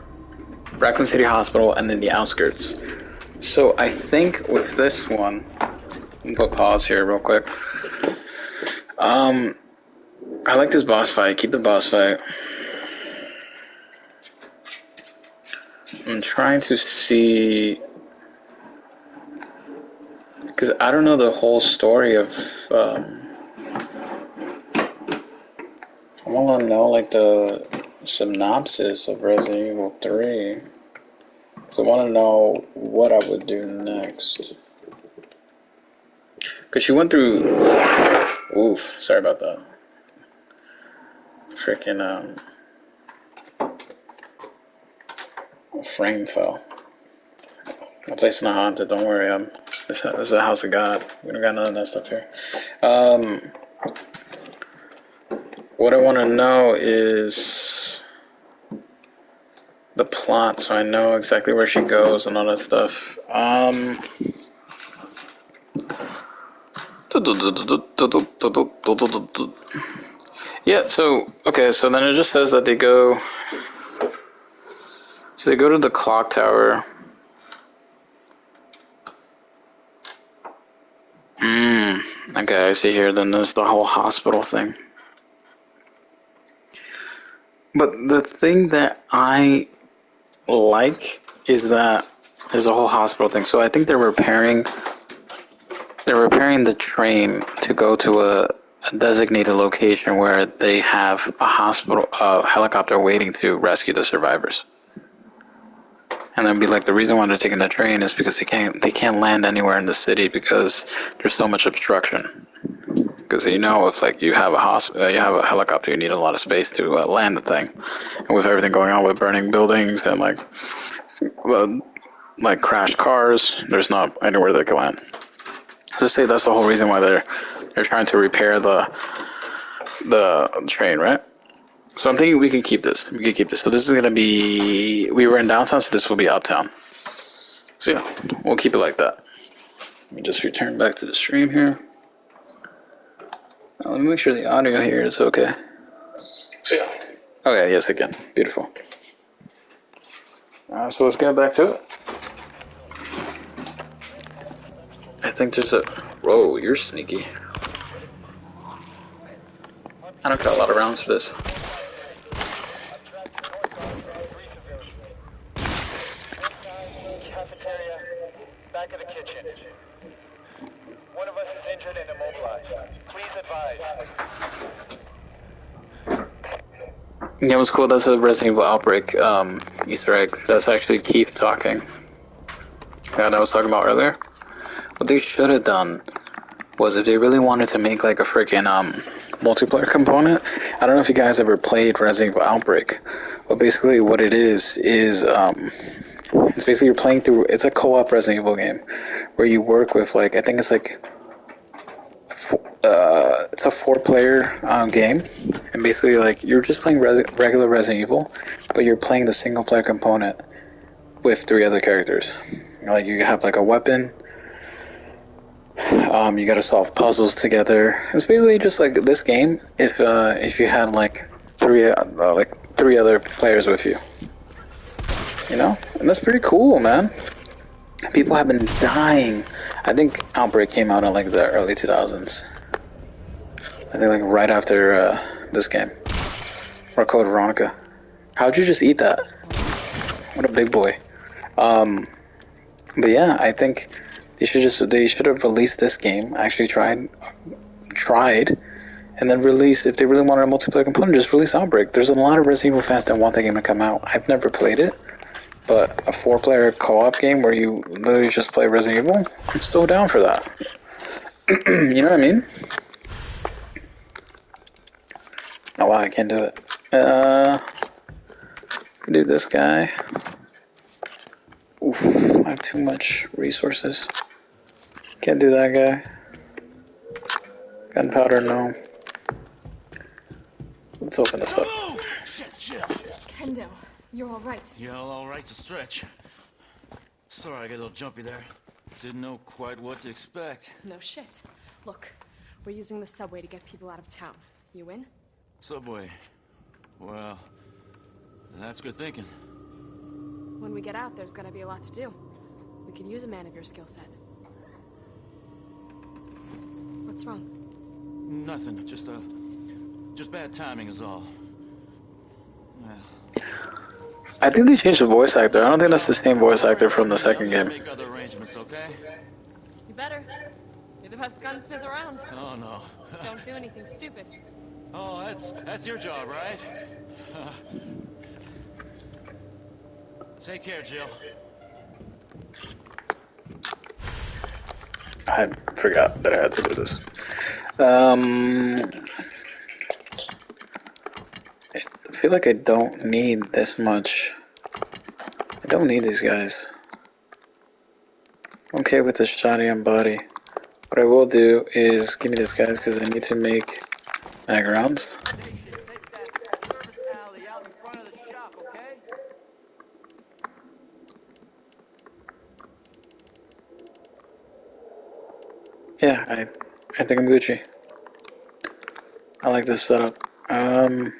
Raccoon City Hospital, and then the outskirts. So I think with this one, let me put pause here real quick. I like this boss fight. Keep the boss fight. I'm trying to see, because I don't know the whole story of, I want to know like the synopsis of Resident Evil 3. So I want to know what I would do next. Because she went through, oof, sorry about that. Freaking, frame fell. My place is not haunted, don't worry. This is a house of God. We don't got none of that stuff here. What I want to know is the plot, so I know exactly where she goes and all that stuff. Yeah, so, okay, so then it just says that they go to the clock tower. Okay, I see here. Then there's the whole hospital thing. But the thing that I like is that there's a whole hospital thing. So I think they're repairing the train to go to a designated location where they have a helicopter waiting to rescue the survivors. And then be like, the reason why they're taking the train is because they can't land anywhere in the city because there's so much obstruction. Because if like you have you have a helicopter, you need a lot of space to land the thing. And with everything going on with burning buildings and like crashed cars, there's not anywhere they can land. So say that's the whole reason why they're trying to repair the train, right? So I'm thinking we could keep this. So this is gonna be. We were in downtown, so this will be uptown. So yeah, we'll keep it like that. Let me just return back to the stream here. Let me make sure the audio here is okay. So yeah. Okay, yes, again. Beautiful. So let's get back to it. I think there's a... Whoa, you're sneaky. I don't got a lot of rounds for this. Cafeteria, back of the kitchen. One of us is injured and immobilized. Please advise. Yeah, it was cool. That's a Resident Evil Outbreak Easter egg. That's actually Keith talking. That I was talking about earlier. What they should have done was if they really wanted to make like a freaking multiplayer component. I don't know if you guys ever played Resident Evil Outbreak, but basically what it is it's basically you're playing through. It's a co-op Resident Evil game where you work with like I think it's like it's a 4-player game, and basically like you're just playing regular Resident Evil, but you're playing the single player component with 3 other characters. Like you have like a weapon. You got to solve puzzles together. It's basically just like this game if you had like three other players with you, and that's pretty cool, man. People have been dying. I think Outbreak came out in like the early 2000s. I think like right after this game, or Code Veronica. How'd you just eat that? What a big boy. But yeah, I think they should have released this game. Actually tried, and then released. If they really wanted a multiplayer component, just release Outbreak. There's a lot of Resident Evil fans that want that game to come out. I've never played it, but a 4-player co-op game where you literally just play Resident Evil, I'm still down for that. You know what I mean? Oh wow, I can't do it. Do this guy. Oof, I have too much resources. Can't do that guy. Gunpowder, no. Let's open this up. Shit, chill. Kendo, you're all right. Yeah, all right's a stretch. Sorry, I got a little jumpy there. Didn't know quite what to expect. No shit. Look, we're using the subway to get people out of town. You in? Subway. Well, that's good thinking. When we get out, there's gonna be a lot to do. We could use a man of your skill set. What's wrong? Nothing. Just bad timing is all. Well, I think they changed the voice actor. I don't think that's the same voice actor from the second game. Make other arrangements, okay? You better. You're the best gunsmith around. Oh no. Don't do anything stupid. Oh, that's your job, right? Take care, Jill. I forgot that I had to do this. I feel like I don't need this much. I don't need these guys. I'm okay with the shotgun body. What I will do is give me these guys because I need to make mag rounds. Yeah, I think I'm Gucci. I like this setup. Ammo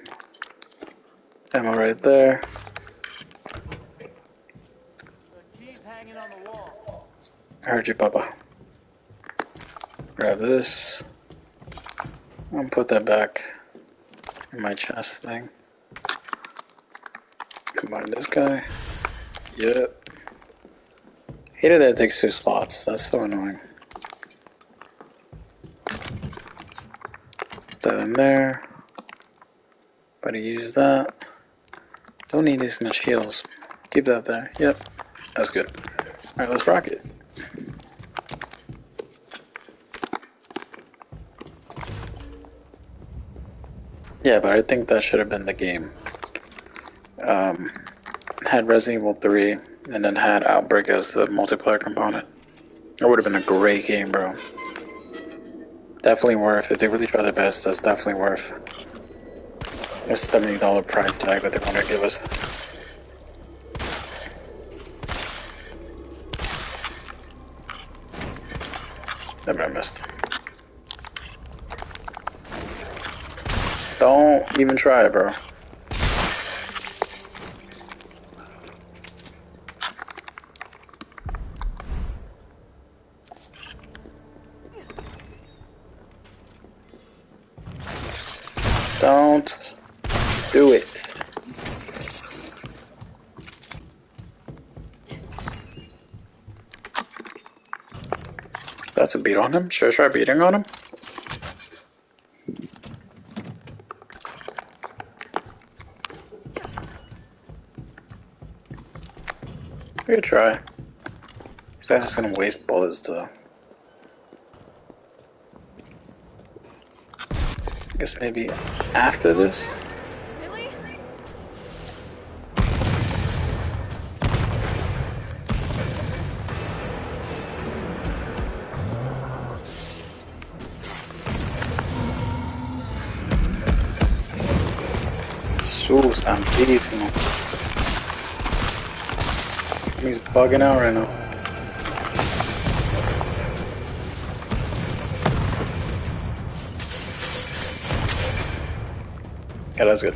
right there. I heard you, Papa. Grab this. I'm gonna put that back in my chest thing. Combine this guy. Yep. Hated that it takes 2 slots. That's so annoying. Put that in there. Better use that. Don't need these much heals. Keep that there. Yep. That's good. Alright, let's rock it. Yeah, but I think that should have been the game. Had Resident Evil 3 and then had Outbreak as the multiplayer component. It would have been a great game, bro. Definitely worth. If they really try their best, that's definitely worth this $70 price tag that they want to give us. Never missed. Don't even try it, bro. Don't do it. That's a beat on him. Should I try beating on him? We could try. He's just gonna waste bullets though. I guess maybe after this. Really? Santissimo. He's bugging out right now. Yeah, that's good.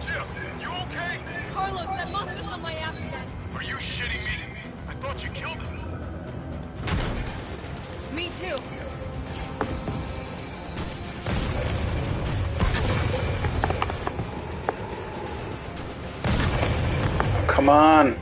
Jill, you okay? Carlos, that monster's on my ass again. Are you shitting me? I thought you killed him. Me too. Come on.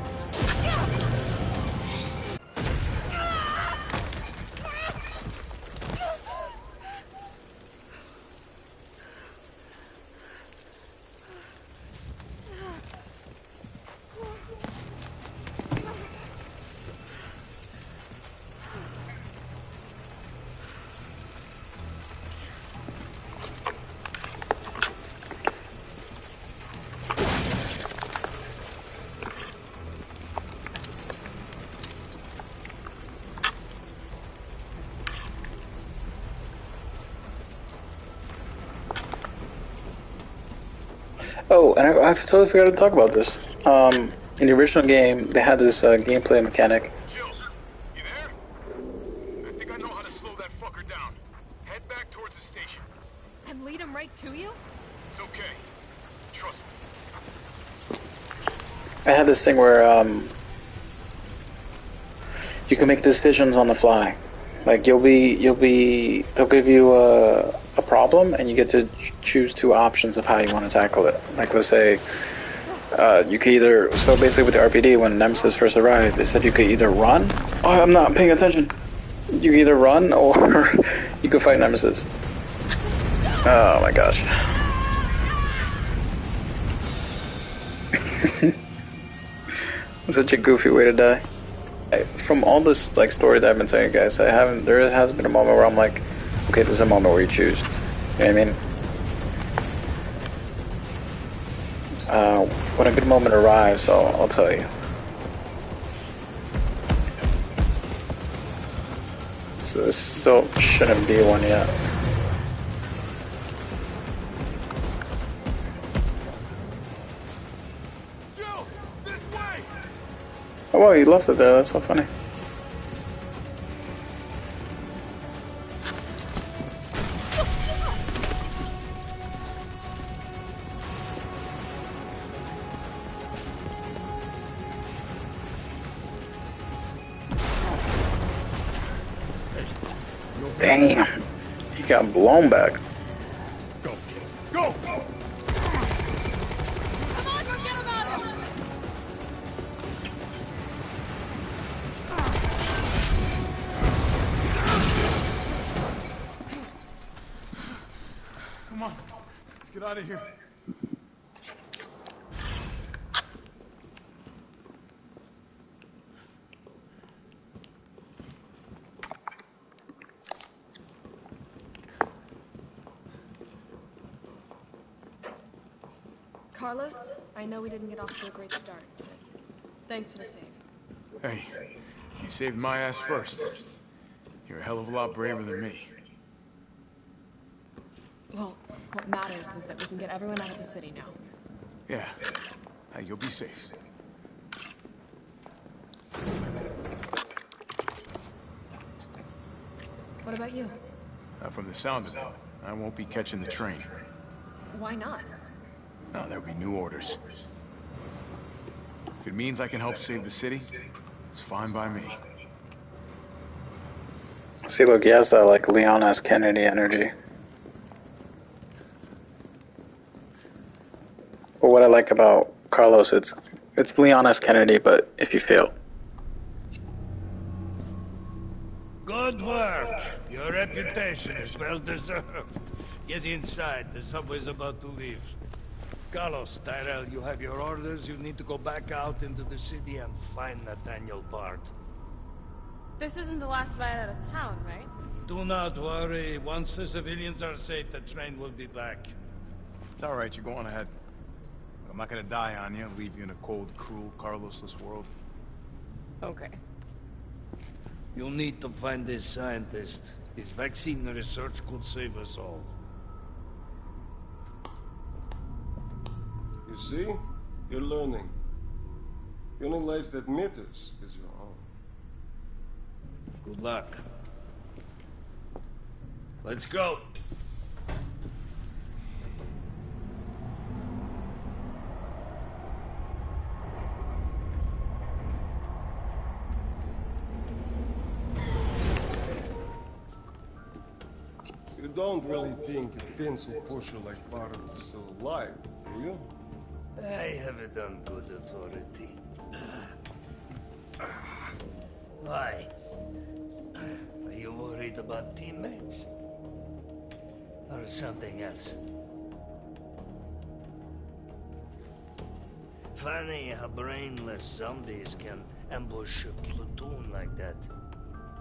Oh, and I totally forgot to talk about this. In the original game, they had this gameplay mechanic. Jill, you there? I think I know how to slow that fucker down. Head back towards the station. And lead him right to you? It's okay. Trust me. I had this thing where you can make decisions on the fly. Like they'll give you a problem, and you get to choose 2 options of how you want to tackle it. Like let's say you could either, so basically with the RPD, when Nemesis first arrived, they said you could either run. Oh, I'm not paying attention. You can either run or you could fight Nemesis. Oh my gosh. Such a goofy way to die. From all this like story that I've been telling you guys, there hasn't been a moment where I'm like, okay, this is a moment where you choose. You know what I mean? When a good moment arrives, I'll tell you. So this still shouldn't be one yet. Jill, this way! Oh wow, you left it there, that's so funny. Damn. He got blown back. Go. Go! Come on, forget about him! Come on. Let's get out of here. Carlos, I know we didn't get off to a great start, but thanks for the save. Hey, you saved my ass first. You're a hell of a lot braver than me. Well, what matters is that we can get everyone out of the city now. Yeah. Hey, you'll be safe. What about you? From the sound of it, I won't be catching the train. Why not? No, there'll be new orders. If it means I can help save the city, it's fine by me. See, look, he has that, like, Leon S. Kennedy energy. But what I like about Carlos, it's Leon S. Kennedy, but if you fail. Good work. Your reputation is well deserved. Get inside. The subway's about to leave. Carlos, Tyrell, you have your orders. You need to go back out into the city and find Nathaniel Bard. This isn't the last ride out of town, right? Do not worry. Once the civilians are safe, the train will be back. It's all right, you go on ahead. I'm not gonna die on you, leave you in a cold, cruel, Carlosless world. Okay. You'll need to find this scientist. His vaccine research could save us all. You see? You're learning. The only life that matters is your own. Good luck. Let's go. You don't really think a pencil pusher like Bard is still alive, do you? I have it on good authority. Why? Are you worried about teammates? Or something else? Funny how brainless zombies can ambush a platoon like that.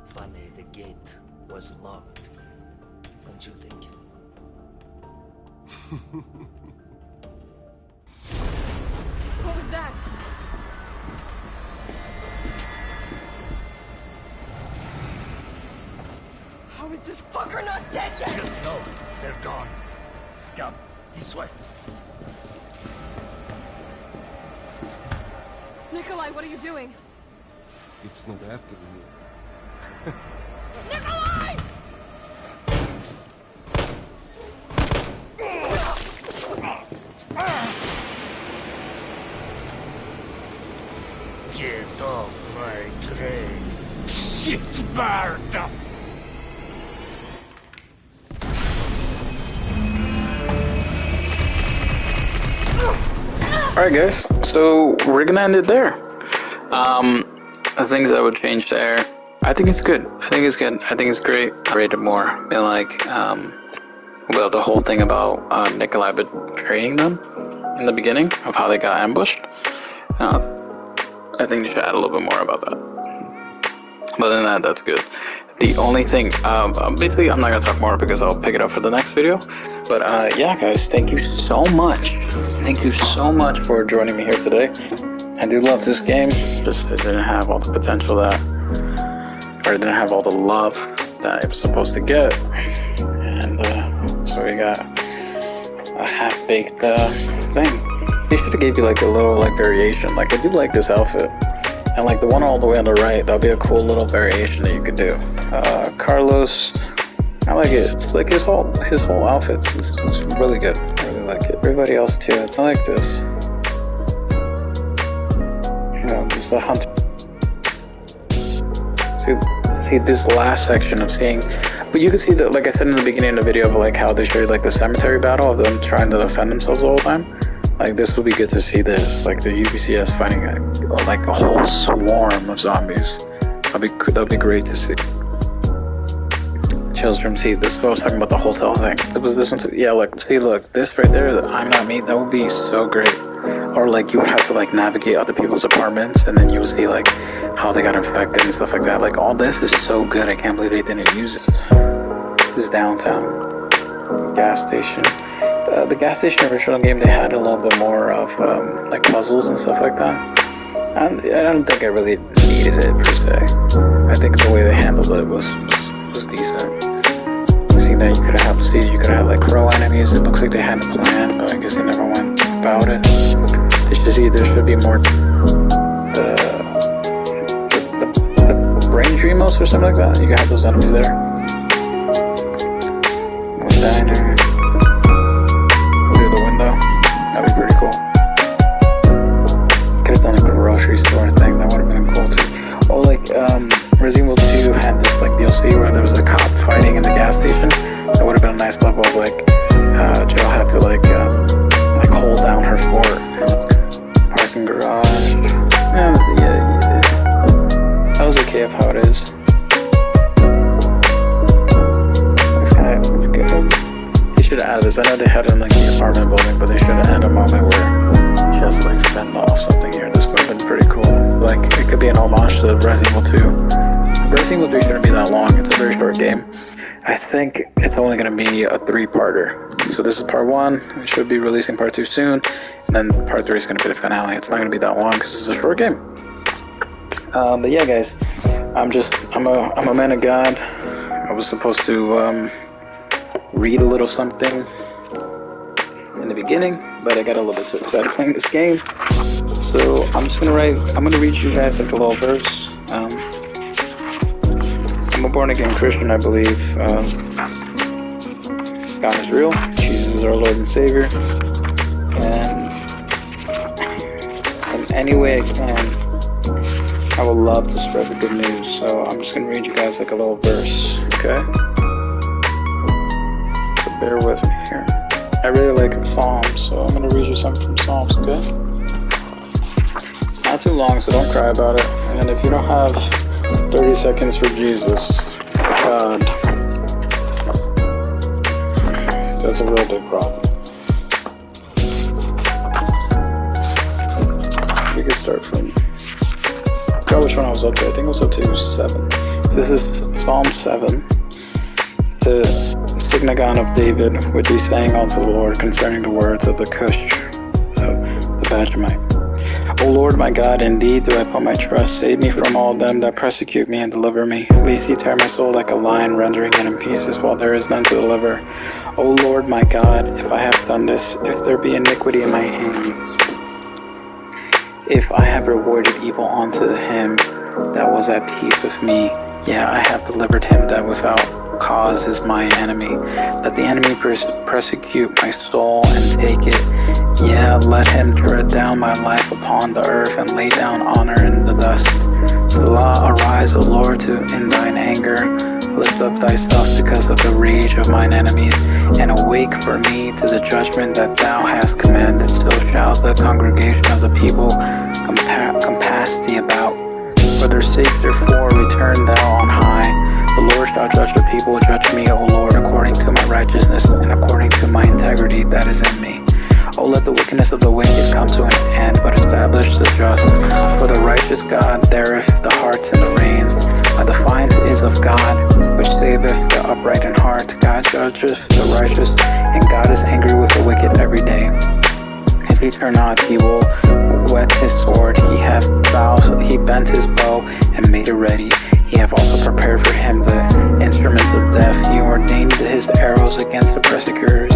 Funny the gate was locked. Don't you think? What was that? How is this fucker not dead yet? Just know they're gone. Come, this way. Nikolai, what are you doing? It's not after you. Nikolai! Get off my train. Shit, Bard! Alright guys, so we're gonna end it there. The things I would change there, I think it's good. I think it's good. I think it's great. I rated more. And like, well, the whole thing about Nikolai betraying them in the beginning of how they got ambushed. I think they should add a little bit more about that. But other than that, that's good. The only thing, basically, I'm not gonna talk more because I'll pick it up for the next video. But yeah, guys, thank you so much. Thank you so much for joining me here today. I do love this game. Just it didn't have all the potential that, or it didn't have all the love that it was supposed to get. And so we got a half-baked thing. They should have gave you like a little like variation. Like I do like this outfit. And like the one all the way on the right, that'll be a cool little variation that you could do. Carlos, I like it. It's like his whole outfits. It's really good. I really like it. Everybody else too. It's not like this. You know, just the hunter. See, see this last section of seeing, but you can see that, like I said in the beginning of the video, of like how they showed like the cemetery battle of them trying to defend themselves the whole time. Like this would be good to see this, like the UBCS fighting like a whole swarm of zombies. That'd be great to see. Chills from see this. I was talking about the hotel thing. Was this one too? Yeah, look, see, look, this right there, the I'm Not Me, that would be so great. Or like you would have to like navigate other people's apartments, and then you'll see like how they got infected and stuff like that. Like all this is so good. I can't believe they didn't use it. This is downtown. Gas station. The gas station original game, they had a little bit more of like puzzles and stuff like that. I don't think I really needed it per se. I think the way they handled it was decent. See that you could have like crow enemies. It looks like they had a plan, but I guess they never went about it. There should be more the brain dreamos or something like that. You can have those enemies there. Go diner. Through the window. That'd be pretty cool. Could have done a grocery store thing. That would have been cool too. Oh, like Resident Evil 2 had this like DLC where there was a cop fighting in the gas station. That would have been a nice level of like Jill had to like hold down her fort. Parking garage. Yeah, that was okay of how it is. It's good. They should have added this. I know they had it in like the apartment building, but they should have had a moment where just like fend off something here. This would have been pretty cool. Like it could be an homage to Resident Evil 2. Resident Evil 3 shouldn't be that long. It's a very short game. I think it's only going to be a 3-parter. So this is part 1. We should be releasing part 2 soon. And then part 3 is going to be the finale. It's not going to be that long because it's a short game. But yeah, guys. I'm a man of God. I was supposed to read a little something in the beginning, but I got a little bit too excited playing this game. So I'm going to read you guys like a little verse. I'm a born-again Christian, I believe. God is real. Jesus is our Lord and Savior. And in any way I can, I would love to spread the good news. So I'm just going to read you guys like a little verse, okay? So bear with me here. I really like Psalms, so I'm going to read you something from Psalms, okay? Not too long, so don't cry about it. And if you don't have 30 seconds for Jesus, God, that's a real big problem. We can start from, I forgot which one I was up to. I think it was up to 7. This is Psalm 7, the Signagon of David, which he sang unto the Lord concerning the words of the Cush, the Benjamite. O Lord my God, in thee do I put my trust. Save me from all them that persecute me and deliver me. Lest he tear my soul like a lion, rendering it in pieces while there is none to deliver. O Lord my God, if I have done this, if there be iniquity in my hand, if I have rewarded evil unto him that was at peace with me, yeah, I have delivered him that without cause is my enemy. Let the enemy persecute my soul and take it. Yeah, let him tread down my life upon the earth and lay down honor in the dust. Selah, arise, O Lord, in thine anger. Lift up thyself because of the rage of mine enemies, and awake for me to the judgment that thou hast commanded. So shall the congregation of the people compass thee about. For their sake, therefore, return thou on high. The Lord shall judge the people. Judge me, O Lord, according to my righteousness and according to my integrity that is in me. O let the wickedness of the wicked come to an end, but establish the just. For the righteous God dareth the hearts and the reins. By the fines is of God, which saveth the upright in heart. God judgeth the righteous, and God is angry with the wicked every day. If he turn not, he will whet his sword. He bent his bow and made it ready. He hath also prepared for him the instruments of death. He ordained his arrows against the persecutors.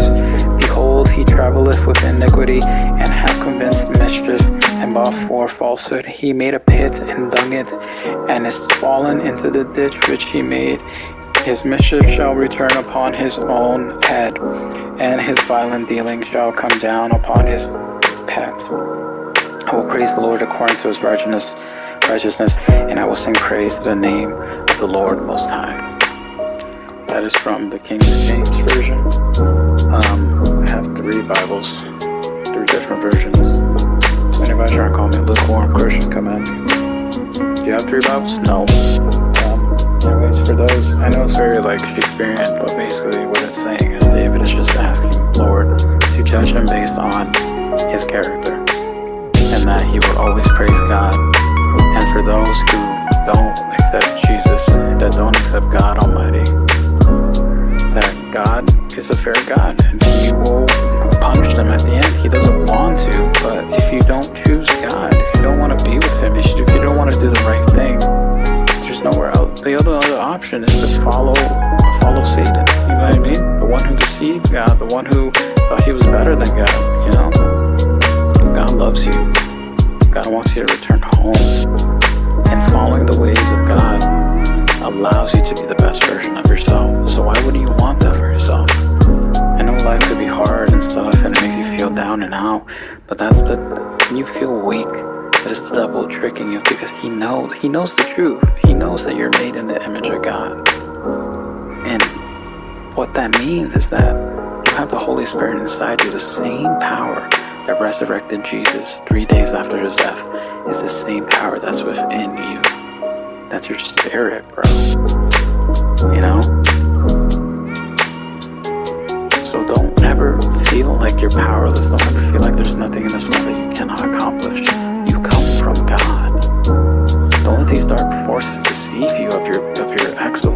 Behold, he travelleth with iniquity, and hath convinced mischief, and brought forth falsehood. He made a pit and dug it, and is fallen into the ditch which he made. His mischief shall return upon his own head, and his violent dealing shall come down upon his pet. I will praise the Lord according to his righteousness, and I will sing praise to the name of the Lord Most High. That is from the King James Version. I have 3 Bibles, 3 different versions. So anybody trying to call me a lukewarm Christian, come at me. Do you have 3 Bibles? No. Anyways, for those, I know it's very like Shakespearean, but basically what it's saying is David is just asking Lord to judge him based on his character, and that he will always praise God. And for those who don't accept Jesus, that don't accept God Almighty, that God is a fair God, and He will punish them at the end. He doesn't want to, but if you don't choose God, if you don't want to be with Him, if you don't want to do the right thing, there's nowhere else. The other option is to follow Satan. You know what I mean? The one who deceived God, the one who thought he was better than God. You know, God loves you. God wants you to return home. And following the ways of God allows you to be the best version of yourself. So why wouldn't you want that for yourself? I know life could be hard and stuff, and it makes you feel down and out, but when you feel weak, that is the devil tricking you, because he knows the truth. He knows that you're made in the image of God. And what that means is that you have the Holy Spirit inside you. The same power that resurrected Jesus 3 days after his death is the same power that's within you. That's your spirit, bro. You know? So don't ever feel like you're powerless. Don't ever feel like there's nothing in this world that you cannot accomplish. You come from God. Don't let these dark forces deceive you of your excellence.